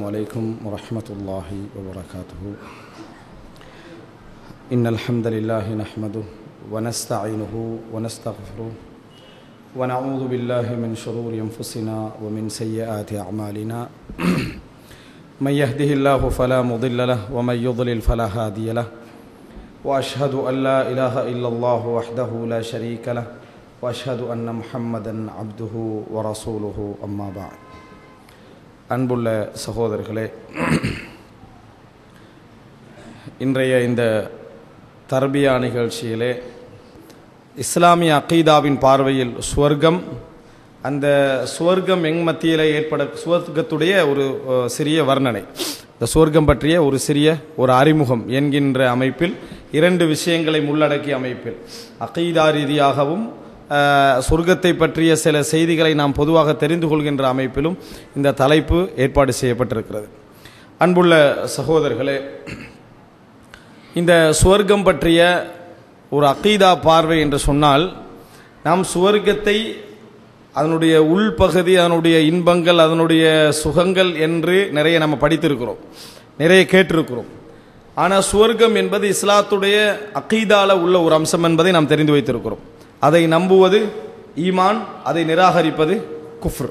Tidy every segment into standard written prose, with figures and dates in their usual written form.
عليكم ورحمة الله وبركاته. إن الحمد لله نحمده ونستعينه ونستغفره ونعوذ بالله من شرور أنفسنا ومن سيئات أعمالنا من يهده الله فلا مضل له ومن يضلل فلا هادي له وأشهد أن لا إله إلا الله وحده لا شريك له وأشهد أن محمدا عبده ورسوله أما بعد. அன்புள்ள சகோதரர்களே, இன்றைய இந்த தர்பியா நிகழ்ச்சியிலே இஸ்லாமிய அகீதாவின் பார்வையில் சுவர்க்கம், அந்த சுவர்க்கம் மத்தியில் சுவர்க்கத்துடைய ஒரு சிறிய வர்ணனை, இந்த சுவர்க்கம் பற்றிய ஒரு அறிமுகம் என்கின்ற அமைப்பில் இரண்டு விஷயங்களை உள்ளடக்கிய அமைப்பில் அகீதா ரீதியாகவும் சொர்க்கத்தை பற்றிய சில செய்திகளை நாம் பொதுவாக தெரிந்து கொள்கின்ற அமைப்பிலும் இந்த தலைப்பு ஏற்பாடு செய்யப்பட்டிருக்கிறது. அன்புள்ள சகோதரர்களே, இந்த சுவர்க்கம் பற்றிய ஒரு அகீதா பார்வை என்று சொன்னால், நாம் சுவர்க்கத்தை அதனுடைய உள்பகுதி, அதனுடைய இன்பங்கள், அதனுடைய சுகங்கள் என்று நிறைய நம்ம படித்திருக்கிறோம், நிறைய கேட்டிருக்கிறோம். ஆனால் சுவர்க்கம் என்பது இஸ்லாத்துடைய அகீதால உள்ள ஒரு அம்சம் என்பதை நாம் தெரிந்து வைத்திருக்கிறோம். அதை நம்புவது ஈமான், அதை நிராகரிப்பது குஃப்ர்.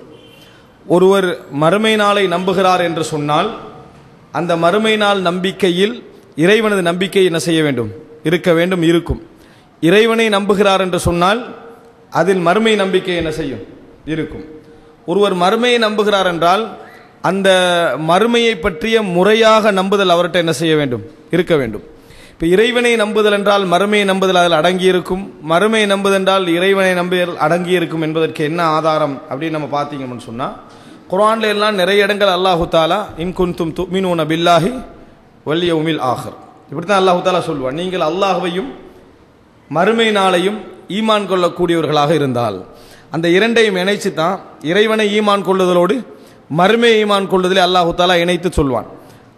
ஒருவர் மறுமை நாளை நம்புகிறார் என்று சொன்னால், அந்த மறுமை நாள் நம்பிக்கையில் இறைவனது நம்பிக்கை என்ன செய்ய வேண்டும்? இருக்க வேண்டும், இருக்கும். இறைவனை நம்புகிறார் என்று சொன்னால் அதில் மறுமை நம்பிக்கை என்ன செய்யும்? இருக்கும். ஒருவர் மறுமையை நம்புகிறார் என்றால் அந்த மறுமையை பற்றிய முறையாக நம்புதல் அவர்கிட்ட என்ன செய்ய வேண்டும்? இருக்க வேண்டும். இப்போ இறைவனை நம்புதல் என்றால் மறுமையை நம்புதல் அதில் அடங்கியிருக்கும், மறுமையை நம்புதல் என்றால் இறைவனை நம்புதல் அடங்கியிருக்கும் என்பதற்கு என்ன ஆதாரம் அப்படின்னு நம்ம பார்த்தீங்கன்னு சொன்னால், குர்ஆன்ல எல்லாம் நிறைய இடங்கள் அல்லாஹு தாலா இன் குன்தும் துமினூன பில்லாஹி வல் யௌமில் ஆஹிர், இப்படித்தான் அல்லாஹு தாலா சொல்வான். நீங்கள் அல்லாஹ்வையும் மறுமை நாளையும் ஈமான் கொள்ளக்கூடியவர்களாக இருந்தால், அந்த இரண்டையும் இணைச்சு தான் இறைவனை ஈமான் கொள்ளுதலோடு மறுமை ஈமான் கொள்ளுதலை அல்லாஹு தாலா இணைத்து சொல்வான்.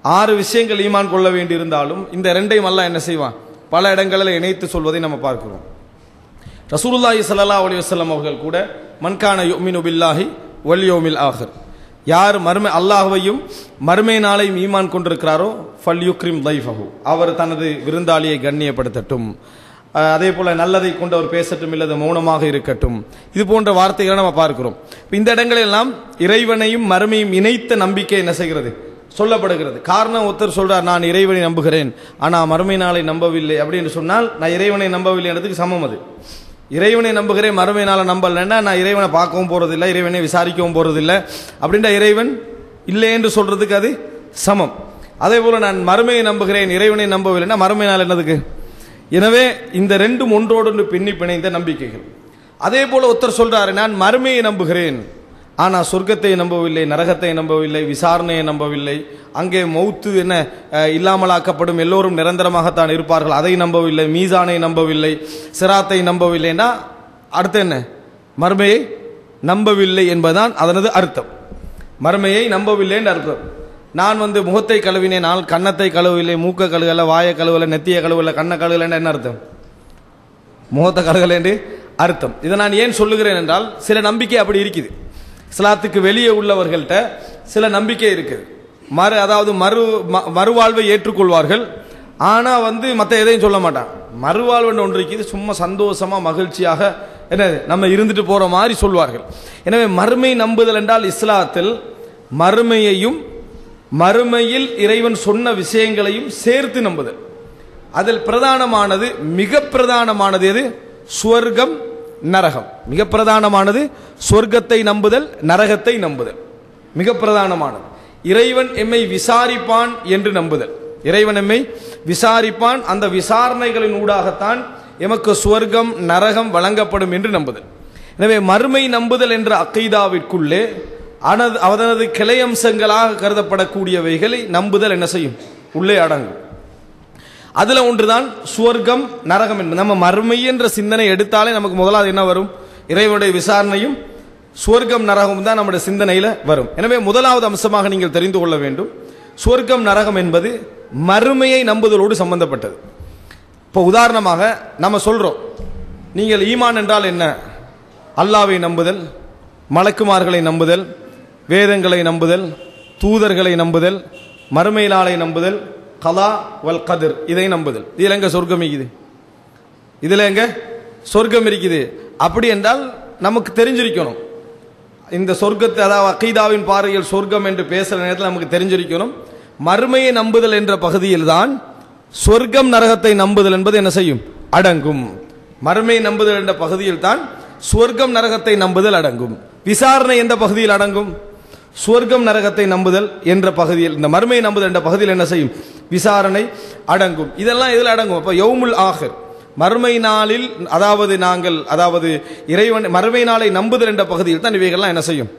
6 விஷயங்கள் ஈமான் கொள்ள வேண்டியிருந்தாலும் இந்த ரெண்டையும் அல்லாஹ் என்ன செய்வான்? பல இடங்களில் இணைத்து சொல்வதை நம்ம பார்க்கிறோம். ரசூலுல்லாஹி ஸல்லல்லாஹு அலைஹி வஸல்லம் அவர்கள் கூட மன்கான யுமினு பில்லாஹி வல் யௌமில் ஆஹிர், யார் அல்லாஹ்வையும் மறுமை நாளையும் ஈமான் கொண்டிருக்கிறாரோ ஃபல் யுக்ரிம் தைஃபஹு, அவர் தனது விருந்தாளியை கண்ணியப்படுத்தட்டும், அதே போல நல்லதை கொண்டு அவர் பேசட்டும், இல்லது மௌனமாக இருக்கட்டும். இது போன்ற வார்த்தைகளை நம்ம பார்க்கிறோம். இந்த இடங்களெல்லாம் இறைவனையும் மறுமையும் இணைத்த நம்பிக்கை என்ன செய்கிறது? சொல்லப்படுகிறது. காரணம், ஒருத்தர் சொல்றார் நான் இறைவனை நம்புகிறேன் ஆனால் மறுமை நாளை நம்பவில்லை அப்படின்னு சொன்னால் நான் இறைவனை நம்பவில்லை என்றதுக்கு சமம். அது இறைவனை நம்புகிறேன் மறுமை நாளை நம்பலைன்னா நான் இறைவனை பார்க்கவும் போறதில்லை, இறைவனை விசாரிக்கவும் போறதில்லை அப்படின்ற இறைவன் இல்லை என்று சொல்றதுக்கு அது சமம். அதே போல நான் மறுமையை நம்புகிறேன் இறைவனை நம்பவில்லைன்னா மறுமை நாள் என்னதுக்கு? எனவே இந்த ரெண்டும் ஒன்றோடு பின்னி பிணைந்த நம்பிக்கைகள். அதே போல ஒருத்தர் சொல்றாரு நான் மறுமையை நம்புகிறேன் ஆனால் சொர்க்கத்தை நம்பவில்லை, நரகத்தை நம்பவில்லை, விசாரணையை நம்பவில்லை, அங்கே மௌத்து என்ன இல்லாமலாக்கப்படும், எல்லோரும் நிரந்தரமாகத்தான் இருப்பார்கள், அதை நம்பவில்லை, மீசானை நம்பவில்லை, சிராத்தை நம்பவில்லைன்னா அர்த்தம் என்ன? மறுமையை நம்பவில்லை என்பதுதான் அதனது அர்த்தம். மறுமையை நம்பவில்லை என்று அர்த்தம். நான் முகத்தை கழுவினேன், நான் கன்னத்தை கழுவில்லை, மூக்க கழுவலை, வாயை கழுவலை, நெத்திய கழுவலை, கண்ணை கழுவலை என்ன அர்த்தம்? முகத்தை கழுவலை என்று அர்த்தம். இதை நான் ஏன் சொல்லுகிறேன் என்றால், சில நம்பிக்கை அப்படி இருக்குது. இஸ்லாத்துக்கு வெளியே உள்ளவர்கள்ட்ட சில நம்பிக்கை இருக்குது. அதாவது மறுவாழ்வை ஏற்றுக்கொள்வார்கள், ஆனால் மற்ற எதையும் சொல்ல மாட்டாங்க. மறுவாழ்வு ஒன்று இருக்குது, சும்மா சந்தோஷமா மகிழ்ச்சியாக என்ன நம்ம இருந்துட்டு போற மாதிரி சொல்வார்கள். எனவே மறுமை நம்புதல் என்றால் இஸ்லாத்தில் மறுமையையும் மறுமையில் இறைவன் சொன்ன விஷயங்களையும் சேர்த்து நம்புதல். அதில் பிரதானமானது, மிக பிரதானமானது எது? சுவர்க்கம், நரகம். மிக பிரதானமானது சொர்க்கத்தை நம்புதல், நரகத்தை நம்புதல் மிக பிரதானமானது. இறைவன் எம்மை விசாரிப்பான் என்று நம்புதல், இறைவன் எம்மை விசாரிப்பான், அந்த விசாரணைகளின் ஊடாகத்தான் எமக்கு சுவர்க்கம் நரகம் வழங்கப்படும் என்று நம்புதல். எனவே மறுமை நம்புதல் என்ற அகீதாவிற்குள்ளே அதனது கிளையம்சங்களாக கருதப்படக்கூடியவைகளை நம்புதல் என்ன செய்யும்? உள்ளே அடங்கும். அதுல ஒன்றுதான் சுவர்க்கம் நரகம் என்பது. நம்ம மறுமை என்ற சிந்தனை எடுத்தாலே நமக்கு முதலாவது என்ன வரும்? இறைவனுடைய விசாரணையும் சுவர்க்கம் நரகம் தான் நம்முடைய சிந்தனையில வரும். எனவே முதலாவது அம்சமாக நீங்கள் தெரிந்து கொள்ள வேண்டும், சுவர்க்கம் நரகம் என்பது மறுமையை நம்புதலோடு சம்பந்தப்பட்டது. இப்போ உதாரணமாக நம்ம சொல்றோம், நீங்கள் ஈமான் என்றால் என்ன? அல்லாஹ்வை நம்புதல், மலக்குமார்களை நம்புதல், வேதங்களை நம்புதல், தூதர்களை நம்புதல், மறுமை நாளை நம்புதல், கலா வல் கதிர் இதை நம்புதல். இதில் எங்க சொர்க்கம் இருக்குது? இதில் எங்க சொர்க்கம் இருக்குது? அப்படி என்றால் நமக்கு தெரிஞ்சிருக்கணும் இந்த சொர்க்கத்தை, அதாவது அகீதாவின் பார்வையில் சொர்க்கம் என்று பேசுகிற நேரத்தில் நமக்கு தெரிஞ்சிருக்கணும் மறுமையை நம்புதல் என்ற பகுதியில் தான் சொர்க்கம் நரகத்தை நம்புதல் என்பது என்ன செய்யும்? அடங்கும். மறுமையை நம்புதல் என்ற பகுதியில் தான் சொர்க்கம் நரகத்தை நம்புதல் அடங்கும். விசாரணை எந்த பகுதியில் அடங்கும்? சொர்க்கம் நரகத்தை நம்புதல் என்ற பகுதியில், இந்த மறுமையை நம்புதல் என்ற பகுதியில் என்ன செய்யும்? விசாரணை அடங்கும். இதெல்லாம் இதில் அடங்கும். அப்போ யௌமுல் ஆஹிர், மறுமை நாளில், அதாவது இறைவன் மறுமை நாளை நம்புதல் என்ற பகுதியில் தான் இவைகள்லாம் என்ன செய்யும்?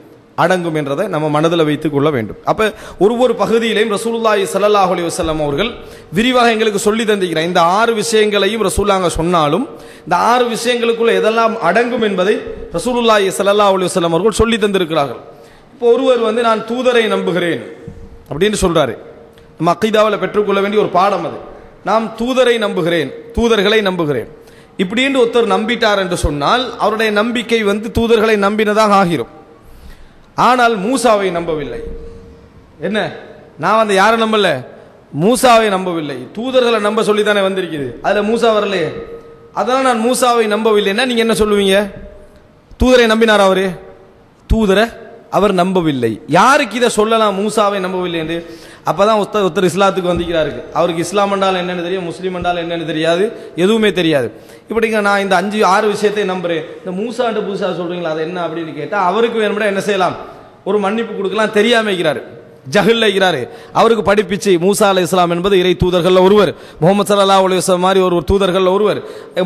அடங்கும் என்றதை நம்ம மனதில் வைத்துக் கொள்ள வேண்டும். அப்ப ஒவ்வொரு பகுதியிலையும் ரசூலுல்லாஹி ஸல்லல்லாஹு அலைஹி வஸல்லம் அவர்கள் விரிவாக எங்களுக்கு சொல்லி தந்திருக்கிறார். இந்த 6 விஷயங்களையும் ரசூலுல்லாஹ் சொன்னாலும் இந்த 6 விஷயங்களுக்குள்ள எதெல்லாம் அடங்கும் என்பதை ரசூலுல்லாஹி ஸல்லல்லாஹு அலைஹி வஸல்லம் அவர்கள் சொல்லி தந்திருக்கிறார்கள். இப்போ ஒருவர் நான் தூதரை நம்புகிறேன் அப்படின்னு சொல்றாரு. நம்ம அகீதாவில் பெற்றுக்கொள்ள வேண்டிய ஒரு பாடம் அது. நாம் தூதரை நம்புகிறேன், தூதர்களை நம்புகிறேன் இப்படின்னு ஒருத்தர் நம்பிட்டார் என்று சொன்னால் அவருடைய நம்பிக்கை தூதர்களை நம்பினதாக ஆகிரும். ஆனால் மூசாவை நம்பவில்லை. என்ன, நான் யாரை நம்பல? மூசாவை நம்பவில்லை. தூதர்களை நம்ப சொல்லி தானே வந்திருக்குது, அதுல மூசா வரலையே, அதனால நான் மூசாவை நம்பவில்லைன்னா நீங்க என்ன சொல்லுவீங்க? தூதரை நம்பினார் அவரு? தூதரை அவர் நம்பவில்லை. யாருக்கு இதை சொல்லலாம் மூசாவை நம்பவில்லை என்று? அப்பதான் ஒருத்தர் இஸ்லாத்துக்கு வந்திருக்கிறாரு. அவருக்கு இஸ்லாம் என்றால் என்னன்னு தெரியும், முஸ்லீம் என்றால் என்னன்னு தெரியாது, எதுவுமே தெரியாது. இப்படிங்க நான் இந்த 5-6 விஷயத்தை நம்புறேன், இந்த மூசாண்டு பூசா சொல்றீங்களா அது என்ன அப்படின்னு கேட்டா அவருக்கு வேணும்னா என்ன செய்யலாம்? ஒரு மன்னிப்பு கொடுக்கலாம். தெரியாம இருக்கிறாரு, ஜஹில்ல இருக்கிறாரு. அவருக்கு படிப்பிச்சு மூசா அலைஹிஸ்ஸலாம் என்பது இறை தூதர்கள் ஒருவர், முஹம்மது ஸல்லல்லாஹு அலைஹி வஸல்லம் மாதிரி ஒரு தூதர்கள் ஒருவர்,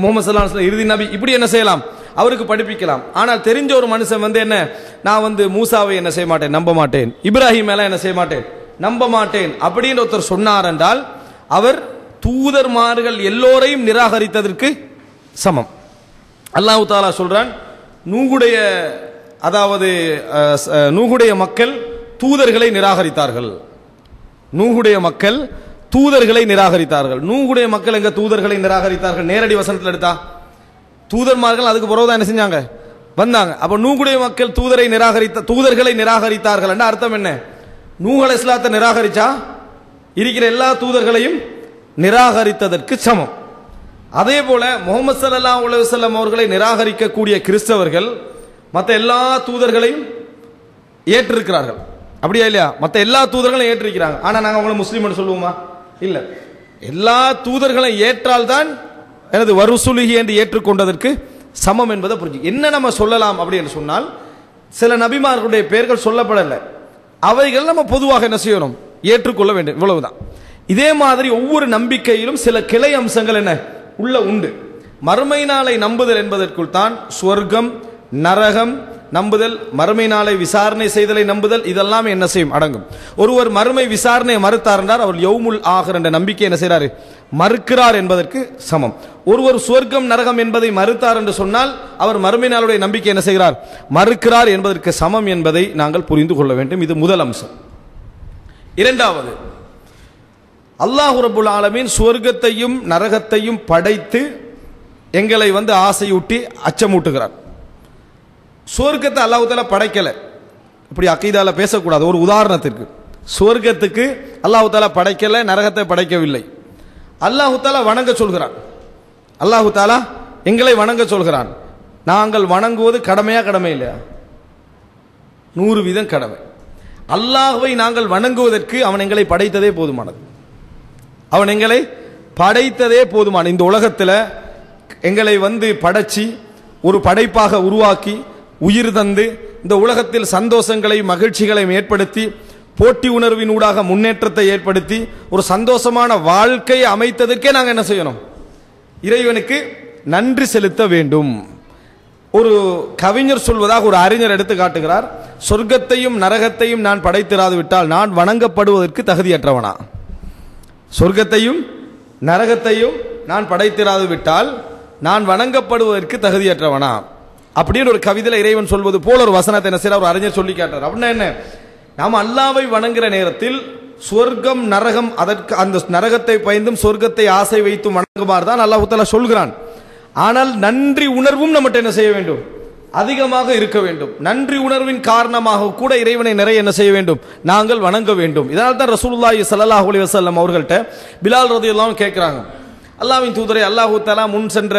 முஹம்மது ஸல்லல்லாஹு அலைஹி வஸல்லம் இறுதி நபி, இப்படி என்ன செய்யலாம்? அவருக்கு படிப்பிக்கலாம். ஆனால் தெரிஞ்ச ஒரு மனுஷன் என்ன, நான் மூசாவை என்ன செய்ய மாட்டேன், நம்ப மாட்டேன், இப்ராஹிம் மேல என்ன செய்ய மாட்டேன், நம்ப மாட்டேன் அப்படின்னு ஒருத்தர் சொன்னார் என்றால் அவர் தூதர்மார்கள் எல்லோரையும் நிராகரித்ததற்கு சமம். அல்லாஹ் தஆலா சொல்றான், நூகுடைய மக்கள் தூதர்களை நிராகரித்தார்கள். நூகுடைய மக்கள் தூதர்களை நிராகரித்தார்கள். நூகுடைய மக்கள் எங்க தூதர்களை நிராகரித்தார்கள்? நேரடி வசனத்தில் எடுத்தா தூதர்மார்கள் அதுக்கு பிறகுதான் என்ன செஞ்சாங்க, வந்தாங்க. அப்ப நூகுடைய மக்கள் தூதர்களை நிராகரித்தார்கள் என்ற அர்த்தம் என்ன? நூஹ் அலைஹிஸ்ஸலாத்தை நிராகரிச்சா இருக்கிற எல்லா தூதர்களையும் நிராகரித்ததற்கு சமம். அதே போல முஹம்மது ஸல்லல்லாஹு அலைஹி வஸல்லம் அவர்களை நிராகரிக்கக்கூடிய கிறிஸ்தவர்கள் மற்ற எல்லா தூதர்களையும் ஏற்றிருக்கிறார்கள். அப்படியா இல்லையா? மற்ற எல்லா தூதர்களையும் ஏற்றிருக்கிறாங்க. ஆனா நாங்க அவங்களை முஸ்லீம்னு சொல்லுவோமா? இல்ல. எல்லா தூதர்களை ஏற்றால்தான் எனது வருசுலுகி என்று ஏற்றுக்கொண்டதற்கு சமம் என்பதை புரிஞ்சு. என்ன நம்ம சொல்லலாம் அப்படின்னு சொன்னால், சில நபிமார்களுடைய பெயர்கள் சொல்லப்படலை, அவைகள் நம்ம பொதுவாக என்ன செய்யணும், ஏற்றுக்கொள்ள வேண்டும், இவ்வளவுதான். இதே மாதிரி ஒவ்வொரு நம்பிக்கையிலும் சில கிளை அம்சங்கள் என்ன உண்டு. மறுமை நாளை நம்புதல் என்பதற்குள் தான் சொர்க்கம் நரகம் நம்புதல், மறுமை நாளை விசாரணை செய்தலை நம்புதல், இதெல்லாம் என்ன செய்யும், அடங்கும். ஒருவர் மறுமை விசாரணை மறுத்தார் என்றால் அவர் யௌமுல் ஆகிர் என்ற நம்பிக்கை என்ன செய்கிறாரு, மறுக்கிறார் என்பதற்கு சமம். ஒருவர் சொர்க்கம் நரகம் என்பதை மறுத்தார் என்று சொன்னால் அவர் மறுமை நாளுடைய நம்பிக்கை என்ன செய்கிறார், மறுக்கிறார் என்பதற்கு சமம் என்பதை நாங்கள் புரிந்து கொள்ள வேண்டும். இது முதல் அம்சம். இரண்டாவது, அல்லாஹ் ரப்புல் ஆலமீன் சொர்க்கத்தையும் நரகத்தையும் படைத்து எங்களை ஆசையூட்டி அச்சமூட்டுகிறார். சொர்க்கத்தை அல்லாஹ் தஆலா படைக்கல, இப்படி அகீதால பேசக்கூடாது. ஒரு உதாரணத்திற்கு, சொர்க்கத்துக்கு அல்லாஹ் தஆலா படைக்கல, நரகத்தை படைக்கவில்லை. அல்லாஹ் தஆலா வணங்க சொல்கிறான். அல்லாஹ் தஆலா எங்களை வணங்க சொல்கிறான். நாங்கள் வணங்குவது கடமையா கடமை இல்லையா? 100% கடமை. அல்லாஹ்வை நாங்கள் வணங்குவதற்கு அவன் எங்களை படைத்ததே போதுமானது. அவன் எங்களை படைத்ததே போதுமான. இந்த உலகத்தில் எங்களை படைச்சி ஒரு படைப்பாக உருவாக்கி உயிர் தந்து இந்த உலகத்தில் சந்தோஷங்களை மகிழ்ச்சிகளையும் ஏற்படுத்தி போட்டி உணர்வினூடாக முன்னேற்றத்தை ஏற்படுத்தி ஒரு சந்தோஷமான வாழ்க்கையை அமைத்ததற்கே நாங்கள் என்ன செய்யணும், இறைவனுக்கு நன்றி செலுத்த வேண்டும். ஒரு கவிஞர் சொல்வதாக ஒரு அறிஞர் எடுத்து காட்டுகிறார், சொர்க்கத்தையும் நரகத்தையும் நான் படைத்திராது விட்டால் நான் வணங்கப்படுவதற்கு தகுதியற்றவனா? சொர்க்கத்தையும் நரகத்தையும் நான் படைத்திராது விட்டால் நான் வணங்கப்படுவதற்கு தகுதியற்றவனா அப்படின்னு ஒரு கவிதையில் இறைவன் சொல்வது போல ஒரு வசனத்தை என்ன செய்யற ஒரு அறிஞர் சொல்லி காட்டுறார். அப்படின்னா என்ன, நாம் அல்லாஹ்வை வணங்குற நேரத்தில் சொர்க்கம் நரகம், அதற்கு அந்த நரகத்தை பயந்தும் சொர்க்கத்தை ஆசை வைத்தும் வணங்குமாறு தான் அல்லாஹ் தஆலா சொல்கிறான். ஆனால் நன்றி உணர்வும் நம்மகிட்ட என்ன செய்ய வேண்டும், அதிகமாக இருக்க வேண்டும். நன்றி உணர்வின் காரணமாக கூட இறைவனை நிறைய என்ன செய்ய வேண்டும், நாங்கள் வணங்க வேண்டும். இதனால் தான் ரசூலுல்லாஹி ஸல்லல்லாஹு அலைஹி வஸல்லம் அவர்கள்ட்ட பிலால் ரலியல்லாஹு அன்ஹு கேட்கிறாங்க, அல்லாஹ்வின் தூதரே, அல்லாஹ் தஆலா முன் சென்ற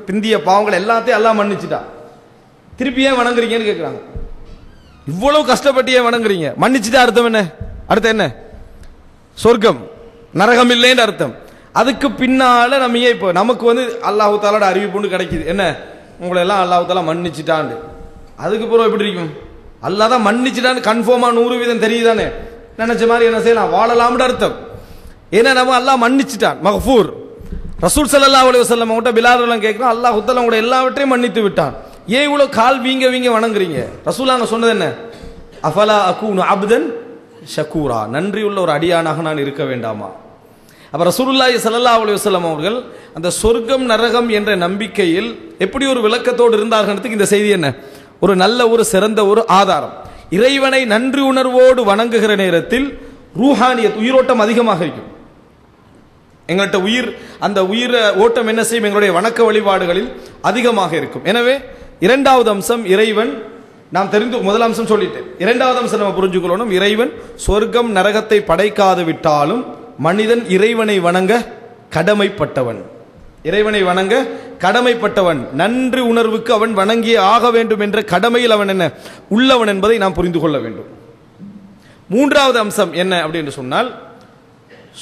பிந்திய பாவங்கள் எல்லாத்தையும் அல்லாஹ் மன்னிச்சிட்டான், திருப்பி ஏன் வணங்குறீங்கன்னு கேட்கிறாங்க. இவ்வளவு கஷ்டப்பட்டு ஏன் வணங்குறீங்க? மன்னிச்சுட்டா அர்த்தம் என்ன? அர்த்தம் என்ன? சொர்க்கம் நரகம் இல்லைன்னு அர்த்தம். அதுக்கு பின்னால நம்ம ஏன் இப்போ நமக்கு வந்து அல்லாஹ் தஆலாவோட அறிவிப்பு கிடைக்குது, என்ன உங்களை எல்லாம் அல்லாஹ் தஆலா மன்னிச்சிட்டான்னு. அதுக்கு பிறகு எப்படி இருக்கும்? அல்லாஹ் தான் மன்னிச்சிட்டான்னு கன்ஃபார்மா 100% தெரியுதானே, நினைச்ச மாதிரி என்ன செய்யலாம், வாழலாம்னு அர்த்தம். ஏன்னா நம்ம அல்லாஹ் மன்னிச்சிட்டான், மக்ஃபூர். ரசூல் ஸல்லல்லாஹு அலைஹி வஸல்லம் கிட்ட பிலால் எல்லாம் கேட்கிறோம், அல்லாஹ் தஆலா உங்களை எல்லாவற்றையும் மன்னித்து விட்டான், ஏன் இவ்வளவு கால் வீங்க வீங்க வணங்குறீங்க? ரசூலுல்லாஹ் சொன்னது என்ன, அஃபலா அகூனு அப்தன் ஷகூரா, நன்றி உள்ள ஒரு அடியானாக நான் இருக்க வேண்டாமா? அப்ப ரசூலுல்லாஹி ஸல்லல்லாஹு அலைஹி வஸல்லம் அவர்கள் அந்த சொர்க்கம் நரகம் என்ற நம்பிக்கையில் எப்படி ஒரு விளக்கத்தோடு இருந்தார்கள்ன்றதுக்கு இந்த செய்தி என்ன, ஒரு நல்ல ஒரு சிறந்த ஒரு ஆதாரம். இறைவனை நன்றி உணர்வோடு வணங்குகிற நேரத்தில் ரூஹானியத் உயிரோட்டம் அதிகமாக இருக்கும். எங்கள்கிட்ட அந்த உயிர் ஓட்டம் என்ன செய்யும், எங்களுடைய வணக்க வழிபாடுகளில் அதிகமாக இருக்கும். எனவே இரண்டாவது அம்சம் இறைவன், நாம் தெரிந்து முதல் அம்சம் சொல்லிட்டேன். இரண்டாவது அம்சம் நம்ம புரிஞ்சுக்கொள்ளணும், இறைவன் சொர்க்கம் நரகத்தை படைக்காது விட்டாலும் மனிதன் இறைவனை வணங்க கடமைப்பட்டவன். இறைவனை வணங்க கடமைப்பட்டவன், நன்றி உணர்வுக்கு அவன் வணங்கியே ஆக வேண்டும் என்ற கடமையில் அவன் என்ன உள்ளவன் என்பதை நாம் புரிந்து கொள்ள வேண்டும். மூன்றாவது அம்சம் என்ன அப்படின்னு சொன்னால்,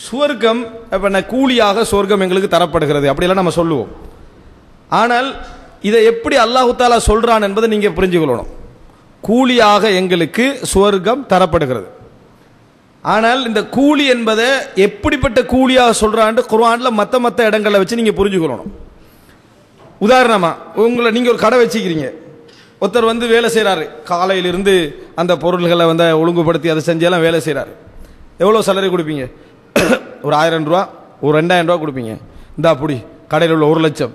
சுவர்க்கம் கூலியாக சொர்க்கம் எங்களுக்கு தரப்படுகிறது அப்படியெல்லாம் நம்ம சொல்லுவோம். ஆனால் இதை எப்படி அல்லாஹ் தஆலா சொல்றான் என்பதை நீங்க புரிஞ்சுக்கொள்ளணும். கூலியாக எங்களுக்கு சுவர்க்கம் தரப்படுகிறது. ஆனால் இந்த கூலி என்பதை எப்படிப்பட்ட கூலியாக சொல்றான்னு குர்ஆன்ல மத்த இடங்களை வச்சு நீங்க புரிஞ்சுக்கொள்ளணும். உதாரணமா, நீங்க ஒரு கடை வச்சுக்கிறீங்க, ஒருத்தர் வந்து வேலை செய்யறாரு, காலையிலிருந்து அந்த பொருள்களை வந்து ஒழுங்குபடுத்தி அதை செஞ்செல்லாம் வேலை செய்யறாரு. எவ்வளவு சேலரி கொடுப்பீங்க? ஒரு 1000 ரூபா, ஒரு 2000 ரூபா கொடுப்பீங்க. இந்த அப்படி கடையில் உள்ள 1 லட்சம்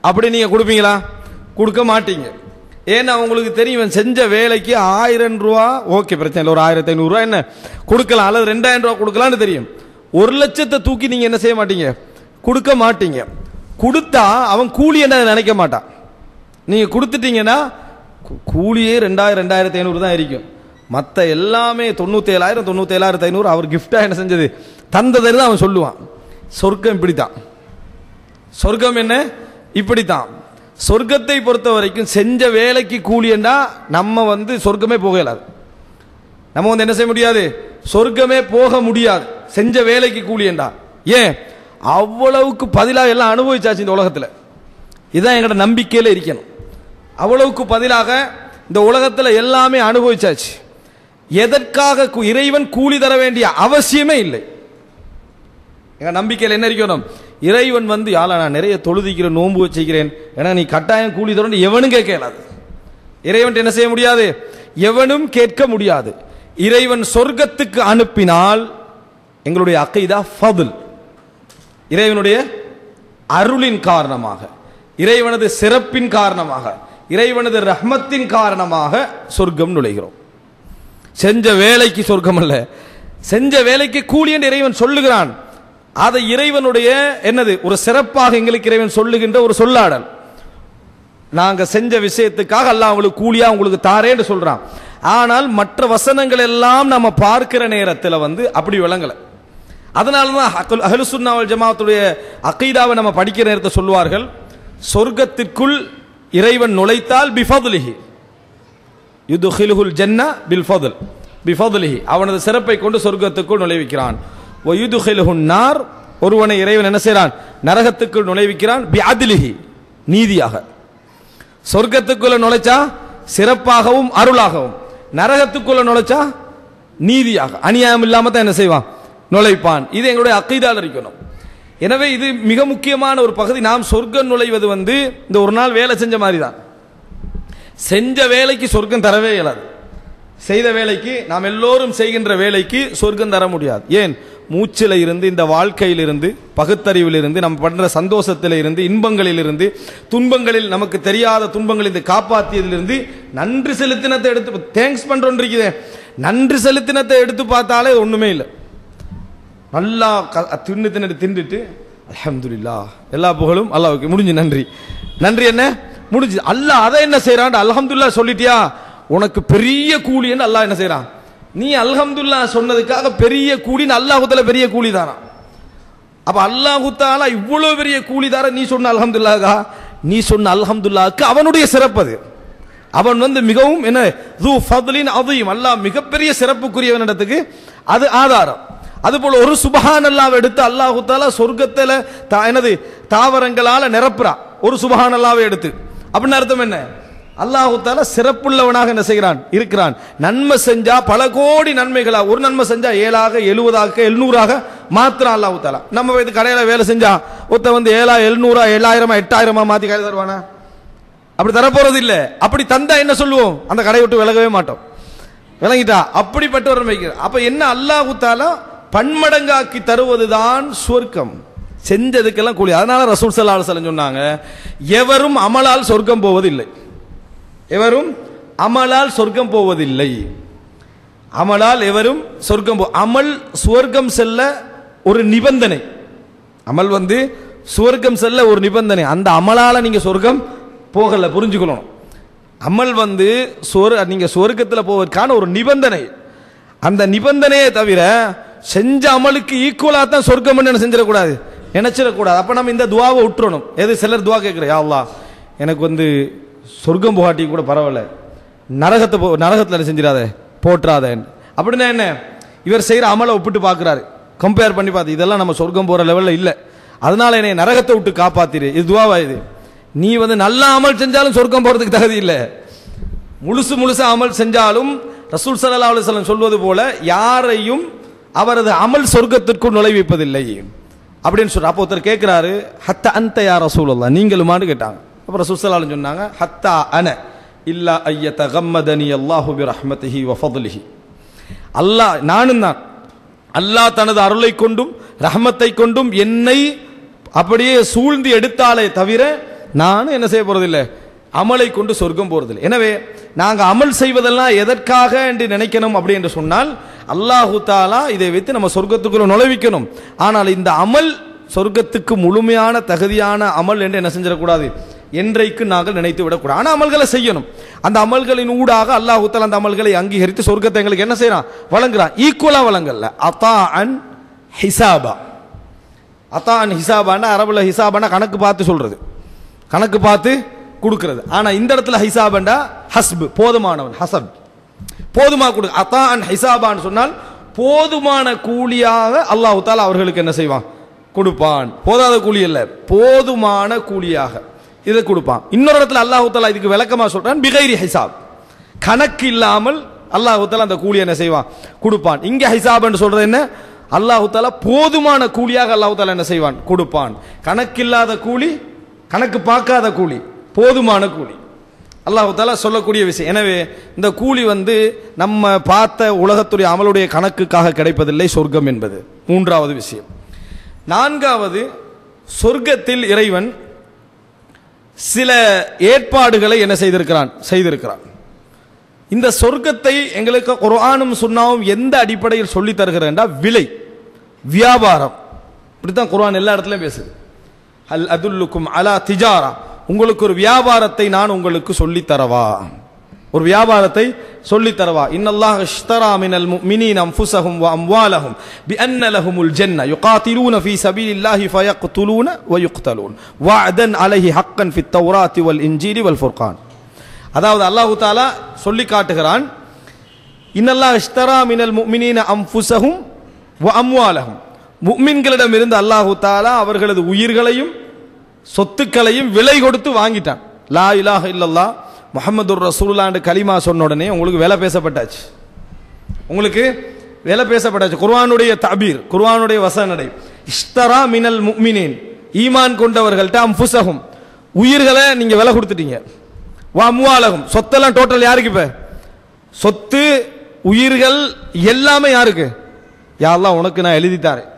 அப்படி நீங்க கொடுப்பீங்களா? கொடுக்க மாட்டீங்க. ஏன்னா உங்களுக்கு தெரியும், செஞ்ச வேலைக்கு 1000 ரூபா ஓகே, பிரச்சனை இல்லை, ஒரு 1500 ரூபா என்ன கொடுக்கலாம், அல்லது 2000 ரூபா கொடுக்கலான்னு தெரியும். 1 லட்சத்தை தூக்கி நீங்க என்ன செய்ய மாட்டீங்க, கொடுக்க மாட்டீங்க. கொடுத்தா அவன் கூலி என்ன நினைக்க மாட்டான். நீங்க கொடுத்துட்டீங்கன்னா கூலியே 2000-2500 தான் இருக்கும். மற்ற எல்லாமே 97,000-97,500 அவர் கிஃப்டா என்ன செஞ்சது, தந்தது தான் அவன் சொல்லுவான். சொர்க்கம் இப்படித்தான். சொர்க்கம் என்ன இப்படித்தான். சொர்க்கத்தை பொறுத்த வரைக்கும் செஞ்ச வேலைக்கு கூலி என்றா நம்ம வந்து சொர்க்கமே போகலாது. நம்ம வந்து என்ன செய்ய முடியாது, சொர்க்கமே போக முடியாது செஞ்ச வேலைக்கு கூலி என்றா. ஏன், அவ்வளவுக்கு பதிலாக எல்லாம் அனுபவிச்சாச்சு இந்த உலகத்தில். இதுதான் எங்களோட நம்பிக்கையில இருக்கணும். அவ்வளவுக்கு பதிலாக இந்த உலகத்தில் எல்லாமே அனுபவிச்சாச்சு. எதற்காக இறைவன் கூலி தர வேண்டிய அவசியமே இல்லை. எங்க நம்பிக்கையில் என்ன இருக்கணும், இறைவன் வந்து யாழ நான் நிறைய தொழுதிக்கிறேன், நோன்பு வச்சுக்கிறேன், ஏன்னா நீ கட்டாயம் கூலி தரணும் எவனும் கேட்கலாது. இறைவன் என்ன செய்ய முடியாது, எவனும் கேட்க முடியாது. இறைவன் சொர்க்கத்துக்கு அனுப்பினால் எங்களுடைய அக்கீதா ஃபதுல், இறைவனுடைய அருளின் காரணமாக, இறைவனது சிறப்பின் காரணமாக, இறைவனது ரஹ்மத்தின் காரணமாக சொர்க்கம் நுழைகிறோம். செஞ்ச வேலைக்கு சொர்க்கம் அல்ல, செஞ்ச வேலைக்கு கூலி என்று இறைவன் சொல்லுகிறான். அதை இறைவனுடைய என்னது ஒரு சிறப்பாக எங்களுக்கு இறைவன் சொல்லுகின்ற ஒரு சொல்லாடல். நாங்க செஞ்ச விஷயத்துக்காக அல்லாஹ் உங்களுக்கு கூலியா உங்களுக்கு தாரேன்னு சொல்றான். ஆனால் மற்ற வசனங்கள் எல்லாம் நம்ம பார்க்கிற நேரத்தில் வந்து அப்படி விளங்கல. அதனாலதான் அஹ்லுஸ் சுன்னா வல் ஜமாஅத்துடைய அகீதாவை நம்ம படிக்கிற நேரத்தை சொல்வார்கள், சொர்க்கத்திற்குள் இறைவன் நுழைத்தால் பிஃபதுலிஹி யுத்கிலுல் ஜன்னா பில் ஃபதுல், பிஃபதுலிஹி அவனது சிறப்பை கொண்டு சொர்க்கத்துக்குள் நுழைவிக்கிறான். வயுதுகிலுன் நார், ஒருவனை இறைவன் என்ன செய்யறான், நரகத்துக்குள் நுழைவிக்கிறான். பிஅத்லிஹி, நீதியாக. சொர்க்கத்துக்குள்ள நுழைச்சா சிறப்பாகவும் அருளாகவும், நரகத்துக்குள்ள நுழைச்சா நீதியாக அநியாயம் இல்லாம தான் என்ன செய்வான், நுழைப்பான். இது எங்களுடைய அக்கீதால இருக்கணும். எனவே இது மிக முக்கியமான ஒரு பகுதி. நாம் சொர்க்கம் நுழைவது வந்து இந்த ஒரு நாள் வேலை செஞ்ச மாதிரி தான். செஞ்ச வேலைக்கு சொர்க்கம் தரவே இயலாது. செய்த வேலைக்கு, நாம் எல்லோரும் செய்கின்ற வேலைக்கு சொர்க்கம் தர முடியாது. ஏன், மூச்சில இருந்து, இந்த வாழ்க்கையில் இருந்து, பகுத்தறிவில் இருந்து, நம்ம பண்ற சந்தோஷத்தில் இருந்து, இன்பங்களில் இருந்து, துன்பங்களில் நமக்கு தெரியாத துன்பங்களில் இருந்து காப்பாற்றியதிலிருந்து நன்றி செலுத்தினத்தை எடுத்து தேங்க்ஸ் பண்றோம் இருக்குதே, நன்றி செலுத்தினத்தை எடுத்து பார்த்தாலே ஒண்ணுமே இல்லை. நல்லா தின்னுட்டு அல்ஹம்துலில்லாஹ், எல்லா புகழும் அல்லாஹ்வுக்கு, முடிஞ்சு நன்றி. நன்றி என்ன, முடிஞ்சு. அல்லாஹ் அதை என்ன செய்யறான்? அல்ஹம்துலில்லாஹ் சொல்லிட்டியா, உனக்கு பெரிய கூலின்னு அல்லாஹ் என்ன செய்யறான்? நீ அல்ஹம்துலில்லாஹ் சொன்னதுக்காக பெரிய கூலின்னு அல்லாஹ் தஆலா பெரிய கூலி தானா? அப்ப அல்லாஹ் தஆலா இவ்வளவு பெரிய கூலி தார நீ சொன்ன அல்ஹம்துலில்லாஹ்கா, நீ சொன்ன அல்ஹம்துலில்லாஹ்க்கு அவனுடைய சிறப்பு அது. அவன் மிகவும் என்ன து ஃபத்லின் அதீம், அல்லாஹ் மிகப்பெரிய சிறப்புக்குரியவனிடத்துக்கு அது ஆதாரம். அதுபோல ஒரு சுப்ஹானல்லாஹ்வை எடுத்து அல்லாஹ் தஆலா சொர்க்கத்துல என்னது தாவரங்களால நிரப்புறான். ஒரு சுப்ஹானல்லாஹ்வை எடுத்து அப்படின்னு அர்த்தம் என்ன? அல்லாஹ் தஆலா சிறப்புள்ளவனாக என்ன செய்கிறான்? இருக்கிறான். நன்மை செஞ்சா பல கோடி நன்மைகளா, ஒரு நன்மை செஞ்சா 7ஆக 70ஆக 700ஆக மாத்திரம் அல்லாஹ் தஆலா. நம்ம இது கடையில வேலை செஞ்சா ஒருத்த 7 700 7000 8000 மாத்தி கடை தருவானா? அப்படி தரப்போறது இல்ல. அப்படி தந்தா என்ன சொல்லுவோம்? அந்த கடையை விட்டு விலகவே மாட்டோம். விளங்கிட்டா? அப்படிப்பட்டவர் வைக்கிறார். அப்ப என்ன, அல்லாஹ் தஆலா பன்மடங்காக்கி தருவதுதான் சொர்க்கம். செஞ்சதுக்கெல்லாம் கூலி. அதனால ரசூல் ஸல்லல்லாஹு அலைஹி வஸல்லம் சொன்னாங்க, எவரும் அமலால் சொர்க்கம் போவதில்லை. எவரும் அமலால் சொர்க்கம் போவதில்லை. அமலால் எவரும் சொர்க்கம் அமல் சுவர்க்கம் செல்ல ஒரு நிபந்தனை. அமல் சுவர்க்கம் செல்ல ஒரு நிபந்தனை. அந்த அமலால நீங்க சொர்க்கம் போகல, புரிஞ்சுக்கணும். அமல் நீங்க சொர்க்கத்தில் போவதற்கான ஒரு நிபந்தனை. அந்த நிபந்தனையை தவிர செஞ்ச அமலுக்கு ஈக்குவலா தான் சொர்க்கம் என்ன செஞ்சிடக்கூடாது, நினைச்சிடக்கூடாது. அப்ப நம்ம இந்த துவாவை விட்டுறணும். எது சிலர் துவா கேட்கிற, யா அல்லாஹ் எனக்கு சொர்க்கம் போகாட்டி கூட பரவாயில்ல, நரகத்தில் செஞ்சிடாத போட்டுறாத அப்படின்னா என்ன, இவர் செய்யற அமலை ஒப்பிட்டு பார்க்கிறாரு, கம்பேர் பண்ணி பார்த்து இதெல்லாம் நம்ம சொர்க்கம் போற லெவல்ல இல்ல, அதனால என்னை நரகத்தை விட்டு காப்பாத்திரு. இது துவாவா? இது நீ நல்ல அமல் செஞ்சாலும் சொர்க்கம் போறதுக்கு தகுதி இல்லை. முழுசா அமல் செஞ்சாலும் ரசூல் ஸல்லல்லாஹு அலைஹி வஸல்லம் சொல்வது போல யாரையும் அவரது அமல் சொர்க்கத்திற்குள் நுழைவிப்பதில்லை அப்படின்னு சொல்ற. அப்போ ஒருத்தர் கேட்கிறாரு, ஹத்தா அன்த யா ரசூலுல்லாஹ், நீங்களுமான்னு கேட்டாங்க. அப்ப ரசூல் ஸல்லல்லாஹு அலைஹி வஸல்லம் சொன்னாங்க, ஹத்தா அன இல்லா அய்யதகம்மதனி அல்லாஹு பிரஹ்மதிஹி வ ஃபத்லிஹி, அல்லாஹ் நானும் தான், அல்லாஹ் தனது அருளை கொண்டும் ரஹ்மத்தை கொண்டும் என்னை அப்படியே சூழ்ந்து எடுத்தாலே தவிர நான் என்ன செய்ய போறதில்லை, அமலை கொண்டு சொர்க்கம் போறதில்லை. எனவே நாங்க அமல் செய்வதெல்லாம் எதற்காக என்று நினைக்கணும் அப்படி என்று சொன்னால், அல்லாஹு தஆலா இதை வைத்து நம்ம சொர்க்கத்துக்குள்ள நுழைவிக்கணும். ஆனால் இந்த அமல் சொர்க்கத்துக்கு முழுமையான தகுதியான அமல் என்று என்ன செஞ்சிடக்கூடாது, என்றைக்கு நாங்கள் நினைத்து விடக்கூடாது. ஆனால் அமல்களை செய்யணும். அந்த அமல்களின் ஊடாக அல்லாஹு தஆலா அந்த அமல்களை அங்கீகரித்து சொர்க்கத்தை எங்களுக்கு என்ன செய்யறான், வழங்குறான். ஈக்குவலா வழங்கல்ல. அதான் ஹிசாபா, அதான் ஹிசாபான அரபுல ஹிசாபான கணக்கு பார்த்து சொல்றது, கணக்கு பார்த்து கொடுக்கிறது. ஆனா இந்த இடத்துல ஹிசாபண்டா ஹஸ்ப், போதுமானவன், ஹசப் போதுமா கொடு. அதான் ஹிசாபான்னு சொன்னால் போதுமான கூலியாக அல்லாஹ் தஆலா அவர்களுக்கு என்ன செய்வான், கொடுப்பான். போதாத கூலி அல்ல, போதுமான கூலியாக இதை கொடுப்பான். இன்னொரு இடத்துல அல்லாஹ் தஆலா இதுக்கு விளக்கமா சொல்றான், பிகைரி ஹிசாப், கணக்கு இல்லாமல் அல்லாஹ் தஆலா அந்த கூலி என்ன செய்வான், கொடுப்பான். இங்க ஹிசாப்னு சொல்றது என்ன, அல்லாஹ் தஆலா போதுமான கூலியாக அல்லாஹ் தஆலா என்ன செய்வான், கொடுப்பான். கணக்கில்லாத கூலி, கணக்கு பார்க்காத கூலி, போதுமான கூலி அல்லாஹ் தஆலா சொல்லக்கூடிய விஷயம். எனவே இந்த கூலி நம்ம பார்த்த உலகத்துடைய அமலுடைய கணக்குக்காக கிடைப்பதில்லை சொர்க்கம் என்பது மூன்றாவது விஷயம். நான்காவது, சொர்க்கத்தில் இறைவன் சில ஏற்பாடுகளை என்ன செய்திருக்கிறான். இந்த சொர்க்கத்தை எங்களுக்கு குர்ஆனும் சுன்னாவும் எந்த அடிப்படையில் சொல்லி தருகிறேன்டா, விலை வியாபாரம். இப்படித்தான் குர்ஆன் எல்லா இடத்துலயும் பேசுது. ஹல் அதுல்லுக்கும் அலா திஜாரா, உங்களுக்கு ஒரு வியாபாரத்தை நான் உங்களுக்கு சொல்லி தரவா, ஒரு வியாபாரத்தை சொல்லி தரவா. இன்னல்லாஹ் இஷ்தரா மினல் முஃமினீன அன்ஃபுஸஹும் வ அம்வாலஹும் பிஅன்ன லஹுமுல் ஜன்ன யுகாத்திலூன ஃபீ சபீலில்லாஹி ஃபயக்துலூன வ யுக்தலூன் வஅதன் அலைஹி ஹக்கன் ஃபித் தௌராத்தி வல் இன்ஜீலி வல் ஃபுர்கான். அதாவது அல்லாஹ் தஆலா சொல்லி காட்டுகிறான், இன்னல்லாஹ் இஷ்தரா மினல் முஃமினீன அன்ஃபுஸஹும் வ அம்வாலஹும், முஃமின்களிடம் இருந்து அல்லாஹ் தஆலா அவர்களது உயிர்களையும் சொத்துக்களையும் விலை கொடுத்து வாங்கிட்டான். லா இலாஹ இல்லல்லாஹ் முஹம்மதுர் ரசூலுல்லாஹ் கலிமா சொன்ன உடனே உங்களுக்கு விலை பேசப்பட்டாச்சு, உங்களுக்கு விலை பேசப்பட்டாச்சு. குர்ஆனுடைய தபீர், குர்ஆனுடைய வசனடை, இஷ்தரா மினல் முஃமினீன், ஈமான் கொண்டவர்கள்ட்ட அன்ஃபுஸஹும், உயிர்களை நீங்க விலை கொடுத்துட்டீங்க. வ அம்வாலஹும், சொத்தெல்லாம் டோட்டல் யாருக்கு, இப்ப சொத்து உயிர்கள் எல்லாமே யாருக்கு, யா அல்லாஹ் உனக்கு நான் எழுதி தரேன்,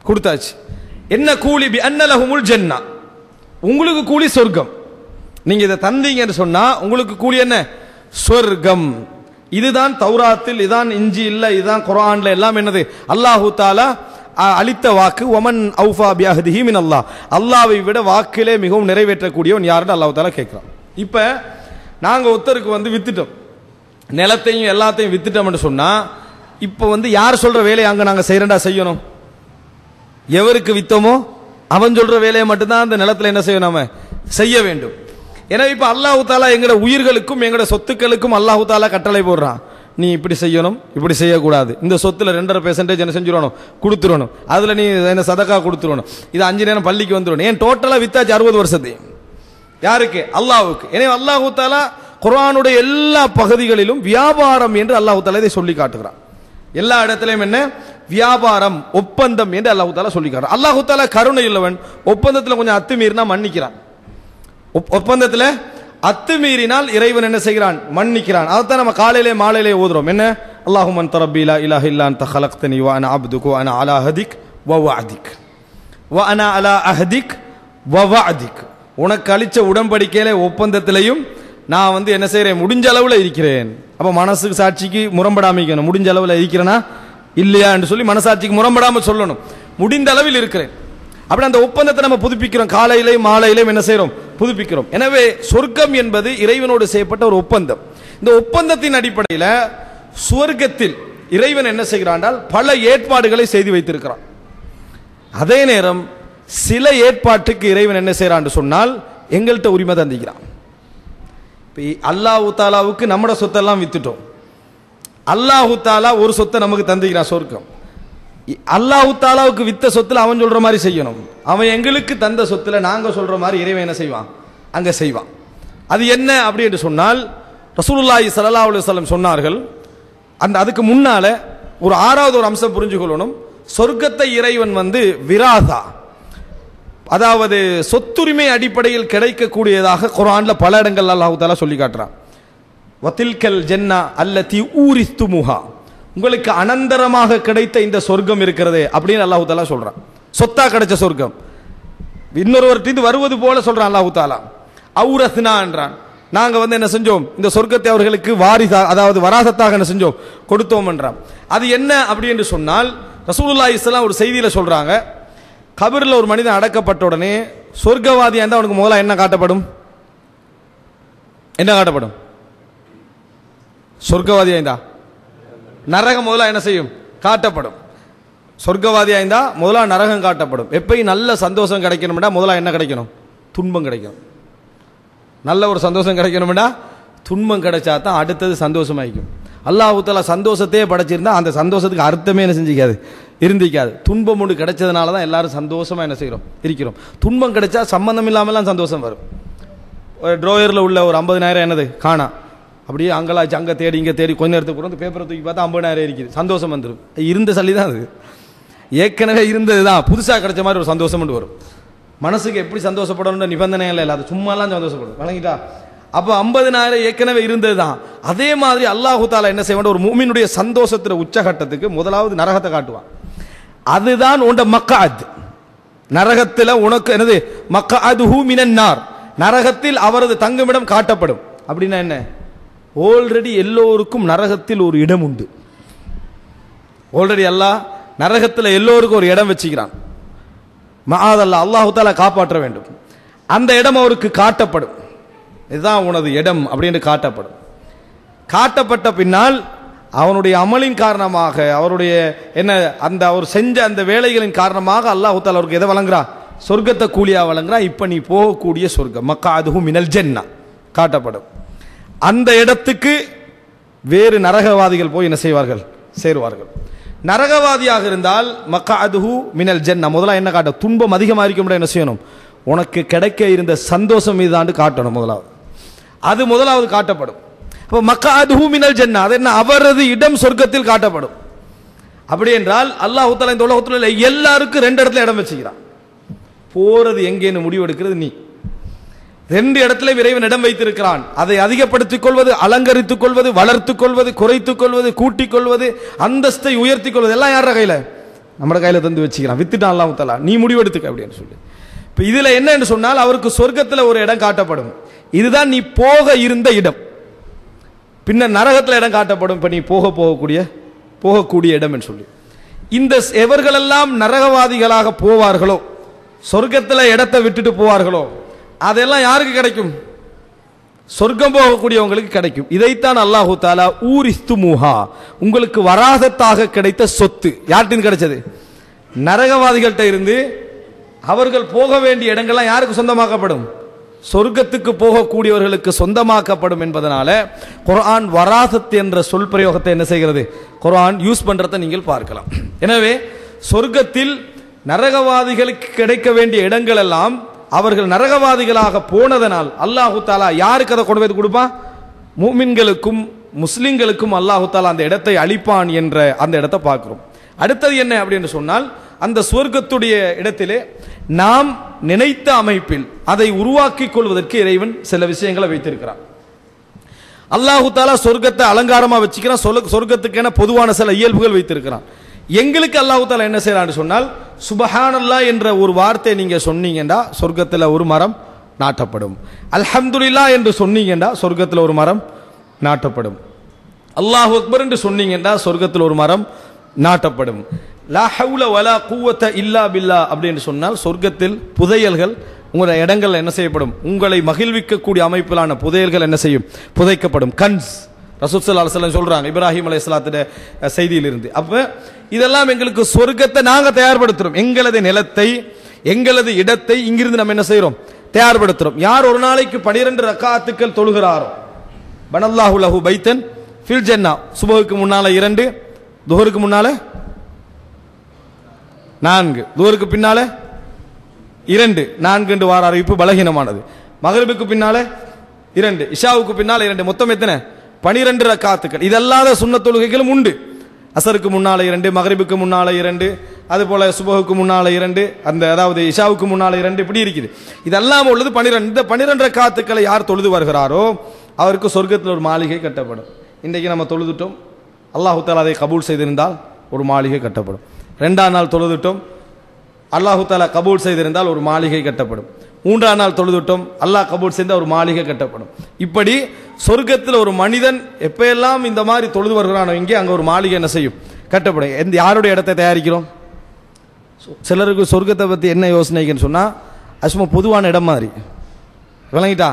கொடுத்தாச்சு. என்ன கூலி, பி அன்ன லஹுமுல் ஜன்னா, உங்களுக்கு கூலி சொர்க்கம். நீங்க இதை தந்தீங்கன்னு சொன்னா உங்களுக்கு கூலி என்ன, சொர்க்கம். இதுதான் தௌராத்தில், இதுதான் இன்ஜீல்ல, இதுதான் குர்ஆன்ல எல்லாம் என்னது, அல்லாஹ் தஆலா அளித்த வாக்கு. ஒமன் அவுஃபா பிஅஹ்திஹி மினல்லாஹ், அல்லாஹ்வை விட வாக்கிலே மிகவும் நிறைவேற்றக்கூடியவன் யாருன்னு அல்லாஹ் தஆலா கேட்கிறான். இப்போ நாங்கள் ஒருத்தருக்கு வந்து வித்துட்டோம், நிலத்தையும் எல்லாத்தையும் வித்துட்டோம்னு சொன்னால், இப்போ வந்து யார் சொல்கிற வேலையை அங்கே நாங்கள் செய்யணும்? எவருக்கு வித்தோமோ அவன் சொல்கிற வேலையை மட்டும்தான் அந்த நிலத்தில் என்ன செய்யணும், நாம செய்ய வேண்டும். எனவே இப்போ அல்லாஹு தாலா எங்களோட உயிர்களுக்கும் எங்களோட சொத்துக்களுக்கும் அல்லாஹு தாலா கட்டளை போடுறான், நீ இப்படி செய்யணும், இப்படி செய்யக்கூடாது. இந்த சொத்துல 2.5% என்ன செஞ்சிடணும், கொடுத்துடணும். அதில் நீ என்ன சதக்கா கொடுத்துடணும். இது 5 நேரம் பள்ளிக்கு வந்துடணும். ஏன் டோட்டலாக வித்தாச்சு 60 வருஷத்தையும் யாருக்கு? அல்லாஹ்வுக்கு. எனவே அல்லாஹு தாலா குர்ஆனுடைய எல்லா பகுதிகளிலும் வியாபாரம் என்று அல்லாஹு தாலா இதை சொல்லி காட்டுகிறான். எல்லா இடத்திலையும் என்ன வியாபாரம், ஒப்பந்தம் என்று அல்லாஹு தாலா சொல்லி காட்டுறான். அல்லாஹு தாலா கருணை உள்ளவன். ஒப்பந்தத்தில் கொஞ்சம் அத்துமீறினா மன்னிக்கிறான். ஒப்பந்தத்தில் அத்துமீறினால் இறைவன் என்ன செய்கிறான், மன்னிக்கிறான். அதைத்தான் நம்ம காலையிலே மாலையிலே ஓதுறோம். என்ன? அல்லாஹும்ம அன்த ரப்பி லா இலாஹ இல்லா அன்த ஹலக்தனி வ அனா அப்துக வ அனா அலா அஹதிக் வ வஅதிக் வ அனா அலா அஹதிக் வ வஅதிக். உனக்கு அளிச்ச உடன்படிக்கையிலே ஒப்பந்தத்திலையும் நான் வந்து என்ன செய்கிறேன், முடிஞ்ச அளவில் இருக்கிறேன். அப்போ மனசுக்கு சாட்சிக்கு முரம்படாமிக்கணும். முடிஞ்ச அளவில் இருக்கிறேனா இல்லையா என்று சொல்லி மனசாட்சிக்கு முரம்படாமல் சொல்லணும். முடிந்த அளவில் இருக்கிறேன். அப்படி அந்த ஒப்பந்தத்தை நம்ம புதுப்பிக்கிறோம். காலையிலையும் மாலையிலையும் என்ன செய்கிறோம், புதுப்பிக்கிறோம். எனவே சொர்க்கம் என்பது இறைவனோடு செய்யப்பட்ட ஒரு ஒப்பந்தம். இந்த ஒப்பந்தத்தின் அடிப்படையில் சுவர்க்கத்தில் இறைவன் என்ன செய்கிறான், பல ஏற்பாடுகளை செய்து வைத்திருக்கிறான். அதே நேரம் சில ஏற்பாட்டுக்கு இறைவன் என்ன செய்கிறான் சொன்னால் எங்கள்கிட்ட உரிமை தந்திக்கிறான். அல்லாஹு தாலாவுக்கு நம்மட சொத்தெல்லாம் வித்துட்டோம். அல்லாஹு தாலா ஒரு சொத்தை நமக்கு தந்திக்கிறான், சொர்க்கம். அல்லாஹு தாலாவுக்கு வித்த சொத்துல அவன் சொல்ற மாதிரி செய்யணும். அவன் எங்களுக்கு தந்த சொத்துல நாங்க சொல்ற மாதிரி இறைவன் என்ன செய்வான், அங்க செய்வான். அது என்ன அப்படி என்று சொன்னால் ரசூலுல்லாஹி ஸல்லல்லாஹு அலைஹி வஸல்லம் சொன்னார்கள். அதுக்கு முன்னால ஒரு 6வது ஒரு அம்சம் புரிஞ்சுக்கொள்ளணும். சொர்க்கத்தை இறைவன் வந்து விராதா, அதாவது சொத்துரிமை அடிப்படையில் கிடைக்கக்கூடியதாக குர்ஆன்ல பல இடங்கள் அல்லாஹ் தஆலா சொல்லி காட்டுறான். வதில்கல் ஜன்னா அல்லதி ஊரிஸ்துமுஹா, உங்களுக்கு அனந்தரமாக கிடைத்த இந்த சொர்க்கம் இருக்கிறதே அப்படின்னு அல்லாஹ் தஆலா சொல்றான். சொத்தா கிடைச்ச சொர்க்கம் இன்னொருவர்கிட்ட வருவது போல சொல்றான் அல்லாஹ் தஆலா. அவுரஸ்னா என்றான், நாங்க வந்து என்ன செஞ்சோம், இந்த சொர்க்கத்தை அவர்களுக்கு வாரிசா, அதாவது வராசத்தாக என்ன செஞ்சோம், கொடுத்தோம் என்றான். அது என்ன அப்படி என்று சொன்னால் ரசூலுல்லாஹி ஸல்லல்லாஹு அலைஹி வஸல்லம் ஒரு செய்தியில சொல்றாங்க, கபரில் ஒரு மனிதன் அடக்கப்பட்ட உடனே சொர்க்கவாதியா இருந்தால் அவனுக்கு முதல்ல என்ன காட்டப்படும், என்ன காட்டப்படும்? சொர்க்கவாதியா இருந்தா நரகம் முதல்ல என்ன செய்யும், காட்டப்படும். சொர்க்கவாதியா இருந்தா முதல்ல நரகம் காட்டப்படும். எப்பயும் நல்ல சந்தோஷம் கிடைக்கணும்டா முதல்ல என்ன கிடைக்கணும், துன்பம் கிடைக்கணும். நல்ல ஒரு சந்தோஷம் கிடைக்கணும்டா துன்பம் கிடைச்சா தான் அடுத்தது சந்தோஷமாயிக்கும். அல்லாஹ் தஆலா சந்தோஷத்தையே படைச்சிருந்தா அந்த சந்தோஷத்துக்கு அர்த்தமே என்ன செஞ்சிக்காது, இருந்திக்காது. துன்பம் ஒன்று கிடைச்சதுனால தான் எல்லாரும் சந்தோஷமா என்ன செய்கிறோம், இருக்கிறோம். துன்பம் கிடைச்சா சம்பந்தம் இல்லாமலாம் சந்தோஷம் வரும். ஒரு ட்ரோயரில் உள்ள ஒரு 50,000 என்னது காணா, அப்படியே அங்கலாச்சு அங்கே தேடி இங்கே தேடி கொஞ்ச நேரத்துக்கு கூட பேப்பரை தூக்கி பார்த்தா 50,000 இருக்குது, சந்தோஷம் வந்துடும். இருந்த சல்லி தான் அது, ஏற்கனவே இருந்தது தான், புதுசாக கிடைச்ச மாதிரி ஒரு சந்தோஷம் வரும். மனசுக்கு எப்படி சந்தோஷப்படணுன்ற நிபந்தனைகள் இல்லை, அது சும்மாலாம் சந்தோஷப்படும். வழங்கிட்டா அப்போ 50,000 ஏற்கனவே இருந்தது தான். அதே மாதிரி அல்லாஹு தஆலா என்ன செய்வான், ஒரு மூமினுடைய சந்தோஷத்துல உச்சகட்டத்துக்கு முதலாவது நரகத்தை காட்டுவான். அதுதான் உண்ட மக்அத். நரகத்தில் உனக்கு என்னது, மக்அதுஹு மினன் நார், நரகத்தில் அவரது தங்குமிடம் காட்டப்படும். அப்படின்னா என்ன, ஆல்ரெடி எல்லோருக்கும் நரகத்தில் ஒரு இடம் உண்டு. ஆல்ரெடி அல்லாஹ் நரகத்தில் எல்லோருக்கும் ஒரு இடம் வச்சுக்கிறான். மஆதல்லாஹ், அல்லாஹு தஆலா காப்பாற்ற வேண்டும். அந்த இடம் அவருக்கு காட்டப்படும். இதுதான் உனது இடம் அப்படின்னு காட்டப்படும். காட்டப்பட்ட பின்னால் அவனுடைய அமலின் காரணமாக, அவருடைய என்ன அந்த அவர் செஞ்ச அந்த வேலைகளின் காரணமாக அல்லாஹ் தஆலா அவருக்கு எதை வழங்குறா, சொர்க்கத்தை கூலியா வழங்குறா. இப்ப நீ போகக்கூடிய சொர்க்கம் மக்அதுஹு மினல் ஜன்னா காட்டப்படும். அந்த இடத்துக்கு வேறு நரகவாதிகள் போய் என்ன செய்வார்கள், சேருவார்கள். நரகவாதியாக இருந்தால் மக்அதுஹு மினல் ஜன்னா முதல்ல என்ன காட்ட, துன்பம் அதிகமாக இருக்கும் என்ன செய்யணும், உனக்கு கிடைக்க இருந்த சந்தோஷம் மீதாண்டு காட்டணும். முதலாவது அது முதலாவது காட்டப்படும். அப்போ மக்அதுஹு மினல் ஜன்னா, அது என்ன, அவரது இடம் சொர்க்கத்தில் காட்டப்படும். அப்படி என்றால் அல்லாஹ் தஆலா இந்த உலகத்தில் எல்லாருக்கும் 2 இடத்துல இடம் வச்சுக்கிறான். போறது எங்கேன்னு முடிவெடுக்கிறது நீ. 2 இடத்துல இறைவன் இடம் வைத்திருக்கிறான். அதை அதிகப்படுத்திக் கொள்வது, அலங்கரித்துக் கொள்வது, வளர்த்துக் கொள்வது, குறைத்துக் கொள்வது, கூட்டிக் கொள்வது, அந்தஸ்தை உயர்த்திக் கொள்வது எல்லாம் யார கையில, நம்ம கையில தந்து வச்சுக்கிறான். வித்துட்டான் அல்லாஹ் தஆலா, நீ முடிவெடுத்துக்க அப்படின்னு சொல்லி. இப்ப இதுல என்ன என்று சொன்னால் அவருக்கு சொர்க்கத்தில் ஒரு இடம் காட்டப்படும். இதுதான் நீ போக இருந்த இடம். பின்னர் நரகத்தில் இடம் காட்டப்படும். இப்ப நீ போகக்கூடிய இடம் என்று சொல்லி. இந்த எவர்களெல்லாம் நரகவாதிகளாக போவார்களோ, சொர்க்கத்தில் இடத்தை விட்டுட்டு போவார்களோ, அதெல்லாம் யாருக்கு கிடைக்கும், சொர்க்கம் போகக்கூடியவங்களுக்கு கிடைக்கும். இதைத்தான் அல்லாஹு தாலா ஊரிஸ்துமுஹா, உங்களுக்கு வராசத்தாக கிடைத்த சொத்து. யார்கிட்ட கிடைச்சது? நரகவாதிகள்கிட்ட இருந்து. அவர்கள் போக வேண்டிய இடங்கள்லாம் யாருக்கு சொந்தமாக்கப்படும்? சொர்க்கத்துக்கு போகக்கூடியவர்களுக்கு சொந்தமாக்கப்படும் என்பதனால குர்ஆன் வராசத் என்ற சொல் பிரயோகத்தை என்ன செய்கிறது? குர்ஆன் யூஸ் பண்றதை நீங்கள் பார்க்கலாம். எனவே சொர்க்கத்தில் நரகவாதிகளுக்கு கிடைக்க வேண்டிய இடங்கள் எல்லாம் அவர்கள் நரகவாதிகளாக போனதனால் அல்லாஹு தாலா யாருக்கு அதை கொண்டு போய் கொடுப்பான்? முஃமின்களுக்கும் முஸ்லிம்களுக்கும் அல்லாஹு தாலா அந்த இடத்தை அளிப்பான் என்ற அந்த இடத்தை பார்க்கிறோம். அடுத்தது என்ன அப்படின்னு சொன்னால், அந்த சொர்க்கத்துடைய இடத்திலே நாம் நினைத்த அமைப்பில் அதை உருவாக்கிக் கொள்வதற்கு இறைவன் சில விஷயங்களை வைத்திருக்கிறான். அல்லாஹு தாலா சொர்க்கத்தை அலங்காரமா வச்சுக்கிறான். சொர்க்கத்துக்கு என பொதுவான சில இயல்புகள் வைத்திருக்கிறான். எங்களுக்கு அல்லாஹு தாலா என்ன செய்யறான்னு சொன்னால், சுபஹானல்லாஹ் என்ற ஒரு வார்த்தை நீங்க சொன்னீங்கன்னா சொர்க்கத்தில் ஒரு மரம் நாட்டப்படும். அல்ஹம்துலில்லாஹ் என்று சொன்னீங்கன்னா சொர்க்கத்தில் ஒரு மரம் நாட்டப்படும். அல்லாஹு அக்பர் என்று சொன்னீங்கன்னா சொர்க்கத்தில் ஒரு மரம் நாட்டப்படும். லா ஹவுல வலா குவத்த இல்லா பில்லா அப்படின்னு சொன்னால் சொர்க்கத்தில் புதையல்கள் உங்களுடைய இடங்கள் என்ன செய்யப்படும்? உங்களை மகிழ்விக்கக்கூடிய அமைப்பிலான புதையல்கள் என்ன செய்யும்? புதைக்கப்படும். கன்ஸ் ரசூல் ஸல்லல்லாஹு அலைஹி வஸல்லம் சொல்றாங்க இப்ராஹிம் அலைஹிஸ்ஸலாத்துடைய செய்தியிலிருந்து. அப்ப இதெல்லாம் எங்களுக்கு சொர்க்கத்தை நாங்க தயார்படுத்துறோம். எங்களது நிலத்தை எங்களது இடத்தை இங்கிருந்து நம்ம என்ன செய்யறோம்? தயார்படுத்துறோம். யார் ஒரு நாளைக்கு 12 ரக்காத்துக்கள் தொழுகிறாரோ பனல்லாஹு லஹு பைத்தன் ஃபில் ஜன்னா, சுபஹுக்கு முன்னால 2, துஹருக்கு முன்னால 4, துஹருக்கு பின்னால 2, 4 என்று வார அறிவிப்பு பலகீனமானது. மகரிபுக்கு பின்னால 2, இஷாவுக்கு பின்னால 2, மொத்தம் எத்தனை? 12 ரக்காத்துக்கள். இதல்லாத சுன்னத் தொழுகைகளும் உண்டு. அசருக்கு முன்னால 2, மகரிபுக்கு முன்னால 2, அது போல சுபஹுக்கு முன்னால 2, அந்த அதாவது இஷாவுக்கு முன்னால 2, இப்படி இருக்குது. இதெல்லாம் உள்ளது 12. இந்த 12 ரக்காத்துக்களை யார் தொழுது வருகிறாரோ அவருக்கு சொர்க்கத்தில் ஒரு மாளிகை கட்டப்படும். இன்றைக்கு நம்ம தொழுதுட்டோம், அல்லாஹு தஆலா அதை கபூல் செய்திருந்தால் ஒரு மாளிகை கட்டப்படும். 2ஆம் நாள் தொழுதுட்டோம், அல்லாஹு தஆலா கபூல் செய்திருந்தால் ஒரு மாளிகை கட்டப்படும். 3ஆம் நாள் தொழுதுட்டோம், அல்லாஹ் கபூல் செய்தால் ஒரு மாளிகை கட்டப்படும். இப்படி சொர்க்கத்தில் ஒரு மனிதன் எப்பெல்லாம் இந்த மாதிரி தொழுது வருகிறானோ இங்கே அங்கே ஒரு மாளிகை என்ன செய்யும்? கட்டப்படும். எந்த யாருடைய இடத்தை தயாரிக்கிறோம்? சிலருக்கு சொர்க்கத்தை பற்றி என்ன யோசனைக்குன்னு சொன்னால் அது பொதுவான இடம் மாதிரி விளங்கிட்டா,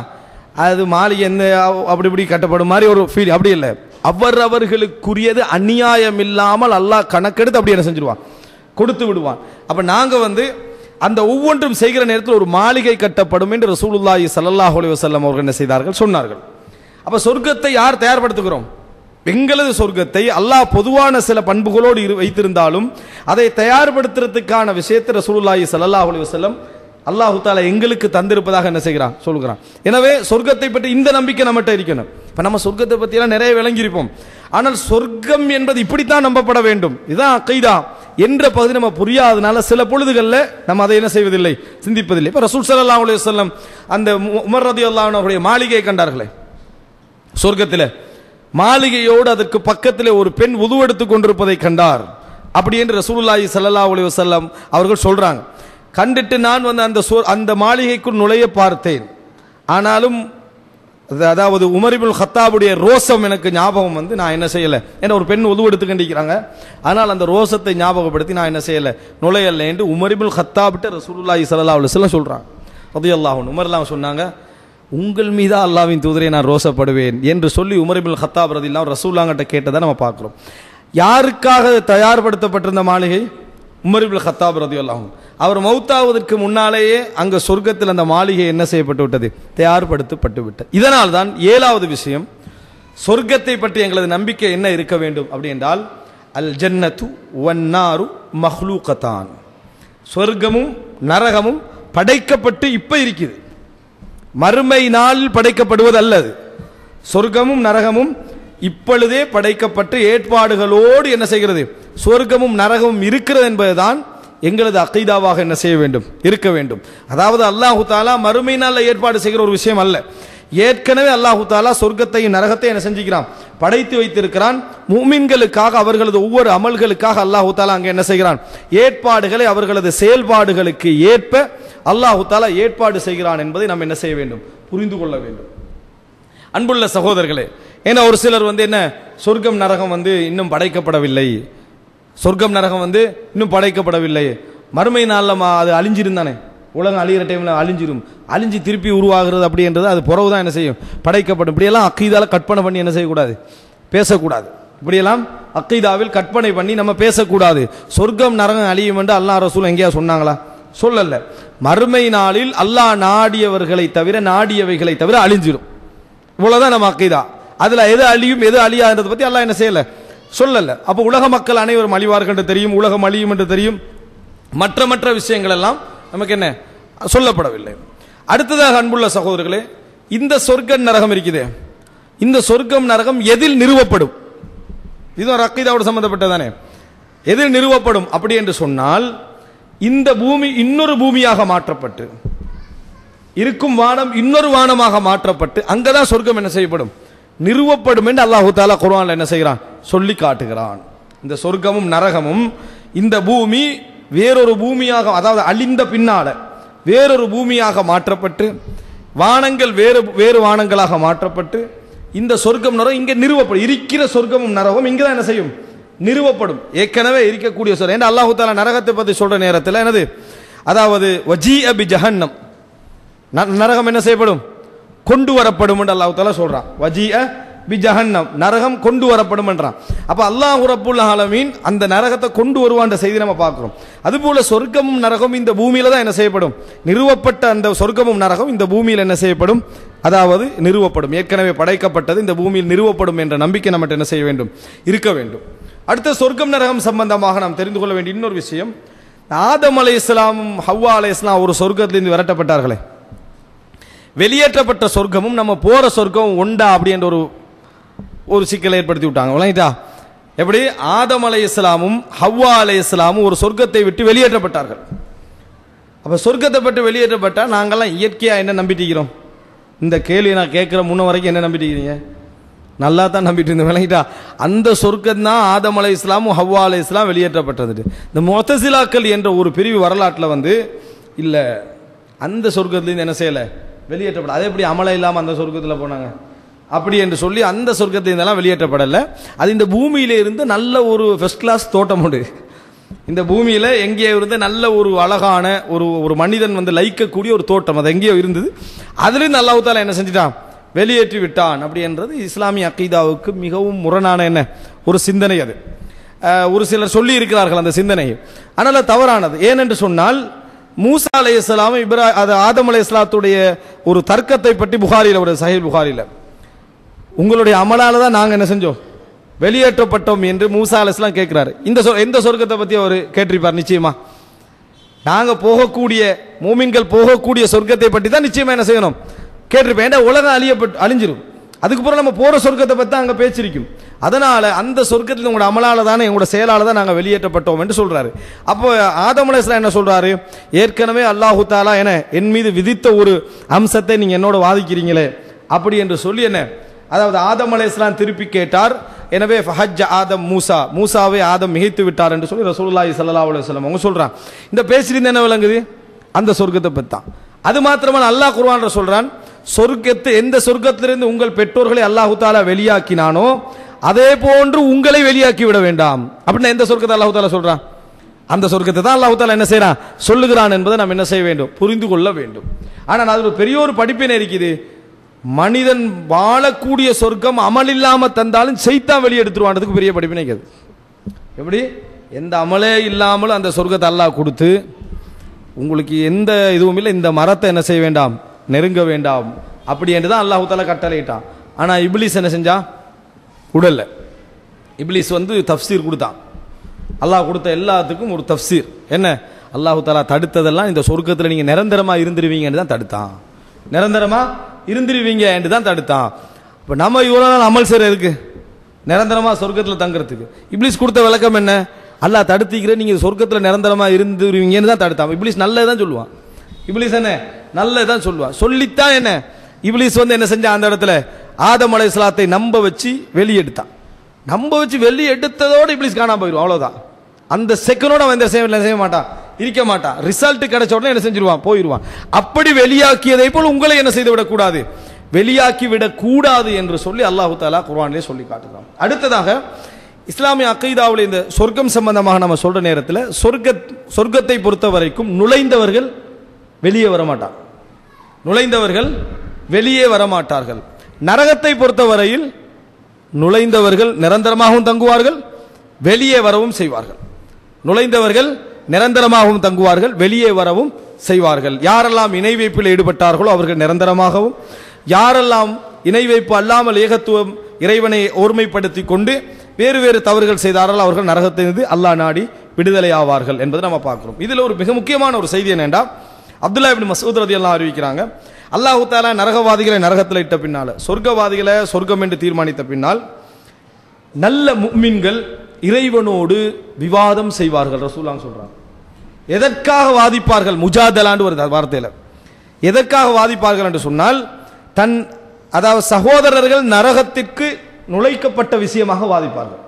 அது மாளிகை எந்த அப்படி இப்படி கட்டப்படும் மாதிரி ஒரு ஃபீல். அப்படி இல்லை, அவர்களுக்குரியது அநியாயம் இல்லாமல் அல்லாஹ் கணக்கெடுத்து அப்படி என்ன செஞ்சிருவான்? கொடுத்து விடுவான். அப்ப நாங்க அந்த ஒவ்வொன்றும் செய்கிற நேரத்தில் ஒரு மாளிகை கட்டப்படும் என்று ரசூலுல்லாஹி ஸல்லல்லாஹு அலைஹி வஸல்லம் அவர்கள் என்ன செய்தார்கள்? சொன்னார்கள். அப்ப சொர்க்கத்தை யார் தயார்படுத்துகிறோம்? எங்களது சொர்க்கத்தை அல்லாஹ் பொதுவான சில பண்புகளோடு வைத்திருந்தாலும் அதை தயார்படுத்துறதுக்கான விஷயத்தை ரசூலுல்லாஹி ஸல்லல்லாஹு அலைஹி வஸல்லம் அல்லாஹு தஆலா எங்களுக்கு தந்திருப்பதாக என்ன செய்கிறான்? சொல்கிறான். எனவே சொர்க்கத்தை பற்றி இந்த நம்பிக்கை நம்மகிட்ட இருக்கணும். இப்ப நம்ம சொர்க்கத்தை பத்தி எல்லாம் நிறைய விளங்கியிருப்போம். ஆனால் சொர்க்கம் என்பது இப்படித்தான் நம்பப்பட வேண்டும், இதுதான் அகீதா என்ற பகுதி நம்ம புரியாதனால சில பொழுதுகளில் நம்ம அதை என்ன செய்வதில்லை, சிந்திப்பதில்லை. இப்ப ரசூல் ஸல்லல்லாஹு அலைஹி வஸல்லம் அந்த உமர் ரலியல்லாஹு அன்ஹு அவருடைய மாளிகையை கண்டார்களே சொர்க்கத்தில், மாளிகையோடு அதற்கு பக்கத்திலே ஒரு பெண் வுது எடுத்துக் கொண்டிருப்பதை கண்டார். அப்படி என்று ரசூலுல்லாஹி ஸல்லல்லாஹு அலைஹி வஸல்லம் அவர்கள் சொல்றாங்க. கண்டுட்டு நான் அந்த மாளிகைக்குள் நுழைய பார்த்தேன். ஆனாலும் அதாவது உமர் இப்னுல் கத்தாபுடைய ரோசம் எனக்கு ஞாபகம் நான் என்ன செய்யல, ஏன்னா ஒரு பெண் உது எடுத்து கண்டிக்கிறாங்க, ஆனால் அந்த ரோசத்தை ஞாபகப்படுத்தி நான் என்ன செய்யல, நுழையல என்று உமர் இப்னுல் கத்தாபிட்ட ரசூலுல்லாஹி ஸல்லல்லாஹு அலைஹி வஸல்லம் சொல்றாங்க. ரலியல்லாஹு அன்ஹு உமர்லாம் சொன்னாங்க, உங்கள் மீதா அல்லாஹ்வின் தூதரை நான் ரோசப்படுவேன் என்று சொல்லி உமர் இப்னுல் கத்தாப் ரலியல்லாஹு ரசூலுல்லாஹ்கிட்ட கேட்டதை நம்ம பார்க்கிறோம். யாருக்காக தயார்படுத்தப்பட்டிருந்த மாளிகை? உமர் இப்னுல் கத்தாப் ரலியல்லாஹு அன்ஹு. அவர் மௌத்தாவதற்கு முன்னாலேயே அங்க சொர்க்கத்தில் அந்த மாளிகை என்ன செய்யப்பட்டு விட்டது? தயார்படுத்தப்பட்டு விட்டது. இதனால் தான் 7வது விஷயம், சொர்க்கத்தை பற்றி எங்களது நம்பிக்கை என்ன இருக்க வேண்டும் அப்படி என்றால், அல் ஜன்னத்து வன்னாரு மஹ்லூகதான், சொர்க்கமும் நரகமும் படைக்கப்பட்டு இப்ப இருக்குது, மறுமை நாளில் படைக்கப்படுவது அல்லது. சொர்க்கமும் நரகமும் இப்பொழுதே படைக்கப்பட்டு ஏற்பாடுகளோடு என்ன செய்கிறது? சொர்க்கமும் நரகமும் இருக்கிறது என்பதுதான் எங்களது அகீதாவாக என்ன செய்ய வேண்டும்? இருக்க வேண்டும். அதாவது அல்லாஹு தாலா மறுமை நாளில் ஏற்பாடு செய்கிற ஒரு விஷயம் அல்ல. ஏற்கனவே அல்லாஹு தாலா சொர்க்கத்தையும் நரகத்தை என்ன செஞ்சுக்கிறான்? படைத்து வைத்திருக்கிறான். முஃமின்களுக்காக அவர்களது ஒவ்வொரு அமல்களுக்காக அல்லாஹு தாலா அங்கே என்ன செய்கிறான்? ஏற்பாடுகளை அவர்களது செயல்பாடுகளுக்கு ஏற்ப அல்லாஹு தாலா ஏற்பாடு செய்கிறான் என்பதை நாம் என்ன செய்ய வேண்டும்? புரிந்து கொள்ள வேண்டும். அன்புள்ள சகோதரர்களே, ஏன்னா ஒரு சிலர் என்ன சொர்க்கம் நரகம் இன்னும் படைக்கப்படவில்லை, சொர்க்கம் நரகம் இன்னும் படைக்கப்படவில்லை, மறுமை நாளில் அது அழிஞ்சிருந்தானே, உலகம் அழிகிற டைமில் அழிஞ்சிரும், அழிஞ்சு திருப்பி உருவாகிறது அப்படின்றது அது பிறகு தான் என்ன செய்யும், படைக்கப்படும். இப்படியெல்லாம் அக்கீதால கற்பனை பண்ணி என்ன செய்யக்கூடாது, பேசக்கூடாது. இப்படியெல்லாம் அக்கீதாவில் கற்பனை பண்ணி நம்ம பேசக்கூடாது. சொர்க்கம் நரகம் அழியும் என்று அல்லாஹ் ரசூல் எங்கேயா சொன்னாங்களா? சொல்லல. மறுமை நாளில் அல்லாஹ் நாடியவர்களை தவிர நாடியவைகளை தவிர அழிஞ்சிடும். இவ்வளவுதான் நம்ம அக்கீதா. அதுல எது அழியும் எது அழியாதுன்றதை பத்தி அல்லாஹ் என்ன செய்யல, சொல்லல. அப்ப உலக மக்கள் அனைவரும் அழிவார்கள் என்று தெரியும், உலகம் அழியும் என்று தெரியும், மற்ற மற்ற விஷயங்கள் எல்லாம் நமக்கு என்ன சொல்லப்படவில்லை. அடுத்ததாக அன்புள்ள சகோதரர்களே, இந்த சொர்க்க நரகம் இருக்குதே, இந்த சொர்க்கம் நரகம் எதில் நிறுவப்படும்? இது ஒரு அக்கீதாவோடு சம்பந்தப்பட்டதானே. எதில் நிறுவப்படும் அப்படி என்று சொன்னால், இந்த பூமி இன்னொரு பூமியாக மாற்றப்பட்டு, இருக்கும் வானம் இன்னொரு வானமாக மாற்றப்பட்டு அங்கதான் சொர்க்கம் என்ன செய்யப்படும், நிறுவப்படும் என்று அல்லாஹு தஆலா குர்ஆன்ல என்ன செய்கிறான், சொல்லி காட்டுகிறான். இந்த சொர்க்கமும் நரகமும் இந்த பூமி வேறொரு பூமியாக, அதாவது அழிந்த பின்னால வேறொரு பூமியாக மாற்றப்பட்டு, வானங்கள் வேறு வேறு வானங்களாக மாற்றப்பட்டு, இந்த சொர்க்கம் நரகம் இங்கே நிறுவப்படும். இருக்கிற சொர்க்கமும் நரகம் இங்கே தான் என்ன செய்யும், நிறுவப்படும். ஏற்கனவே இருக்கக்கூடிய சொர்க்கம். ஏன்னா அல்லாஹு தஆலா நரகத்தை பற்றி சொல்ற நேரத்தில் என்னது, அதாவது வஜீஅ பி ஜஹன்னம், நரகம் என்ன செய்யப்படும், கொண்டு வரப்படும் என்று அல்லாஹ் தஆலா சொல்றான். வஜீஅ பி ஜஹன்னம், நரகம் கொண்டு வரப்படும் என்றான். அப்ப அல்லாஹ் ரப்புல் ஆலமீன் அந்த நரகத்தை கொண்டு வருவான்ற செய்தி நம்ம பார்க்கிறோம். அதுபோல சொர்க்கமும் நரகம் இந்த பூமியில தான் என்ன செய்யப்படும், நிறுவப்பட்ட அந்த சொர்க்கமும் நரகம் இந்த பூமியில் என்ன செய்யப்படும், அதாவது நிறுவப்படும். ஏற்கனவே படைக்கப்பட்டது இந்த பூமியில் நிறுவப்படும் என்ற நம்பிக்கை நம்ம என்ன செய்ய வேண்டும், இருக்க வேண்டும். அடுத்த சொர்க்கம் நரகம் சம்பந்தமாக நாம் தெரிந்து கொள்ள வேண்டிய இன்னொரு விஷயம், ஆதம் அலைஹிஸ்ஸலாமும் ஹவ்வா அலைஹிஸ்ஸலாம் ஒரு சொர்க்கத்திலிருந்து விரட்டப்பட்டார்களே, வெளியேற்றப்பட்ட சொர்க்கமும் நம்ம போற சொர்க்கமும் ஒண்டா அப்படின்ற ஒரு சிக்கலை ஏற்படுத்தி விட்டாங்க. விளங்கிட்டா? எப்படி ஆதம் அலைஹிஸ்ஸலாமும் ஹவ்வா அலைஹிஸ்ஸலாமும் ஒரு சொர்க்கத்தை விட்டு வெளியேற்றப்பட்டார்கள். அப்ப சொர்க்கத்தை பற்றி வெளியேற்றப்பட்டா நாங்கெல்லாம் இயற்கையா என்ன நம்பிட்டு இருக்கிறோம்? இந்த கேள்வி நான் கேட்கிற முன்ன வரைக்கும் என்ன நம்பிட்டு இருக்கிறீங்க? நல்லா தான் நம்பிட்டு இருந்தேன். விளங்கிட்டா? அந்த சொர்க்கம் தான் ஆதம் அலைஹிஸ்ஸலாமும் ஹவ்வா அலைஹிஸ்ஸலாம் வெளியேற்றப்பட்டது. இந்த முஅ்தஸிலாக்கள் என்ற ஒரு பிரிவு வரலாற்றில் இல்ல அந்த சொர்க்கத்திலிருந்து என்ன செய்யல, வெளியேற்றப்பட. அதே எப்படி அமலை இல்லாமல் அந்த சொர்க்கத்தில் போனாங்க அப்படி என்று சொல்லி அந்த சொர்க்கத்திலிருந்தெல்லாம் வெளியேற்றப்படலை. அது இந்த பூமியில இருந்து நல்ல ஒரு ஃபர்ஸ்ட் கிளாஸ் தோட்டம் உண்டு. இந்த பூமியில எங்கேயோ இருந்து நல்ல ஒரு அழகான ஒரு மனிதன் லயிக்கக்கூடிய ஒரு தோட்டம் அது எங்கேயோ இருந்தது. அதுலேருந்து அல்லாஹ் தஆலா என்ன செஞ்சிட்டான், வெளியேற்றி விட்டான். அப்படி என்றது இஸ்லாமிய அக்கீதாவுக்கு மிகவும் முரணான என்ன ஒரு சிந்தனை. அது ஒரு சிலர் சொல்லி இருக்கிறார்கள் அந்த சிந்தனை, ஆனால் தவறானது. ஏனென்று சொன்னால் மூசா அலைஹிஸ்ஸலாம் ஆதம் அலைஹிஸ்ஸலாத்துடைய ஒரு தர்க்கத்தை பற்றி புகாரியில், ஒரு சஹீஹ் புகாரியில், உங்களுடைய அமலால தான் நாங்கள் என்ன செஞ்சோம், வெளியேற்றப்பட்டோம் என்று மூசா அலைஹிஸ்ஸலாம் கேட்கிறாரு. எந்த சொர்க்கத்தை பற்றி அவர் கேட்டிருப்பார்? நிச்சயமா நாங்கள் போகக்கூடிய மூமின்கள் போகக்கூடிய சொர்க்கத்தை பற்றி தான் நிச்சயமா என்ன செய்யணும், கேட்டிருப்பேன். ஏன்னா உலகம் அழிஞ்சிரும், அதுக்கப்புறம் நம்ம போற சொர்க்கத்தை பற்றி தான் அங்கே பேச்சிருக்கும். அதனால அந்த சொர்க்கத்தில் உங்களோட அமலால தானே, உங்களோட செயலால தான் நாங்கள் வெளியேற்றப்பட்டோம் என்று சொல்றாரு. அப்போ ஆதம் அலைஹிஸ்ஸலாம் என்ன சொல்றாரு, ஏற்கனவே அல்லாஹு தஆலா என் மீது விதித்த ஒரு அம்சத்தை நீங்க என்னோட வாதிக்கிறீங்களே அப்படி என்று சொல்லி என்ன, அதாவது ஆதம் அலைஹிஸ்ஸலாம் திருப்பி கேட்டார். எனவே ஃபஹஜ்ஜ ஆதம் மூசாவை ஆதம் மிகைத்து விட்டார் என்று சொல்லி ரசூலுல்லாஹி ஸல்லல்லாஹு அலைஹி வஸல்லம் அவங்க சொல்றான். இந்த பேசிலிருந்து என்ன விளங்குது, அந்த சொர்க்கத்தை பத்தி தான். அது மாத்திரமல்ல, அல்லாஹ் குர்ஆன்ல சொல்றான், எந்த சொர்க்கத்திலிருந்து உங்கள் பெற்றோர்களை அல்லாஹு தஆலா வெளியாக்கினானோ அதே போன்று உங்களை வெளியாக்கி விட வேண்டாம். அப்படின்னா எந்த சொர்க்கத்தை அல்லாஹு தஆலா சொல்றான், அந்த சொர்க்கத்தை தான் அல்லாஹு தஆலா என்ன செய்யறான், சொல்லுகிறான் என்பதை நாம் என்ன செய்ய வேண்டும், புரிந்து கொள்ள வேண்டும். ஆனால் அது ஒரு பெரிய ஒரு படிப்பினை இருக்குது. மனிதன் வாழக்கூடிய சொர்க்கம் அமல் இல்லாம தந்தாலும் செய்தான் வெளியெடுத்துருவான்றதுக்கு பெரிய படிப்பினை இருக்குது. எப்படி எந்த அமலே இல்லாமல் அந்த சொர்க்கத்தை அல்லாஹ் கொடுத்து, உங்களுக்கு எந்த இதுவும் இல்லை, இந்த மரத்தை என்ன செய்ய வேண்டாம், நெருங்க வேண்டாம் அப்படி என்று தான் அல்லாஹு தஆலா கட்டளையிட்டான். ஆனா இப்லீஸ் என்ன செஞ்சா, உடல்ல இப்லீஸ் தஃப்சீர் கொடுத்தான். அல்லாஹ் கொடுத்த எல்லாத்துக்கும் ஒரு தஃப்சீர் என்ன, அல்லாஹு தஆலா தடுத்ததெல்லாம் இந்த சொர்க்கத்தில் நீங்க நிரந்தரமா இருந்துருவீங்கன்னு தான் தடுத்தான். நிரந்தரமா இருந்துருவீங்க என்று தான் தடுத்தான். இப்போ நம்ம இவ்வளோ நாள் அமல் செய்யறதுக்கு, நிரந்தரமா சொர்க்கத்தில் தங்குறதுக்கு இப்லீஸ் கொடுத்த விளக்கம் என்ன, அல்லாஹ் தடுத்திக்கிற நீங்க சொர்க்கத்தில் நிரந்தரமா இருந்துருவீங்கன்னு தான் தடுத்தான். இப்லீஸ் நல்லதான் சொல்லுவான். இப்லீஸ் என்ன நல்லதான் சொல்லுவான். சொல்லித்தான் என்ன இப்லீஸ் என்ன செஞ்சான், அந்த இடத்துல ஆதம் அலைஹிஸ்ஸலாத்தை நம்ப வச்சு வெளியெடுத்தான். நம்ப வச்சு வெளியெடுத்ததோடு இப்லீஸ் காணாம போயிடும், அவ்வளவுதான். அந்த செகண்டோட அவன் என்ன செய்ய மாட்டான், இருக்க மாட்டான். ரிசல்ட் கிடைச்ச உடனே என்ன செஞ்சிருவான், போயிடுவான். அப்படி வெளியாக்கியதை போல் உங்களை என்ன செய்து விடக்கூடாது, வெளியாக்கி விடக்கூடாது என்று சொல்லி அல்லாஹு தஆலா குர்ஆனிலே சொல்லி காட்டுகிறான். அடுத்ததாக இஸ்லாமிய அக்கீதாவில் இந்த சொர்க்கம் சம்பந்தமாக நம்ம சொல்ற நேரத்தில் சொர்க்கத்தை பொறுத்த வரைக்கும் நுழைந்தவர்கள் வெளியே வரமாட்டார். நுழைந்தவர்கள் வெளியே வரமாட்டார்கள். நரகத்தை பொறுத்தவரையில் நுழைந்தவர்கள் நிரந்தரமாகவும் தங்குவார்கள், வெளியே வரவும் செய்வார்கள். நுழைந்தவர்கள் நிரந்தரமாகவும் தங்குவார்கள், வெளியே வரவும் செய்வார்கள். யாரெல்லாம் இணை வைப்பில் ஈடுபட்டார்களோ அவர்கள் நிரந்தரமாகவும், யாரெல்லாம் இணை வைப்பு அல்லாமல் ஏகத்துவம் இறைவனை ஒருமைப்படுத்தி கொண்டு வேறு வேறு தவறுகள் செய்தார்கள் அவர்கள் நரகத்திலிருந்து அல்லாஹ் நாடி விடுதலை ஆவார்கள் என்பதை நம்ம பார்க்கிறோம். இதில் ஒரு மிக முக்கியமான ஒரு செய்தி என்னென்றா, அப்துல்லா இப்னு மஸ்ஊத் ரலியல்லாஹு அறிவிக்கிறாங்க, அல்லாஹ் தஆலா நரகவாதிகளை நரகத்தில் இட்ட பின்னால், சொர்க்கவாதிகளை சொர்க்கம் என்று தீர்மானித்த பின்னால் நல்ல முஃமின்கள் இறைவனோடு விவாதம் செய்வார்கள். ரசூலுல்லாஹ் சொல்றாங்க. எதற்காக வாதிப்பார்கள்? முஜாதலான்னு ஒரு வார்த்தையில் எதற்காக வாதிப்பார்கள் என்று சொன்னால், அதாவது சகோதரர்கள் நரகத்திற்கு நுழைக்கப்பட்ட விஷயமாக வாதிப்பார்கள்.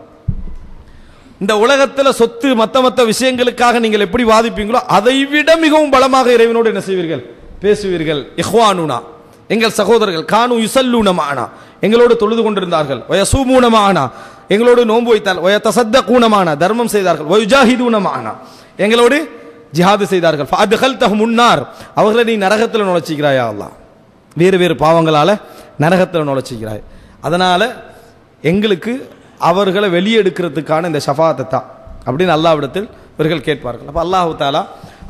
இந்த உலகத்தில் சொத்து மற்ற விஷயங்களுக்காக நீங்கள் எப்படி வாதிப்பீங்களோ அதை விட மிகவும் பலமாக இறைவனோடு என்ன செய்வீர்கள்? பேசுவீர்கள். இஹ்வானுனா, எங்கள் சகோதரர்கள், கானு யுஸல்லூன மஅனா, எங்களோடு தொழுது கொண்டிருந்தார்கள், வயசூமூன மஅனா, எங்களோடு நோன்பு வைத்தார்கள், வயதஸத்தகூன மஅனா, தர்மம் செய்தார்கள், வயுஜாஹிதூன மஅனா, எங்களோடு ஜிஹாது செய்தார்கள், ஃபஅத்கல்தஹுமுன் நார், அவர்களை நீ நரகத்தில் நுழைச்சிக்கிறாயா அல்லாஹ், வேறு வேறு பாவங்களால நரகத்தில் நுழைச்சிக்கிறாய், அதனால எங்களுக்கு அவர்களை வெளியெடுக்கிறதுக்கான இந்த ஷஃபாஅத்தை தான் அப்படின்னு அல்லாஹ்விடத்தில் இவர்கள் கேட்பார்கள். அப்போ அல்லாஹ் தஆலா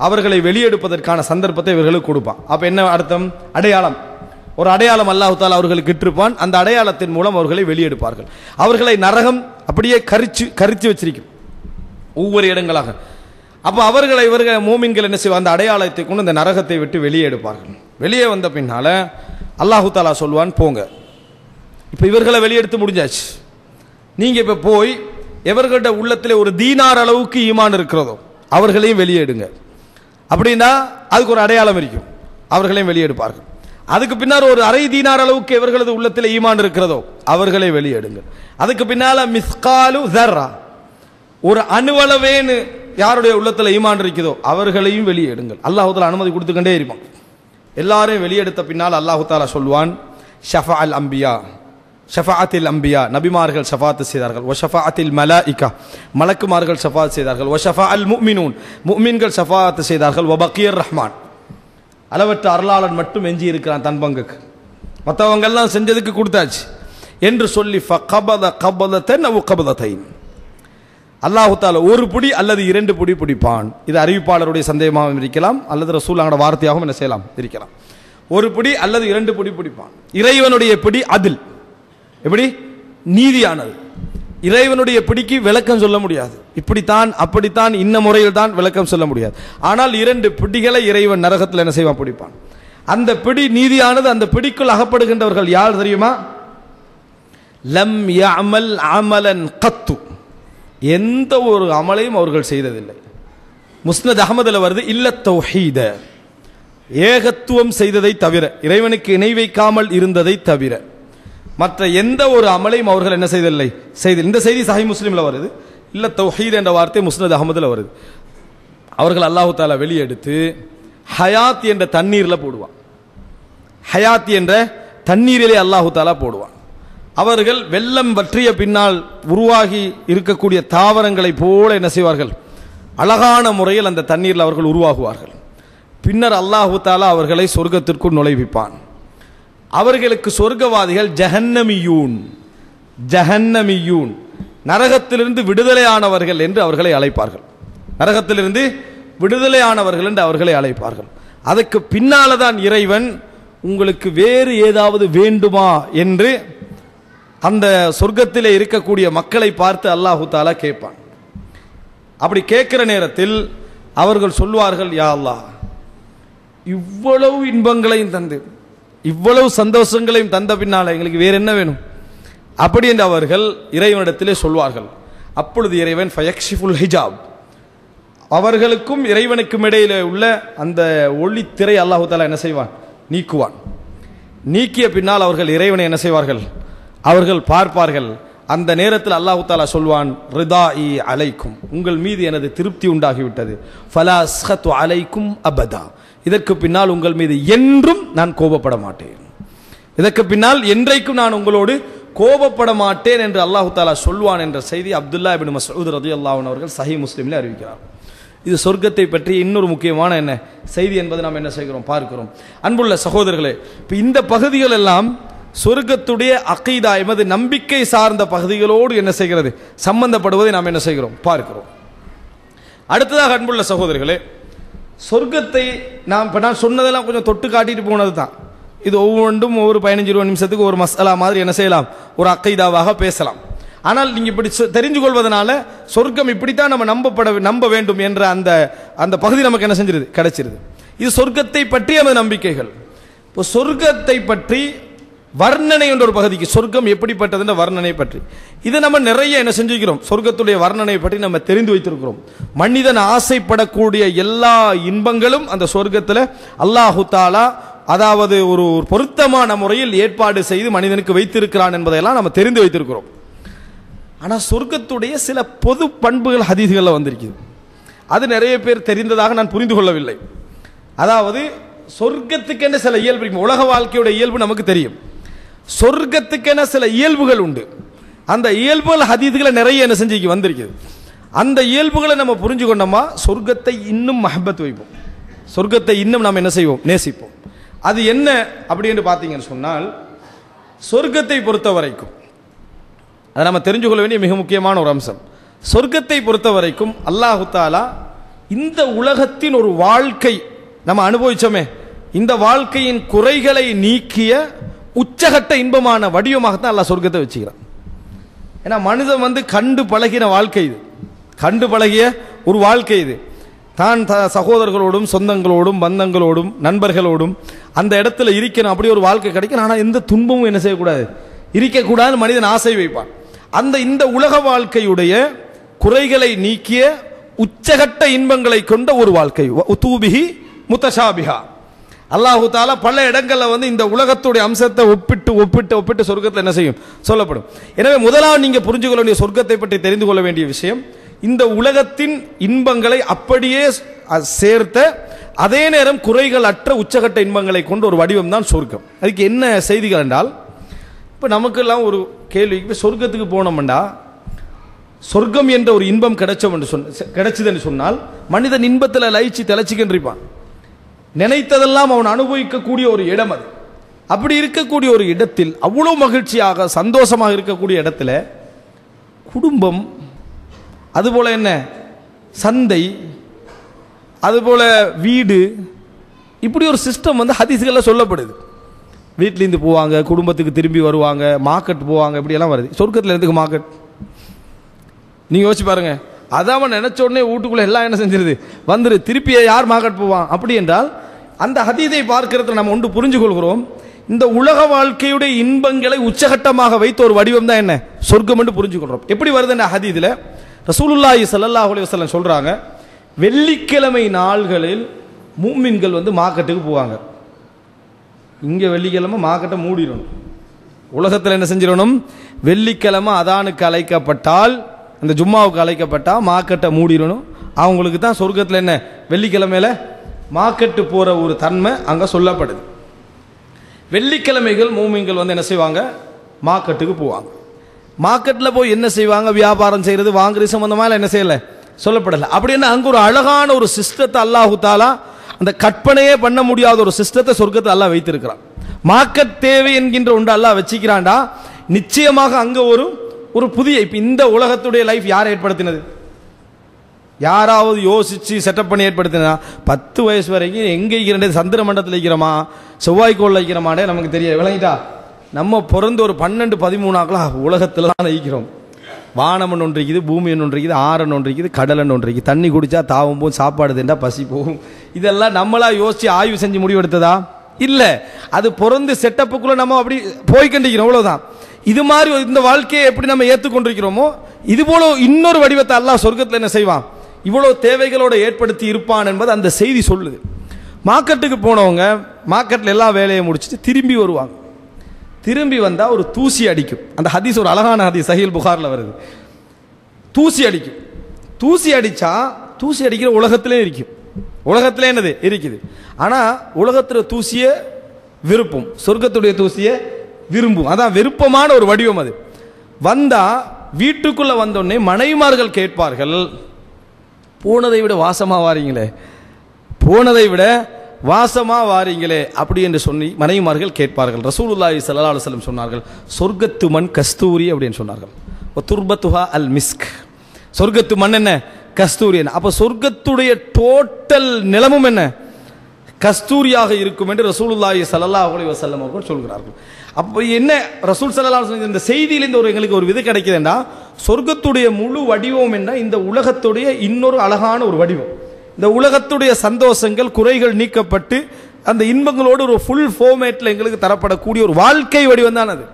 அவர்களை வெளியெடுப்பதற்கான சந்தர்ப்பத்தை இவர்களுக்கு கொடுப்பான். அப்போ என்ன அர்த்தம்? அடையாளம், ஒரு அடையாளம் அல்லாஹ் தஆலா அவர்களுக்கு இட்டிருப்பான். அந்த அடையாளத்தின் மூலம் அவர்களை வெளியெடுப்பார்கள். அவர்களை நரகம் அப்படியே கரிச்சு வச்சிருக்கும் ஒவ்வொரு இடங்களாக. அப்போ இவர்கள் மூமின்கள் என்ன செய்வார்? அந்த அடையாளத்தை கொண்டு இந்த நரகத்தை விட்டு வெளியே எடுப்பார்கள். வெளியே வந்த பின்னால அல்லாஹ் தஆலா சொல்வான், போங்க, இப்போ இவர்களை வெளியெடுத்து முடிஞ்சாச்சு, நீங்க இப்ப போய் எவர்கள்ட்ட உள்ளத்திலே ஒரு தீனார் அளவுக்கு ஈமான் இருக்கிறதோ அவர்களையும் வெளியேடுங்க. அப்படின்னா அதுக்கு ஒரு அடையாளம் இருக்கும், அவர்களையும் வெளியெடுப்பார்கள். அதுக்கு பின்னால் ஒரு அரை தீனார் அளவுக்கு எவர்களது உள்ளத்தில் ஈமான் இருக்கிறதோ அவர்களை வெளியேடுங்க. அதுக்கு பின்னால மிஸ்காலு தர்ரா, ஒரு அணுவளவேன்னு யாருடைய உள்ளத்தில் ஈமான் இருக்கிறதோ அவர்களையும் வெளியேடுங்கள். அல்லாஹ் தஆலா அனுமதி கொடுத்துக்கொண்டே இருப்பான். எல்லாரையும் வெளியெடுத்த பின்னால் அல்லாஹ் தஆலா சொல்வான், ஷஃபஅல் அம்பியா, ஷஃபஅத்தில் அம்பியா, நபிமார்கள் ஷஃபாத் செய்தார்கள், வ ஷஃபஅத்தில் மலாயிகா, மலக்குமார்கள் ஷஃபாத் செய்தார்கள், வ ஷஃபஅல் முஃமினூன், முஃமின்கள் ஷஃபாத் செய்தார்கள், வ பக்கியர் ரஹ்மான், அளவற்ற அருளாளன் மட்டும் எஞ்சி இருக்கிறான் தன் பங்குக்கு, மற்றவங்கெல்லாம் செஞ்சதுக்கு கொடுத்தாச்சு என்று சொல்லி ஃபகபத கபதத்தன் அவ் கபதத்தைன், அல்லாஹ் தஆலா ஒரு புடி அல்லது இரண்டு புடி பிடிப்பான். இது அறிவிப்பாளருடைய சந்தேகமாகவும் இருக்கலாம், அல்லது ரசூலுல்லாஹ்வுடைய வார்த்தையாகவும் என்ன செய்யலாம் இருக்கலாம். ஒரு புடி அல்லது இரண்டு புடி பிடிப்பான். இறைவனுடைய பிடி அதில், எப்படி நீதியானது. இறைவனுடைய பிடிக்கு விளக்கம் சொல்ல முடியாது, இப்படித்தான் அப்படித்தான் இன்ன முறையில் தான் விளக்கம் சொல்ல முடியாது. ஆனால் இரண்டு பிடிகளை இறைவன் நரகத்தில் என்ன செய்வான்? பிடிப்பான். அந்த பிடி நீதியானது. அந்த பிடிக்குள் அகப்படுகின்றவர்கள் யார் தெரியுமா? லம் யஅமல் அமலன் கத்து, எந்த ஒரு அமலையும் அவர்கள் செய்ததில்லை. முஸ்னத் அஹ்மதுல வருது, இல்ல தௌஹீத, ஏகத்துவம் செய்ததை தவிர, இறைவனுக்கு இணை வைக்காமல் இருந்ததை தவிர மற்ற எந்த ஒரு அமலையும் அவர்கள் என்ன செய்ததில்லை, இந்த செய்தி சஹீஹ் முஸ்லிம்ல வருது. இல்ல தௌஹீத் என்ற வார்த்தை முஸ்னத் அஹ்மதுல வருது. அவர்கள் அல்லாஹ் தஆலா வெளியெடுத்து ஹயாத் என்ற தண்ணீர்ல போடுவான். ஹயாத் என்ற தண்ணீரிலே அல்லாஹ் தஆலா போடுவான். அவர்கள் வெள்ளம் வற்றிய பின்னால் உருவாகி இருக்கக்கூடிய தாவரங்களை போல என்ன செய்வார்கள்? அழகான முறையில் அந்த தண்ணீரில் அவர்கள் உருவாகுவார்கள். பின்னர் அல்லாஹ் தஆலா அவர்களை சொர்க்கத்திற்குள் நுழைவிப்பான். அவர்களுக்கு சொர்க்கவாதிகள் ஜஹன்னமியூன், ஜஹன்னமியூன், நரகத்திலிருந்து விடுதலையானவர்கள் என்று அவர்களை அழைப்பார்கள். நரகத்திலிருந்து விடுதலையானவர்கள் என்று அவர்களை அழைப்பார்கள். அதற்கு பின்னால தான் இறைவன் உங்களுக்கு வேறு ஏதாவது வேண்டுமா என்று அந்த சொர்க்கத்திலே இருக்கக்கூடிய மக்களை பார்த்து அல்லாஹ் தஆலா கேட்பான். அப்படி கேட்கிற நேரத்தில் அவர்கள் சொல்வார்கள், யா அல்லாஹ், இவ்வளவு இன்பங்களையும் தந்து இவ்வளவு சந்தோஷங்களையும் தந்த பின்னால எங்களுக்கு வேற என்ன வேணும்? அப்படி என்று அவர்கள் இறைவனிடத்திலே சொல்வார்கள். அப்பொழுது இறைவன் ஃபயக்ஷிஃபுல் ஹிஜாப், அவர்களுக்கும் இறைவனுக்கும் இடையில உள்ள அந்த ஒளித்திரை அல்லாஹ் தஆலா என்ன செய்வான்? நீக்குவான். நீக்கிய பின்னால் அவர்கள் இறைவனை என்ன செய்வார்கள்? அவர்கள் பார்ப்பார்கள். அந்த நேரத்தில் அல்லாஹ் தஆலா சொல்வான், ரிதாஇ அலைக்கும், உங்கள் மீது எனது திருப்தி உண்டாகிவிட்டது, ஃபலா அஸ்கத்து அலைக்கும் அபதா, இதற்கு பின்னால் உங்கள் மீது என்றும் நான் கோபப்பட மாட்டேன், இதற்கு பின்னால் என்றைக்கும் நான் உங்களோடு கோபப்பட மாட்டேன் என்று அல்லாஹ் தஆலா சொல்வான் என்ற செய்தி அப்துல்லா இப்னு மஸ்ஊத் ரலியல்லாஹு அன்ஹு அவர்கள் சஹீஹ் முஸ்லிமில் அறிவிக்கிறார். இது சொர்க்கத்தை பற்றி இன்னொரு முக்கியமான என்ன செய்தி என்பதை நாம் என்ன செய்கிறோம் பார்க்கிறோம். அன்புள்ள சகோதரர்களே, இப்போ இந்த பகுதிகள் எல்லாம் சொர்க்கத்துடைய அகீதா எமது நம்பிக்கை சார்ந்த பகுதிகளோடு என்ன செய்கிறது, சம்பந்தப்படுவதை நாம் என்ன செய்கிறோம் பார்க்கிறோம். அடுத்ததாக அன்புள்ள சகோதரர்களே, சொர்க்கத்தை நான் சொன்னதெல்லாம் கொஞ்சம் தொட்டு காட்டிட்டு போனது தான். இது ஒவ்வொன்றும் ஒவ்வொரு 15-20 நிமிஷத்துக்கு ஒரு மசாலா மாதிரி என்ன செய்யலாம், ஒரு அகீதாவாக பேசலாம். ஆனால் நீங்கள் இப்படி தெரிஞ்சு கொள்வதனால சொர்க்கம் இப்படித்தான் நம்ம நம்ப வேண்டும் என்ற அந்த பகுதி நமக்கு என்ன செஞ்சிருது, கிடைச்சிருது. இது சொர்க்கத்தை பற்றி நமது நம்பிக்கைகள். இப்போ சொர்க்கத்தை பற்றி வர்ணனை என்ற ஒரு பகுதிக்கு, சொர்க்கம் எப்படிப்பட்டது என்ற வர்ணனை பற்றி இதை நம்ம நிறைய என்ன செஞ்சுக்கிறோம், சொர்க்கத்துடைய வர்ணனை பற்றி நம்ம தெரிந்து வைத்திருக்கிறோம். மனிதன் ஆசைப்படக்கூடிய எல்லா இன்பங்களும் அந்த சொர்க்கத்தில் அல்லாஹு தாலா அதாவது ஒரு பொருத்தமான முறையில் ஏற்பாடு செய்து மனிதனுக்கு வைத்திருக்கிறான் என்பதையெல்லாம் நம்ம தெரிந்து வைத்திருக்கிறோம். ஆனால் சொர்க்கத்துடைய சில பொது பண்புகள் ஹதீஸ்களில் வந்திருக்குது. அது நிறைய பேர் தெரிந்ததாக நான் புரிந்து கொள்ளவில்லை. அதாவது சொர்க்கத்துக்கென சில இயல்பு, உலக வாழ்க்கையுடைய இயல்பு நமக்கு தெரியும். சொர்க்கத்துக்கென சில இயல்புகள் உண்டு. அந்த இயல்புகள் ஹதீஸ்களை நிறைய என்ன செஞ்சு வந்திருக்குது. அந்த இயல்புகளை நம்ம புரிஞ்சு கொண்டோமா சொர்க்கத்தை இன்னும் மஹப்பத் வைப்போம், சொர்க்கத்தை இன்னும் நாம் என்ன செய்வோம், நேசிப்போம். அது என்ன அப்படி என்று பார்த்தீங்கன்னு சொன்னால், சொர்க்கத்தை பொறுத்த வரைக்கும் அதை நம்ம தெரிஞ்சு கொள்ள வேண்டிய மிக முக்கியமான ஒரு அம்சம். சொர்க்கத்தை பொறுத்த வரைக்கும் அல்லாஹு தாலா இந்த உலகத்தின் ஒரு வாழ்க்கை நம்ம அனுபவிச்சோமே, இந்த வாழ்க்கையின் குறைகளை நீக்கிய உச்சகட்ட இன்பமான வடிவமாகத்தான் அல்லாஹ் சொர்க்கத்தை வச்சுக்கிறான். ஏன்னா மனிதன் கண்டு பழகின வாழ்க்கை இது, கண்டு பழகிய ஒரு வாழ்க்கை இது. தான் சகோதரர்களோடும் சொந்தங்களோடும் பந்தங்களோடும் நண்பர்களோடும் அந்த இடத்துல இருக்கணும், அப்படி ஒரு வாழ்க்கை கிடைக்கும். ஆனால் எந்த துன்பமும் என்ன செய்யக்கூடாது, இருக்கக்கூடாது மனிதன் ஆசை வைப்பான். இந்த உலக வாழ்க்கையுடைய குறைகளை நீக்கிய உச்சகட்ட இன்பங்களை கொண்ட ஒரு வாழ்க்கை, உதூபிஹி முத்தஷாபிஹா. அல்லாஹு தாலா பல இடங்கள்ல இந்த உலகத்துடைய அம்சத்தை ஒப்பிட்டு ஒப்பிட்டு ஒப்பிட்டு சொர்க்கத்தில் என்ன செய்யும் சொல்லப்படும். எனவே முதலாவது நீங்க புரிஞ்சு கொள்ள வேண்டிய, சொர்க்கத்தை பற்றி தெரிந்து கொள்ள வேண்டிய விஷயம், இந்த உலகத்தின் இன்பங்களை அப்படியே சேர்த்த அதே நேரம் குறைகள் அற்ற உச்சகட்ட இன்பங்களை கொண்ட ஒரு வடிவம் தான் சொர்க்கம். அதுக்கு என்ன செய்திகள் என்றால், இப்போ நமக்கெல்லாம் ஒரு கேள்வி, இப்போ சொர்க்கத்துக்கு போனோம்டா சொர்க்கம் என்ற ஒரு இன்பம் கிடைச்சது என்று சொன்னால் மனிதன் இன்பத்தில் லயிச்சு திளைச்சிக்கின்றிருப்பான். நினைத்ததெல்லாம் அவன் அனுபவிக்கக்கூடிய ஒரு இடம் அது. அப்படி இருக்கக்கூடிய ஒரு இடத்தில், அவ்வளவு மகிழ்ச்சியாக சந்தோஷமாக இருக்கக்கூடிய இடத்துல குடும்பம், அதுபோல என்ன சந்தை, அதுபோல வீடு, இப்படி ஒரு சிஸ்டம் ஹதீஸ்களில் சொல்லப்படுது. வீட்டிலேருந்து போவாங்க, குடும்பத்துக்கு திரும்பி வருவாங்க, மார்க்கெட் போவாங்க, இப்படியெல்லாம் வருது. சொர்க்கத்தில் எதுக்கு மார்க்கெட்? நீங்கள் யோசிச்சு பாருங்க. அதான் நினைச்ச உடனே வீட்டுக்குள்ளே எல்லாம் என்ன செஞ்சிருது வந்துரு, திருப்பி யார் மார்க்கெட் போவான்? அப்படி என்றால் அந்த ஹதீஸை பார்க்கிறதுல நம்ம ஒன்று புரிஞ்சு கொள்கிறோம், இந்த உலக வாழ்க்கையுடைய இன்பங்களை உச்சகட்டமாக வைத்த ஒரு வடிவம் தான் என்ன சொர்க்கம் என்று புரிஞ்சு கொள்கிறோம். எப்படி வருது என்ன ஹதீஸில் ரசூலுல்லாஹி ஸல்லல்லாஹு அலைஹி வஸல்லம் சொல்றாங்க, வெள்ளிக்கிழமை நாள்களில் மூமின்கள் மார்க்கெட்டுக்கு போவாங்க. இங்கே வெள்ளிக்கிழமை மார்க்கெட்டை மூடிடணும். உலகத்தில் என்ன செஞ்சிடணும், வெள்ளிக்கிழமை அதானுக்கு அழைக்கப்பட்டால், அந்த ஜும்மாவுக்கு அழைக்கப்பட்டால் மார்க்கெட்டை மூடிடணும். அவங்களுக்கு தான் சொர்க்கத்தில் என்ன வெள்ளிக்கிழமையில மார்க்கெட்டு போகிற ஒரு தன்மை அங்கே சொல்லப்படுது. வெள்ளிக்கிழமைகள் மூமின்கள் என்ன செய்வாங்க, மார்க்கெட்டுக்கு போவாங்க. மார்க்கெட்டில் போய் என்ன செய்வாங்க, வியாபாரம் செய்கிறது, வாங்குறது சம்பந்தமாக என்ன செய்யலை சொல்லப்படலை. அப்படின்னா அங்கே ஒரு அழகான ஒரு சிஸ்டத்தை அல்லாஹு தாலா, அந்த கற்பனையே பண்ண முடியாத ஒரு சிஸ்டத்தை சொர்க்கத்தை அல்லாஹ் வைத்திருக்கிறான். மார்க்கெட் தேவை என்கின்ற ஒன்று அல்லாஹ் வச்சுக்கிறான்டா, நிச்சயமாக அங்கே ஒரு புதிய, இப்போ இந்த உலகத்துடைய லைஃப் யார் ஏற்படுத்தினது? யாராவது யோசிச்சு செட்டப் பண்ணி ஏற்படுத்தினா? 10 வயசு வரைக்கும் எங்கே இருக்கிற, சந்திர மண்டலத்தில் இருக்கிறோமா, செவ்வாய்க்கோளில் இருக்கிறோமாடே நமக்கு தெரிய விளங்கிட்டா. நம்ம பிறந்து ஒரு 12-13 உலகத்தில் தான் இருக்கிறோம். வானமன் ஒன்று இருக்குது, பூமியன் ஒன்று இருக்குது, ஆறன் ஒன்று இருக்குது, கடலன் ஒன்று இருக்குது. தண்ணி குடிச்சா தாவும் போகும், சாப்பாடு தின்றா பசி போகும். இதெல்லாம் நம்மளா யோசிச்சு ஆய்வு செஞ்சு முடிவெடுத்ததா? இல்லை. அது பிறந்து செட்டப்புக்குள்ள நம்ம அப்படி போய்கண்டிக்கிறோம், அவ்வளவுதான். இது மாதிரி இந்த வாழ்க்கையை எப்படி நம்ம ஏற்றுக்கொண்டிருக்கிறோமோ, இது போல இன்னொரு வடிவத்தை அல்லாஹ் சொர்க்கத்தில் என்ன செய்வான், இவ்வளவு தேவைகளோடு ஏற்படுத்தி இருப்பான் என்பது அந்த செய்தி சொல்லுது. மார்க்கெட்டுக்கு போனவங்க மார்க்கெட்டில் எல்லா வேலையை முடிச்சுட்டு திரும்பி வருவாங்க. திரும்பி வந்தால் ஒரு தூசி அடிக்கும். அந்த ஹதீஸ் ஒரு அழகான ஹதீஸ், சஹீல் புகாரில் வருது. தூசி அடிக்கும். தூசி அடித்தா, தூசி அடிக்கிற உலகத்திலே இருக்கும், உலகத்திலே என்னது இருக்குது. ஆனால் உலகத்தில் தூசியை விருப்பம், சொர்க்கத்துடைய தூசியை விரும்பும். அதான் விருப்பமான ஒரு வடிவம். அது வந்தால் வீட்டுக்குள்ளே வந்தோடனே மனைவிமார்கள் கேட்பார்கள், போனதை விட வாசமாக வாரீங்களே, போனதை விட வாசமாக வாரீங்களே அப்படி என்று சொல்லி மனைவிமார்கள் கேட்பார்கள். ரசூலுல்லாஹி ஸல்லல்லாஹு அலைஹி வஸல்லம் சொன்னார்கள், சொர்க்கத்து மண் கஸ்தூரி அப்படின்னு சொன்னார்கள். துர்பத்துஹா அல் மிஸ்க், சொர்க்கத்து மண் என்ன, கஸ்தூரி. என்ன அப்போ சொர்க்கத்துடைய டோட்டல் நிலமும் என்ன, கஸ்தூரியாக இருக்கும் என்று ரசூலுல்லாஹி ஸல்லல்லாஹு அலைஹி வஸல்லம் அவர்கள் சொல்கிறார்கள். அப்போ என்ன ரசூல் ஸல்லல்லாஹு அலைஹி வஸல்லம் இந்த செய்தியிலிருந்து எங்களுக்கு ஒரு விதை கிடைக்குதுன்னா, சொர்க்கத்துடைய முழு வடிவம் என்ன, இந்த உலகத்துடைய இன்னொரு அழகான ஒரு வடிவம். இந்த உலகத்துடைய சந்தோஷங்கள் குறைகள் நீக்கப்பட்டு அந்த இன்பங்களோடு ஒரு ஃபுல் ஃபார்மேட்டில் எங்களுக்கு தரப்படக்கூடிய ஒரு வாழ்க்கை வடிவம் தான் அது.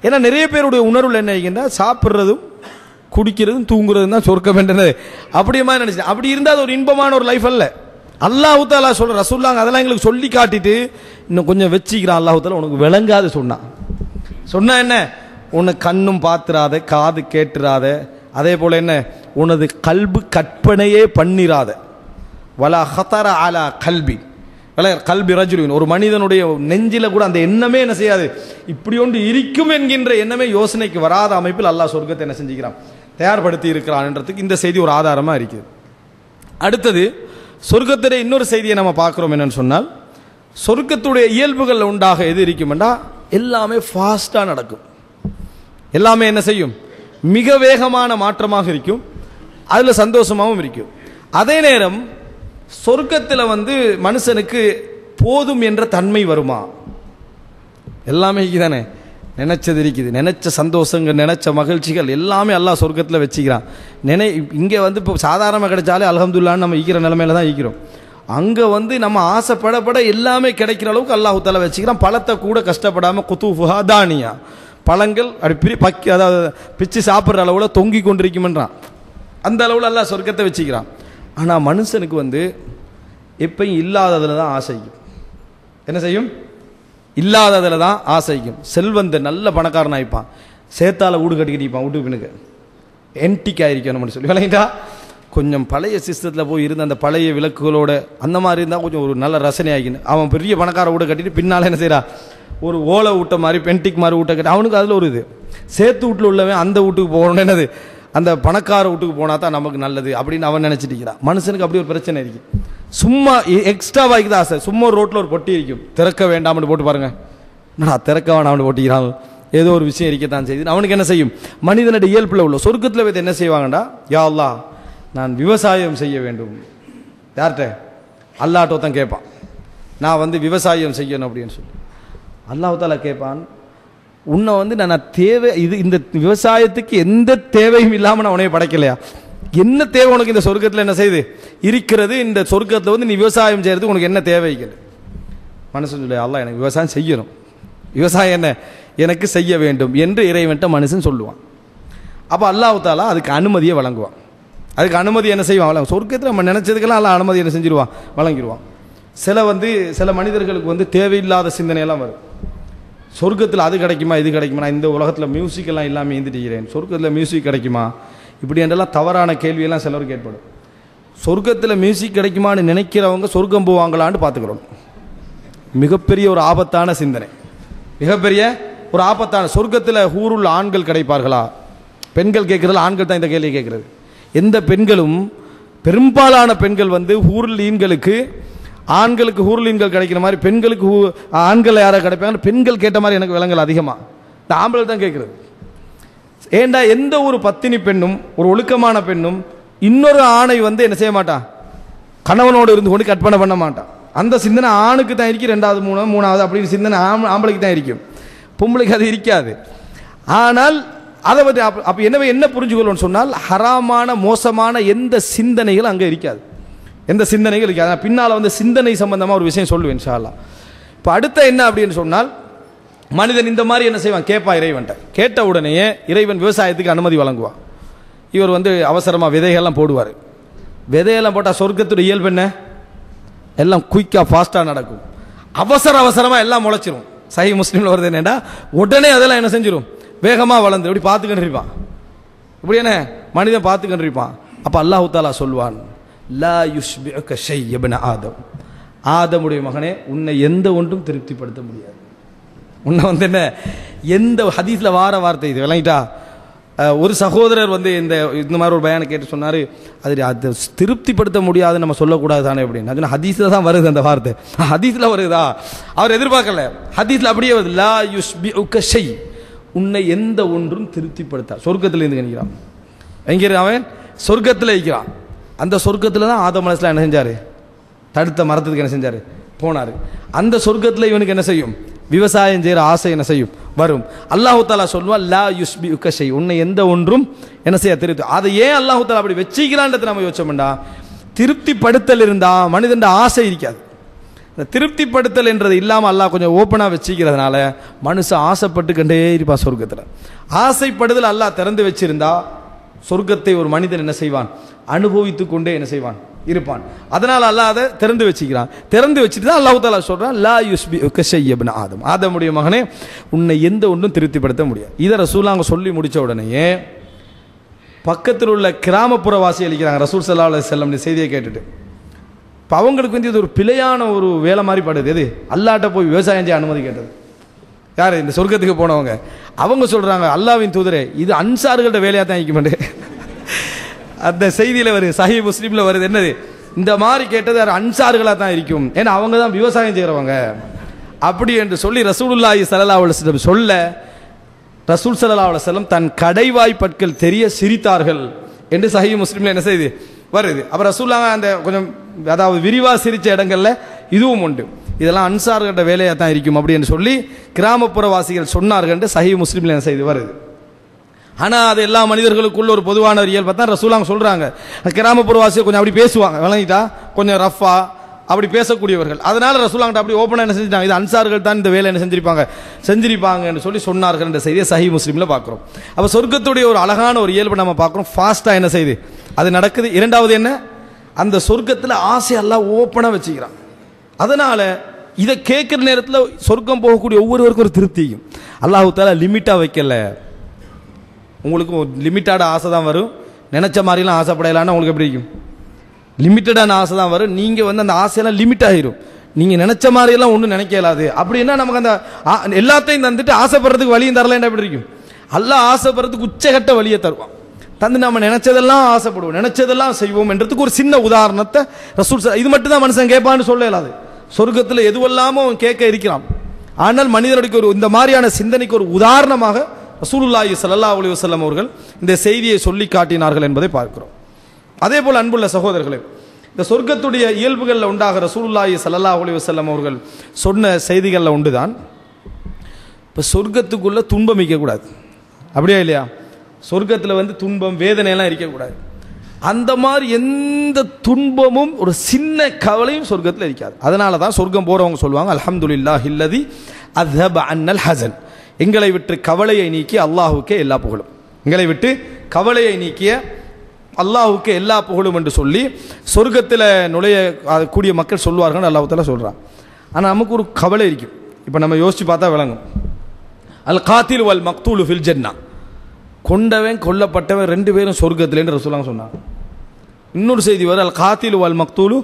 ஏன்னா நிறைய பேருடைய உணர்வுல என்ன ஆகிங்கன்னா, சாப்பிட்றதும் குடிக்கிறதும் தூங்குறதும் தான் சொர்க்கம் என்றது அப்படியுமா நினைச்சேன். அப்படி இருந்தால் அது ஒரு இன்பமான ஒரு லைஃப் அல்ல. அல்லாஹ் தஆலா சொல்ற, ரசூலுல்லாஹ் அதெல்லாம் எங்களுக்கு சொல்லி காட்டிட்டு இன்னும் கொஞ்சம் வச்சுக்கிறான். அல்லாஹ் தஆலா உனக்கு விளங்காது சொன்னா என்ன, உனக்கு கண்ணும் பாத்துறாத, காது கேட்டுறாத, அதே போல என்ன, உனது கல்பு கற்பனையே பண்ணிராத. வலா ஹதர அலா கல்பி, கல்பி ரஜுலின், ஒரு மனிதனுடைய நெஞ்சில கூட அந்த எண்ணமே என்ன செய்யாது, இப்படி ஒன்று இருக்கும் என்கின்ற எண்ணமே யோசனைக்கு வராத அமைப்பில் அல்லாஹ் சொர்க்கத்தை என்ன செஞ்சுக்கிறான், தயார்படுத்தி இருக்கிறான் என்றதுக்கு இந்த செய்தி ஒரு ஆதாரமா இருக்குது. அடுத்தது சொர்க்கத்துடைய இன்னொரு செய்தியை நம்ம பார்க்கிறோம். என்னன்னு சொன்னால், சொர்க்கத்துடைய இயல்புகள் உண்டாக எது இருக்கும்னா, எல்லாமே ஃபாஸ்டா நடக்கும். எல்லாமே என்ன செய்யும், மிக வேகமான மாற்றமாக இருக்கும். அதுல சந்தோஷமாகவும் இருக்கும். அதே நேரம் சொர்க்கத்தில் மனுஷனுக்கு போதும் என்ற தன்மை வருமா? எல்லாமே தானே, நினைச்சது இருக்குது, நினைச்ச சந்தோஷங்கள், நினைச்ச மகிழ்ச்சிகள் எல்லாமே அல்லாஹ் சொர்க்கத்தில் வச்சுக்கிறான். இங்கே இப்போ சாதாரணமாக கிடைச்சாலே அல்ஹம்துலில்லாஹ் நம்ம ஈக்கிற நிலைமையில தான் ஈக்கிறோம். அங்கே நம்ம ஆசைப்படப்பட எல்லாமே கிடைக்கிற அளவுக்கு அல்லாஹ் தஆலா வச்சுக்கிறான். பழத்தை கூட கஷ்டப்படாமல் குதூஃபுஹா தானியா, பழங்கள் அப்படி அதாவது பிச்சு சாப்பிட்ற அளவில் தொங்கி கொண்டிருக்குமென்றான். அந்த அளவில் அல்லாஹ் சொர்க்கத்தை வச்சுக்கிறான். ஆனால் மனுஷனுக்கு எப்பயும் இல்லாததில் தான் ஆசைக்கும். என்ன செய்யும், இல்லாததில் தான் ஆசைக்கும். செல்வந்த நல்ல பணக்காரன் ஆயிப்பான், சேத்தால வீடு கட்டிக்கிட்டு இருப்பான், வீட்டுக்கு பின்னுக்கு என்டிக்காக இருக்கணும் சொல்லி விளங்கிட்டா. கொஞ்சம் பழைய சிஸ்டத்தில் போய் இருந்து அந்த பழைய விளக்குகளோட அந்த மாதிரி இருந்தால் கொஞ்சம் ஒரு நல்ல ரசனை ஆகின்னு, அவன் பெரிய பணக்கார வீடு கட்டிட்டு பின்னால் என்ன செய்யறா, ஒரு ஓலை ஊட்ட மாதிரி பென்டிக் மாதிரி வீட்டை கட்டி அவனுக்கு அதில் ஒரு இது. சேத்து வீட்டில் உள்ளவன் அந்த வீட்டுக்கு போகணும், என்னது அந்த பணக்கார வீட்டுக்கு போனால் தான் நமக்கு நல்லது அப்படின்னு அவன் நினச்சிட்டு இருக்கிறான். மனுஷனுக்கு அப்படி ஒரு பிரச்சனை இருக்கு. சும்மா எக்ஸ்ட்ரா வாய்க்கு தான் ஆசை. சும்மா ஒரு ரோட்டில் ஒரு பொட்டி இருக்கும், திறக்க வேண்டாம்னு போட்டு பாருங்க, நான் திறக்க வேண்டாம்னு போட்டிக்கிறான், ஏதோ ஒரு விஷயம் இருக்கத்தான் செய்யுது. அவனுக்கு என்ன செய்யும், மனிதனுடைய இயல்பில் உள்ள சொர்க்கத்தில் வைத்து என்ன செய்வாங்கடா, யா அல்லாஹ் நான் விவசாயம் செய்ய வேண்டும். யார்கிட்ட, அல்லாஹ்ட்ட தான் கேட்பான், நான் விவசாயம் செய்யணும் அப்படின்னு சொல்லி. அல்லாஹ் தஆலா கேட்பான், உன்னை நான் தேவை இது இந்த விவசாயத்துக்கு எந்த தேவையும் இல்லாமல் நான் உன்னைய படைக்கலையா, என்ன தேவை உனக்கு இந்த சொர்க்கத்தில் என்ன செய்யுது இருக்கிறது, இந்த சொர்க்கத்தில் நீ விவசாயம் செய்யறதுக்கு உனக்கு என்ன தேவைகள். மனுஷன் சொல்லி, அல்லாஹ் எனக்கு விவசாயம் செய்யணும், விவசாயம் என்ன எனக்கு செய்ய வேண்டும் என்று இறைவன்ட்ட மனுஷன் சொல்லுவான். அப்போ அல்லாஹ் தஆலா அதுக்கு அனுமதியை வழங்குவான். அதுக்கு அனுமதி என்ன செய்வான், சொர்க்கத்தில் நம்ம நினைச்சதுக்கெல்லாம் அல்லாஹ் அனுமதி என்ன செஞ்சிருவான், வழங்கிடுவான். சில மனிதர்களுக்கு தேவையில்லாத சிந்தனையெல்லாம் வரும். சொர்க்கத்தில் அது கிடைக்குமா இது கிடைக்குமா, நான் இந்த உலகத்தில் மியூசிக் எல்லாம் இல்லாமல் இருந்துட்டுக்கிறேன், சொர்க்கத்தில் மியூசிக் கிடைக்குமா, இப்படி என்றெல்லாம் தவறான கேள்வியெல்லாம் சிலருக்கு ஏற்படும். சொர்க்கத்தில் மியூசிக் கிடைக்குமான்னு நினைக்கிறவங்க சொர்க்கம் போவாங்களான்னு பார்த்துக்கிறோம். மிகப்பெரிய ஒரு ஆபத்தான சிந்தனை, மிகப்பெரிய ஒரு ஆபத்தான. சொர்க்கத்தில் ஹூருல் ஆண்கள் கிடைப்பார்களா, பெண்கள் கேட்கறதுல ஆண்கள் தான் இந்த கேள்வி கேட்கறது. எந்த பெண்களும், பெரும்பாலான பெண்கள் ஹூருல் ஈன்களுக்கு, ஆண்களுக்கு ஹூர்லீன்கள் கிடைக்கிற மாதிரி பெண்களுக்கு ஆண்கள் யாரை கிடைப்பாங்க, பெண்கள் கேட்ட மாதிரி எனக்கு விலங்கல் அதிகமாக இந்த ஆம்பளை தான் கேட்குறது. ஏண்டா எந்த ஒரு பத்தினி பெண்ணும், ஒரு ஒழுக்கமான பெண்ணும் இன்னொரு ஆணை என்ன செய்ய மாட்டான், கணவனோடு இருந்து கொண்டு கற்பனை பண்ண மாட்டான். அந்த சிந்தனை ஆணுக்கு தான் இருக்கு, ரெண்டாவது மூணாவது அப்படின்னு சிந்தனை ஆம்பளைக்கு தான் இருக்கும், பொம்பளைக்கு அது இருக்காது. ஆனால் அதை பற்றி அப்போ என்ன புரிஞ்சுக்கொள்ளணும்னு சொன்னால், ஹராமான மோசமான எந்த சிந்தனைகள் அங்கே இருக்காது, எந்த சிந்தனைகள் இருக்காது. பின்னால் சிந்தனை சம்பந்தமாக ஒரு விஷயம் சொல்லுவேன் இன்ஷா அல்லாஹ். இப்போ அடுத்த என்ன அப்படின்னு சொன்னால், மனிதன் இந்த மாதிரி என்ன செய்வான், கேட்பான் இறைவன்ட்ட. கேட்ட உடனேயே இறைவன் விவசாயத்துக்கு அனுமதி வழங்குவான். இவர் அவசரமாக விதைகள்லாம் போடுவார். விதையெல்லாம் போட்டால் சொர்க்கத்துடைய இயல்பு என்ன, எல்லாம் குயிக்காக ஃபாஸ்ட்டாக நடக்கும். அவசரமாக எல்லாம் முளைச்சிரும். சஹீஹ் முஸ்லிம்ல வருது என்னடா, உடனே அதெல்லாம் என்ன செஞ்சிடும், வேகமாக வளர்ந்து இப்படி பார்த்துக்கிட்டு இருப்பான். இப்படி என்ன மனிதன் பார்த்துக்கிட்டு இருப்பான். அப்போ அல்லாஹ் தஆலா சொல்வான், லா யுஷ்பிஉக ஷை இப்ன ஆதம், ஆதமுடைய மகனே உன்னை எந்த ஒன்றும் திருப்திப்படுத்த முடியாது. உன்னை என்ன எந்த ஹதீஸ்ல வார வார்த்தை இது விளங்கிட்டா, ஒரு சகோதரர் வந்து இந்த மாதிரி ஒரு பயானை கேட்டு சொன்னார், அது திருப்திப்படுத்த முடியாது நம்ம சொல்லக்கூடாது தானே அப்படின்னு. அது ஹதீஸில் தான் வருது அந்த வார்த்தை, ஹதீஸில் வருதா? அவர் எதிர்பார்க்கல, ஹதீஸில் அப்படியே வருது. லா யுஷ்பிஉக ஷை, உன்னை எந்த ஒன்றும் திருப்திப்படுத்தா. சொர்க்கத்தில் இருந்து நினைக்கிறான், எங்கே அவன் சொர்க்கத்தில் இருக்கிறான். அந்த சொர்க்கத்தில் தான் ஆதம் அலைஹிஸ்ஸலாம் என்ன செஞ்சார்? தடுத்த மரத்துக்கு என்ன செஞ்சார்? போனார். அந்த சொர்க்கத்தில் இவனுக்கு என்ன செய்யும்? விவசாயம் செய்கிற ஆசை என்ன செய்யும்? வரும். அல்லாஹு தாலா சொல்லுவான், லா யுஷ்பிஉக ஷை, உன்னை எந்த ஒன்றும் என்ன செய்ய திருப்தி. அதை ஏன் அல்லாஹு தாலா அப்படி வச்சுக்கிறான்றதை நம்ம யோசிச்சோம்டா, திருப்திப்படுத்தல் இருந்தால் மனிதன் ஆசை இருக்காது. இந்த திருப்திப்படுத்தல் என்றது இல்லாமல் அல்லாஹ் கொஞ்சம் ஓப்பனாக வச்சுக்கிறதுனால மனுஷன் ஆசைப்பட்டுக்கிட்டே இருப்பான் சொர்க்கத்தில். ஆசைப்படுதல் அல்லாஹ் திறந்து வச்சிருந்தா சொர்க்கத்தை ஒரு மனிதன் என்ன செய்வான்? அனுபவித்து கொண்டே என்ன செய்வான்? இருப்பான். அதனால் அல்லாஹ் அதை திறந்து வச்சுக்கிறான். திறந்து வச்சுட்டு தான் அல்லாஹ் தாலா சொல்றான், லா யுஷ்பிஉக ஷை இப்ன ஆதம், ஆதமுடைய மகனே உன்னை எந்த ஒன்றும் திருப்திப்படுத்த முடியாது. இதை ரசூலுல்லாஹ் சொல்லி முடிச்ச உடனேயே பக்கத்தில் உள்ள கிராமப்புற வாசி அளிக்கிறாங்க ரசூல் ஸல்லல்லாஹு அலைஹி வஸல்லம் செய்தியை கேட்டுட்டு. இப்போ அவங்களுக்கு வந்து இது ஒரு பிழையான ஒரு வேலை மாதிரி படுது. எது? அல்லாட்ட போய் விவசாயம் செய்ய அனுமதி கேட்டது. யார்? இந்த சொர்க்கத்துக்கு போனவங்க. அவங்க சொல்றாங்க, அல்லாஹ்வின் தூதரே இது அன்சார்கள்ட்ட வேலையாக தான் இருக்க மாட்டேன். அந்த செய்தியில் வருது, சஹீஹ் முஸ்லிம்ல வருது. என்னது? இந்த மாதிரி கேட்டது அன்சார்களாக தான் இருக்கும், ஏன்னா அவங்க தான் விவசாயம் செய்கிறவங்க அப்படி என்று சொல்லி ரசூலுல்லாஹி ஸல்லல்லாஹு அலைஹி வஸல்லம் சொல்ல, ரசூல் ஸல்லல்லாஹு அலைஹி வஸல்லம் தன் கடைவாய் பற்கள் தெரிய சிரித்தார்கள் என்று சஹீஹ் முஸ்லிம்ல என்ன செய்து வருது. அப்போ ரசூலுல்லாஹ் அந்த கொஞ்சம் அதாவது விரிவாக சிரித்த இடங்கள்ல இதுவும் உண்டு. இதெல்லாம் அன்சார்கிட்ட வேலையாக தான் இருக்கும் அப்படின்னு சொல்லி கிராமப்புறவாசிகள் சொன்னார்கள் என்று சஹீஹ் முஸ்லிம்ல என்ன செய்து வருது. ஆனால் அது எல்லா மனிதர்களுக்குள்ள ஒரு பொதுவான ஒரு இயல்பை தான் ரசூலுல்லாஹ் சொல்றாங்க. கிராமப்புறவாசிகள் கொஞ்சம் அப்படி பேசுவாங்க, விளங்கிட்டா, கொஞ்சம் ரஃபா அப்படி பேசக்கூடியவர்கள். அதனால ரசூலுல்லாஹ் அப்படி ஓப்பனாக என்ன செஞ்சுட்டாங்க, இது அன்சார்கள் தான் இந்த வேலை என்ன செஞ்சிருப்பாங்க என்று சொல்லி சொன்னார்கள் என்ற செய்தியை சஹீஹ் முஸ்லிம்ல பார்க்குறோம். அப்போ சொர்க்கத்துடைய ஒரு அழகான ஒரு இயல்பை நம்ம பார்க்குறோம். ஃபாஸ்ட்டாக என்ன செய்யுது? அது நடக்குது. இரண்டாவது என்ன? அந்த சொர்க்கத்தில் ஆசை எல்லாம் ஓப்பனாக வச்சுக்கிறான். அதனால இதை கேட்குற நேரத்தில் சொர்க்கம் போகக்கூடிய ஒவ்வொருவருக்கும் ஒரு திருப்தியும். அல்லாஹு தாலா லிமிட்டாக வைக்கல. உங்களுக்கு லிமிட்டான ஆசை தான் வரும், நினைச்ச மாதிரிலாம் ஆசைப்படையலான்னா உங்களுக்கு எப்படி இருக்கும்? லிமிட்டடான ஆசை தான் வரும். நீங்கள் வந்து அந்த ஆசையெல்லாம் லிமிட் ஆகிரும். நீங்கள் நினைச்ச மாதிரியெல்லாம் ஒன்றும் நினைக்கலாது. அப்படின்னா நமக்கு அந்த எல்லாத்தையும் தந்துட்டு ஆசைப்படுறதுக்கு வழியும் தரலாம். எப்படி இருக்கும்? அல்லாஹ் ஆசைப்படுறதுக்கு உச்சகட்ட வழியை தருவான். தந்து நம்ம நினைச்சதெல்லாம் ஆசைப்படுவோம், நினைச்சதெல்லாம் செய்வோம் என்றதுக்கு ஒரு சின்ன உதாரணத்தை ரசூல் இது மட்டும் தான் மனுஷன் கேட்பான்னு சொல்லலாது. சொர்க்கத்தில் எதுவெல்லாமோ கேட்க இருக்கிறான். ஆனால் மனிதனுக்கு ஒரு இந்த மாதிரியான சிந்தனைக்கு ஒரு உதாரணமாக ரசூலுல்லாஹி ஸல்லல்லாஹு அலைஹி வஸல்லம் அவர்கள் இந்த செய்தியை சொல்லி காட்டினார்கள் என்பதை பார்க்கிறோம். அதே போல் அன்புள்ள சகோதரர்களே, இந்த சொர்க்கத்துடைய இயல்புகளில் உண்டாக ரசூலுல்லாஹி ஸல்லல்லாஹு அலைஹி வஸல்லம் அவர்கள் சொன்ன செய்திகளில் உண்டுதான், இப்போ சொர்க்கத்துக்குள்ள துன்பம் இருக்கக்கூடாது. அப்படியா இல்லையா? சொர்க்கத்தில் வந்து துன்பம் வேதனையெல்லாம் இருக்கக்கூடாது. அந்த மாதிரி எந்த துன்பமும் ஒரு சின்ன கவலையும் சொர்க்கத்தில் இருக்காது. அதனால தான் சொர்க்கம் போகிறவங்க சொல்லுவாங்க, அல்ஹம்துலில்லாஹி அல்லதி அஸ்ஹப அன்னல் ஹஸன், எங்களை விட்டு கவலையை நீக்கிய அல்லாஹுக்கே எல்லா புகழும், எங்களை விட்டு கவலையை நீக்கிய அல்லாஹுக்கு எல்லா புகழும் என்று சொல்லி சொர்க்கத்தில் நுழைய கூடிய மக்கள் சொல்வார்கள். அல்லாஹ் தஆலா சொல்கிறான். ஆனால் நமக்கு ஒரு கவலை இருக்கும். இப்போ நம்ம யோசிச்சு பார்த்தா விளங்கும். அல் காத்தில் வல் மக்தூலு ஃபில் ஜன்னா, கொண்டவன் கொல்லப்பட்டவன் ரெண்டு பேரும் சொர்க்கத்தில் என்று ரசூலுல்லாஹ் சொன்னாங்க. இன்னொரு செய்தி வரும், அல் காத்தில் வல் மக்தூலு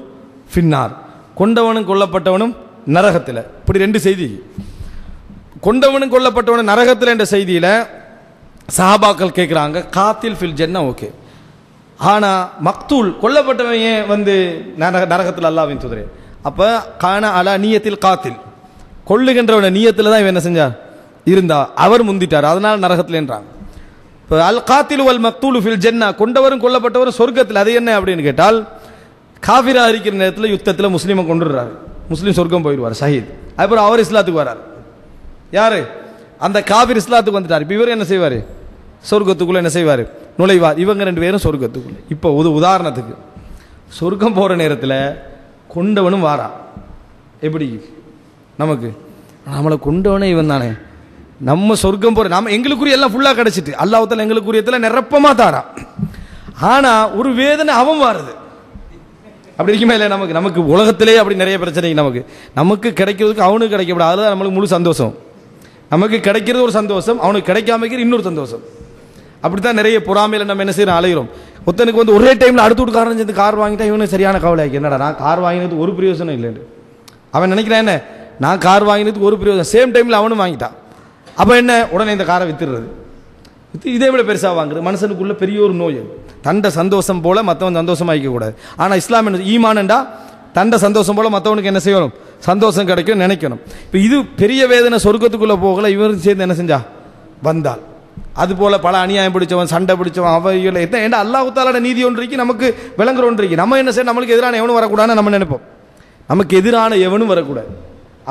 ஃபின்னார், கொண்டவனும் கொல்லப்பட்டவனும் நரகத்தில். இப்படி ரெண்டு செய்தி. கொண்டவனும் கொல்லப்பட்டவனும் நரகத்தில் என்ற செய்தியில் சஹாபாக்கள் கேட்குறாங்க, காத்தில் ஃபில் ஜன்னா ஓகே, ஆனால் மக்தூல் கொல்லப்பட்டவன் ஏன் வந்து நரகத்தில்? அல்லாஹ்வின் தூதரே, அப்போ கான அலா நியத்தில் காத்தில், கொல்லுகின்றவன நியத்தில் தான் இவன் என்ன செஞ்சார் இருந்தா, அவர் முந்திட்டார், அதனால் நரகத்தில் என்றாங்க. இப்போ அல் காத்தில் வல் மக்தூலு ஃபில் ஜன்னா, கொண்டவரும் கொல்லப்பட்டவரும் சொர்க்கத்தில். அது என்ன அப்படின்னு கேட்டால், காஃபிரா இருக்கிற நேரத்தில் யுத்தத்தில் முஸ்லீமை கொண்டுடுறாரு, முஸ்லீம் சொர்க்கம் போயிடுவார் ஷஹீத். அதுக்கப்புறம் அவர் இஸ்லாத்துக்கு வரார். யாரு? அந்த காஃபிர் இஸ்லாத்துக்கு வந்துட்டார். இப்போ இவர் என்ன செய்வார்? சொர்க்கத்துக்குள்ளே என்ன செய்வார்? நுழைவார். இவங்க ரெண்டு பேரும் சொர்க்கத்துக்குள்ளே. இப்போ உதாரணத்துக்கு சொர்க்கம் போகிற நேரத்தில் கொண்டவனும் வாரா, எப்படி நமக்கு நம்மளை கொண்டவனே இவன் தானே, நம்ம சொர்க்கம் போகிற நம்ம எங்களுக்குரிய எல்லாம் ஃபுல்லாக கிடச்சிட்டு அல்லாஹ் தஆலா எங்களுக்குரியத்தில் நிரப்பமாக தாரா. ஆனால் ஒரு வேதனை அவன் வாருது. அப்படி இருக்குமா இல்லை? நமக்கு உலகத்திலே அப்படி நிறைய பிரச்சனை. நமக்கு கிடைக்கிறதுக்கு அவனுக்கு கிடைக்கப்படாது. அதுதான் நம்மளுக்கு முழு சந்தோஷம். நமக்கு கிடைக்கிறது ஒரு சந்தோஷம், அவனுக்கு கிடைக்காம இன்னொரு சந்தோஷம். அப்படித்தான் நிறைய பொறாமையில் நம்ம என்ன செய்யறோம், அலைகிறோம். ஒருத்தனுக்கு வந்து ஒரே டைமில் அடுத்து ஒரு காரணம் சேர்ந்து கார் வாங்கிட்டா இவனுக்கு சரியான கவலை ஆகி, என்னடா நான் கார் வாங்கினது ஒரு பிரயோஜனம் இல்லைன்னு அவன் நினைக்கிறான். என்ன, நான் கார் வாங்கினதுக்கு ஒரு பிரயோஜனம், சேம் டைமில் அவனும் வாங்கிட்டான். அப்போ என்ன, உடனே இந்த காரை வித்துடுறது. இதே விட பெருசாக வாங்குறது மனுஷனுக்குள்ள பெரிய ஒரு நோய். தண்ட சந்தோஷம் போல மற்றவன் சந்தோஷமாக இருக்கக்கூடாது. ஆனால் இஸ்லாம் என்ன ஈமானண்டா தண்ட சந்தோஷம் போல மற்றவனுக்கு என்ன செய்யணும், சந்தோஷம் கிடைக்கும் நினைக்கணும். இப்போ இது பெரிய வேதனை, சொர்க்கத்துக்குள்ளே போகல, இவருக்கு சேர்ந்து என்ன செஞ்சா வந்தால். அதுபோல பல அநியாயம் பிடிச்சவன், சண்டை பிடிச்சவன், அவையில் ஏன்னா அல்லாஹ் தஆலாவோட நீதி ஒன்றைக்கு நமக்கு விளங்குற ஒன்றைக்கு நம்ம என்ன செய்ய, நம்மளுக்கு எதிரான எவனும் வரக்கூடாதுன்னு நம்ம நினைப்போம். நமக்கு எதிரான எவனும் வரக்கூடாது,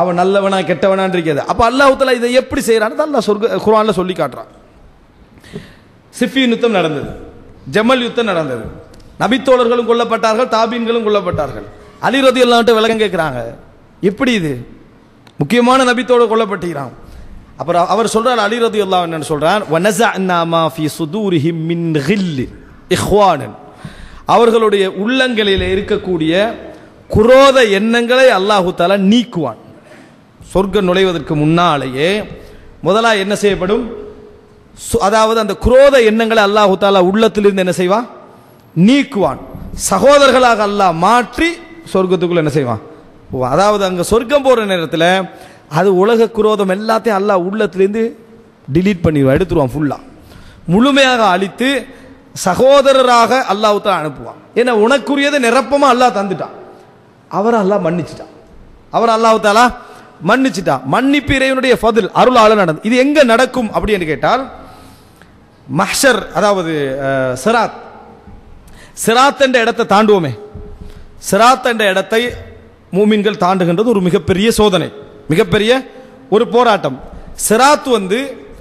அவன் நல்லவனா கெட்டவனான் இருக்கிறது. அப்போ அல்லாஹ் தஆலா இதை எப்படி செய்கிறான்னு அல்லாஹ் குர்ஆன்ல சொல்லி காட்டுறான். சிஃபின் யுத்தம் நடந்தது, ஜமல் யுத்தம் நடந்தது, நபித்தோழர்களும் கொல்லப்பட்டார்கள், தாபீன்களும் கொல்லப்பட்டார்கள். அலி ரலியல்லாஹு அன்ஹு விளக்கம் கேட்குறாங்க, எப்படி இது முக்கியமான நபித்தோழர் கொல்லப்பட்டிருக்கிறான். அப்புறம் அவர் சொல்றார், அலி ரலியல்லாஹு அன்ஹு சொல்றார், வனஸஅனா மா ஃபீ சுதூரிஹிம் மின் கில் இஹ்வானன், அவர்களுடைய உள்ளங்களில் இருக்கக்கூடிய குரோத எண்ணங்களை அல்லாஹு தஆலா நீக்குவான். சொர்க்கம் நுழைவதற்கு முன்னாலேயே முதலா என்ன செய்யப்படும், அதாவது அந்த குரோத எண்ணங்களை அல்லாஹு தஆலா உள்ளத்திலிருந்து என்ன செய்வான், நீக்குவான். சகோதரர்களாக அல்லாஹ் மாற்றி சொர்க்கத்துக்குள்ள என்ன செய்வான். அதாவது அங்கே சொர்க்கம் போகிற நேரத்தில் அது உலக குரோதம் எல்லாத்தையும் அல்லாஹ் உள்ளத்திலேருந்து டிலீட் பண்ணிடுவான், எடுத்துருவான், ஃபுல்லாக முழுமையாக அழித்து சகோதரராக அல்லாஹ் தஆலா அனுப்புவான். ஏன்னா உனக்குரியதை நிரப்பமாக அல்லாஹ் தந்துட்டான், அவரை அல்லாஹ் மன்னிச்சிட்டான், அவர் அல்லாஹ் தஆலா மன்னிச்சிட்டான். மன்னிப்பு இறைவனுடைய ஃபதுல், அருளால நடந்தது. இது எங்க நடக்கும் அப்படின்னு கேட்டால் மஹ்ஷர், அதாவது சிராத். சிராத் என்ற இடத்தை தாண்டுவோமே, சிராத் என்ற இடத்தை மூமின்கள் தாண்டுகின்றது ஒரு மிகப்பெரிய சோதனை, மிகப்பெரிய ஒரு போராட்டம். சிராத்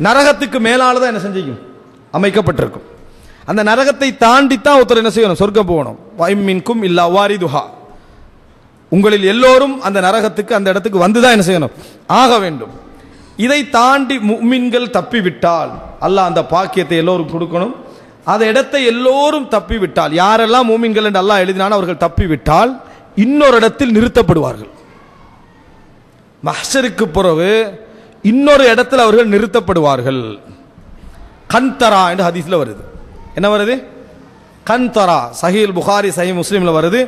நரகத்துக்கு மேலாலதான் என்ன செஞ்சிக்கும், அமைக்கப்பட்டிருக்கும். அந்த நரகத்தை தாண்டித்தான் ஒருத்தர் என்ன செய்யணும், சொர்க்கம் போகணும். வமின்கும் இல்லா வாரிதுஹா, உங்களில் எல்லோரும் அந்த நரகத்துக்கு, அந்த இடத்துக்கு வந்துதான் என்ன செய்யணும், ஆக வேண்டும். இதை தாண்டி முஃமின்கள் தப்பிவிட்டால் அல்லாஹ் அந்த பாக்கியத்தை எல்லோரும் கொடுக்கணும். அந்த இடத்தை எல்லோரும் தப்பிவிட்டால், யாரெல்லாம் மூமின்கள் என்று அல்லாஹ் எழுதினாலும் அவர்கள் தப்பிவிட்டால் இன்னொரு இடத்தில் நிறுத்தப்படுவார்கள். மஹ்ஷருக்கு பிறகு இன்னொரு இடத்தில் அவர்கள் நிறுத்தப்படுவார்கள். கன்தரா என்று ஹதீஸ்ல வருது. என்ன வருது, கன்தரா. சஹீல் புகாரி, சஹீஹ் முஸ்லிம்ல வருது.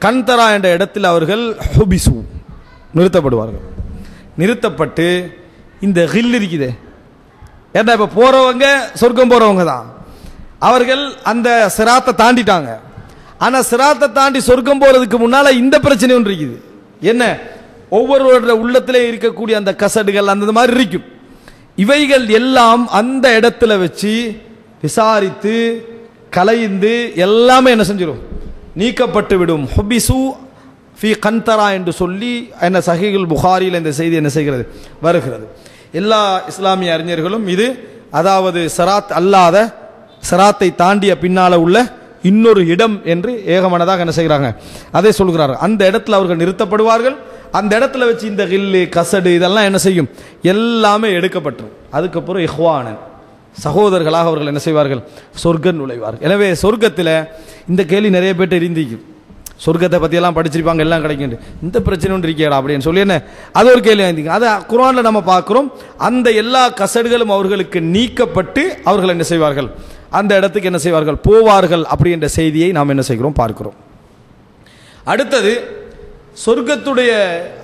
கன்தரா என்ற இடத்தில் அவர்கள் ஹுபிசு, நிறுத்தப்படுவார்கள். நிறுத்தப்பட்டு இந்த கில் இருக்குதே, ஏன்னா இப்ப போறவங்க சொர்க்கம் போறவங்க தான், அவர்கள் அந்த சிராத்தை தாண்டிட்டாங்க. ஆனா சிராத்தை தாண்டி சொர்க்கம் போறதுக்கு முன்னால இந்த பிரச்சனை ஒன்று இருக்குது. என்ன, ஒவ்வொருவருடைய உள்ளத்திலே இருக்கக்கூடிய அந்த கசடுகள் அந்த மாதிரி இருக்கும். இவைகள் எல்லாம் அந்த இடத்துல வச்சு விசாரித்து கலைந்து எல்லாமே என்ன செஞ்சிடும், நீக்கப்பட்டு விடும். ஹுபிசு ஃபி கன்தரா என்று சொல்லி என்ன சஹீஹுல் புகாரியில் இந்த செய்தி என்ன செய்கிறது, வருகிறது. எல்லா இஸ்லாமிய அறிஞர்களும் இது, அதாவது சிராத் அல்லாத, சிராத்தை தாண்டிய பின்னால உள்ள இன்னொரு இடம் என்று ஏகமனதாக என்ன செய்கிறாங்க, அதை சொல்கிறார்கள். அந்த இடத்துல அவர்கள் நிறுத்தப்படுவார்கள். அந்த இடத்துல வச்சு இந்த கில்லு கசடு இதெல்லாம் என்ன செய்யும், எல்லாமே எடுக்கப்பட்டுரும். அதுக்கப்புறம் இஹ்வானன், சகோதரர்களாக அவர்கள் என்ன செய்வார்கள், சொர்க்கம் நுழைவார்கள். எனவே சொர்க்கத்தில் இந்த கேள்வி நிறைய பேர்ட்ட இருந்திக்கும், சொர்க்கத்தை பற்றியெல்லாம் படிச்சிருப்பாங்க, எல்லாம் கிடைக்கும், இந்த பிரச்சனை ஒன்று இருக்கேடா அப்படின்னு சொல்லி என்ன, அது ஒரு கேள்வி இருந்தீங்க. அதை குர்ஆனில் நம்ம பார்க்குறோம். அந்த எல்லா கசடுகளும் அவர்களுக்கு நீக்கப்பட்டு அவர்கள் என்ன செய்வார்கள், அந்த இடத்துக்கு என்ன செய்வார்கள், போவார்கள். அப்படின்ற செய்தியை நாம் என்ன செய்கிறோம், பார்க்கிறோம். அடுத்தது சொர்க்கத்துடைய,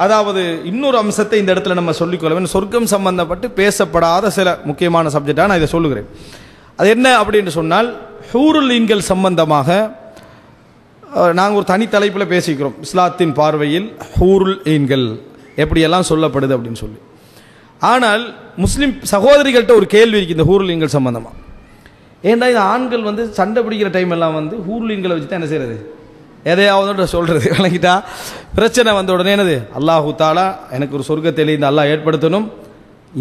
அதாவது இன்னொரு அம்சத்தை இந்த இடத்துல நம்ம சொல்லிக்கொள்ள, சொர்க்கம் சம்பந்தப்பட்டு பேசப்படாத சில முக்கியமான சப்ஜெக்டாக நான் இதை சொல்லுகிறேன். அது என்ன அப்படின்னு சொன்னால், ஹூருல் ஈன்கள் சம்பந்தமாக நாங்கள் ஒரு தனி தலைப்பில் பேசிக்கிறோம். இஸ்லாத்தின் பார்வையில் ஹூருல் ஈன்கள் எப்படியெல்லாம் சொல்லப்படுது அப்படின்னு சொல்லி. ஆனால் முஸ்லீம் சகோதரிகள்கிட்ட ஒரு கேள்வி இருக்குது இந்த ஹூருல் ஈன்கள் சம்பந்தமாக. ஏன்னா இந்த ஆண்கள் சண்டை பிடிக்கிற டைம் எல்லாம் ஹூருல் ஈன்களை வச்சு தான் என்ன செய்யறது, எதையாவது சொல்றது, விளங்கிட்டா பிரச்சனை வந்த உடனே என்னது, அல்லாஹு தாலா எனக்கு ஒரு சொர்க்கத்தை இந்த அல்லாஹ் ஏற்படுத்தணும்,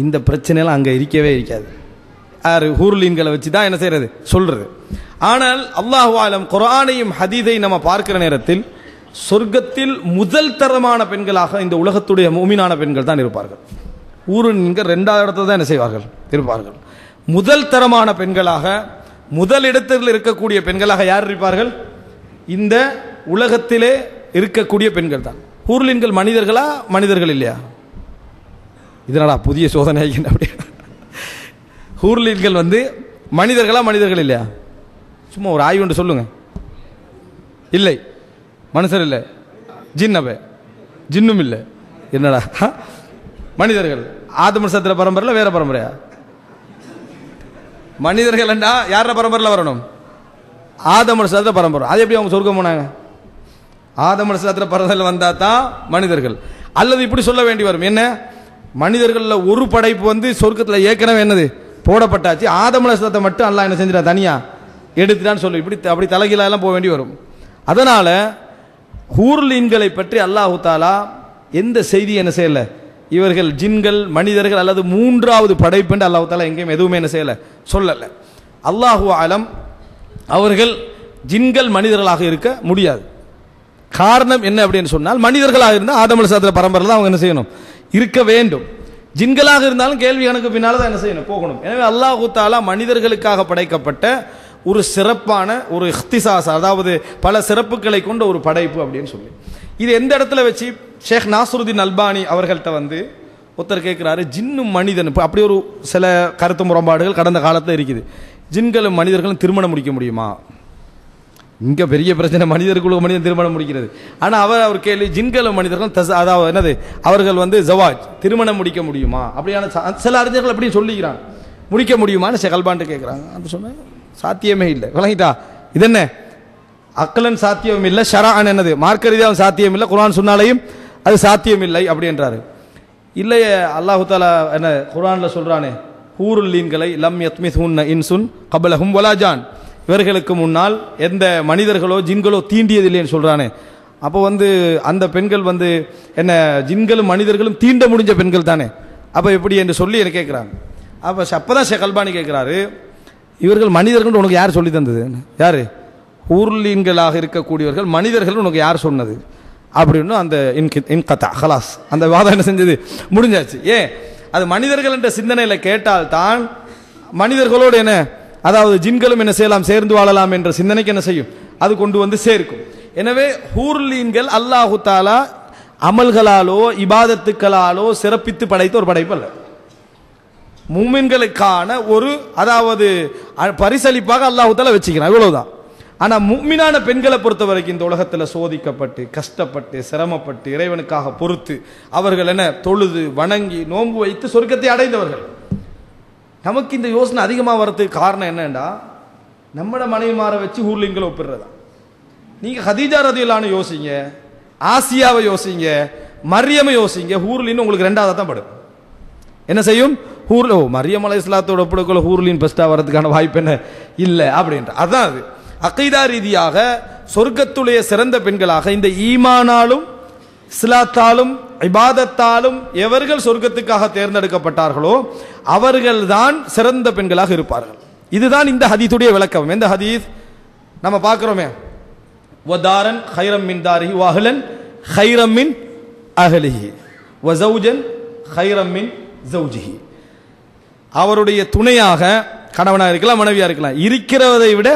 இந்த பிரச்சனைலாம் அங்கே இருக்கவே இருக்காது. ஹூருலீன்களை வச்சு தான் என்ன செய்யறது, சொல்றது. ஆனால் அல்லாஹு ஆலம் குர்ஆனையும் ஹதீஸையும் நம்ம பார்க்கிற நேரத்தில் சொர்க்கத்தில் முதல் தரமான பெண்களாக இந்த உலகத்துடைய மூமினான பெண்கள் தான் இருப்பார்கள். ஊருங்கள் இரண்டாவது இடத்துல தான் என்ன செய்வார்கள், இருப்பார்கள். முதல் தரமான பெண்களாக, முதல் இடத்தில் இருக்கக்கூடிய பெண்களாக யார் இருப்பார்கள், இந்த உலகத்திலே இருக்கக்கூடிய பெண்கள் தான். ஹூர்லின்கள் மனிதர்களா, மனிதர்கள் இல்லையா? இதனால புதிய சோதனை அப்படியே. ஹூர்லின்கள் மனிதர்களா, மனிதர்கள் இல்லையா? சும்மா ஒரு ஆய்வு ஒன்று சொல்லுங்க. இல்லை, மனுஷர் இல்லை, ஜின்னபே, ஜின்னும் இல்லை, என்னடா மனிதர்கள். ஆதம சத்திர பரம்பரையில் வேற பரம்பரையா? மனிதர்கள் என்றா யார பரம்பரையில் வரணும்? ஆதம் அலைஹிஸ்ஸலாத்துல பரம்பரை. அது எப்படி அவங்க சொர்க்கம் போனாங்க? ஆதம் அலைஹிஸ்ஸலாத்துல பரம்பரையில் வந்தா தான் மனிதர்கள். அல்லது இப்படி சொல்ல வேண்டி வரும், என்ன மனிதர்கள்ல ஒரு படைப்பு வந்து சொர்க்கத்தில் ஏற்கனவே என்னது போடப்பட்டாச்சு, ஆதம் அலைஹிஸ்ஸலாத்தை மட்டும் அல்லாஹ் என்ன செஞ்சிடா தனியா எடுத்துட்டான்னு சொல்லி இப்படி அப்படி தலைகீழெல்லாம் போக வேண்டி வரும். அதனால ஹூர்லீன்களை பற்றி அல்லாஹு தாலா எந்த செய்தி என்ன செய்யல, இவர்கள் ஜின்கள் மனிதர்கள் அல்லது மூன்றாவது படைப்பு என்று அல்லாஹு தாலா எங்கேயும் எதுவுமே என்ன செய்யல சொல்லல. அல்லாஹு ஆலம் அவர்கள் ஜின்கள் மனிதர்களாக இருக்க முடியாது. காரணம் என்ன அப்படின்னு சொன்னால், மனிதர்களாக இருந்தால் ஆதம் அலைஹிஸ்ஸலாத்து பரம்பரையில் தான் அவங்க என்ன செய்யணும் இருக்க வேண்டும். ஜின்களாக இருந்தாலும் கேள்வி கணக்கு பின்னால் தான் என்ன செய்யணும் போகணும். எனவே அல்லாஹு தாலா மனிதர்களுக்காக படைக்கப்பட்ட ஒரு சிறப்பான ஒரு இஹ்திசாஸ், அதாவது பல சிறப்புகளை கொண்ட ஒரு படைப்பு அப்படின்னு சொல்லி இது எந்த இடத்துல வச்சு ஷேக் நாசருதீன் அல்பானி அவர்கள்ட்ட வந்து ஒருத்தர் கேட்குறாரு, ஜின்னும் மனிதன் இப்போ அப்படி ஒரு சில கருத்து முரண்பாடுகள் கடந்த காலத்தில் இருக்குது. ஜின்களும் மனிதர்களும் திருமணம் முடிக்க முடியுமா? இங்கே பெரிய பிரச்சனை, மனிதர்களுக்கு மனிதன் திருமணம் முடிக்கிறது. ஆனால் அவர் கேள்வி, ஜின்களும் மனிதர்களும் அதாவது என்னது அவர்கள் வந்து ஜவாஜ் திருமணம் முடிக்க முடியுமா? அப்படியான சில அறிஞர்கள் அப்படி சொல்லிக்கிறாங்க, முடிக்க முடியுமான்னு ஷேக் அல்பான்ட்டு கேட்குறாங்க. அப்படி சொன்ன சாத்தியமே இல்லை. விளங்கிட்டா? இது என்ன அக்கலன் சாத்தியம் இல்லை, ஷரான் என்னது மார்க்க ரீதியாக சாத்தியம் இல்லை, குர்ஆன் சொன்னாலையும் அது சாத்தியம் இல்லை அப்படின்றாரு. இல்லையே அல்லாஹு தாலா என்ன குர்ஆனில் சொல்றானே, ஹூருல்லீன்களை லம் யத்மிஸ்ஹுன்ன இன்சுன் கப்லஹும் வலா ஜான், இவர்களுக்கு முன்னால் எந்த மனிதர்களோ ஜின்களோ தீண்டியதில்லைன்னு சொல்றானே. அப்போ வந்து அந்த பெண்கள் வந்து என்ன ஜின்களும் மனிதர்களும் தீண்ட முடிஞ்ச பெண்கள் தானே, அப்போ எப்படி என்று சொல்லி என்ன கேட்குறாங்க. அப்பதான் ஷேக் அல்பானி கேட்குறாரு, இவர்கள் மனிதர்கள் உனக்கு யார் சொல்லி தந்தது? யாரு? ஊர்லீன்களாக இருக்கக்கூடியவர்கள் மனிதர்கள் உனக்கு யார் சொன்னது அப்படின்னு அந்த இன்கதா ஹலாஸ் அந்த வாதம் என்ன செஞ்சது முடிஞ்சாச்சு. ஏன் அது மனிதர்கள் என்ற சிந்தனையில கேட்டால் தான் மனிதர்களோடு என்ன, அதாவது ஜின்களும் என்ன செய்யலாம் சேர்ந்து வாழலாம் என்ற சிந்தனைக்கு என்ன செய்யும் அது கொண்டு வந்து சேர்க்கும். எனவே ஹூர்லீன்கள் அல்லாஹு தாலா அமல்களாலோ இபாதத்துக்களாலோ சிறப்பித்து படைத்த ஒரு படைப்பு அல்ல. முஃமின்களுக்கான ஒரு அதாவது பரிசளிப்பாக அல்லாஹு தஆலா வச்சுக்கிறான், இவ்வளவுதான். ஆனா முஃமினான பெண்களை பொறுத்த வரைக்கும் இந்த உலகத்தில் சோதிக்கப்பட்டு கஷ்டப்பட்டு சிரமப்பட்டு இறைவனுக்காக பொறுத்து அவர்கள் என்ன தொழுது வணங்கி நோன்பு வைத்து சொர்க்கத்தை அடைந்தவர்கள். நமக்கு இந்த யோசனை அதிகமாக வரதுக்கு காரணம் என்னன்னா, நம்மட மனைவிமாரை வச்சு ஹூர்லின்களை ஒப்பிடுறதா. நீங்க ஹதீஜா ரதியல்லாஹு யோசிங்க, ஆசியாவை யோசிங்க, மரியமை யோசிங்க, ஹூர்லின் உங்களுக்கு ரெண்டாவது தான் படும். என்ன செய்யும்? மரியம் அலைஹிஸ்ஸலாத்தோட ஒப்பிடக்குள்ள ஹூர்லின் பெஸ்டா வரதுக்கான வாய்ப்பு என்ன இல்லை அப்படின்ற. அதான் அது அகீதா ரீதியாக சொர்க்கத்துடைய சிறந்த பெண்களாக இந்த ஈமானாலும் இஸ்லாத்தாலும் இபாதத்தாலும் எவர்கள் சொர்க்கத்துக்காக தேர்ந்தெடுக்கப்பட்டார்களோ அவர்கள்தான் சிறந்த பெண்களாக இருப்பார்கள். இதுதான் இந்த ஹதீஸுடைய விளக்கம். எந்த ஹதீஸ் நம்ம பார்க்கிறோமே, வதாரன் கைரம் மின் தாரிஹி வஅஹ்லன் கைரம் மின் அஹ்லிஹி வஸௌஜன் கைரம் மின் ஜௌஜிஹி. அவருடைய துணையாக கணவனாக இருக்கலாம் மனைவியாக இருக்கலாம், இருக்கிறதை விட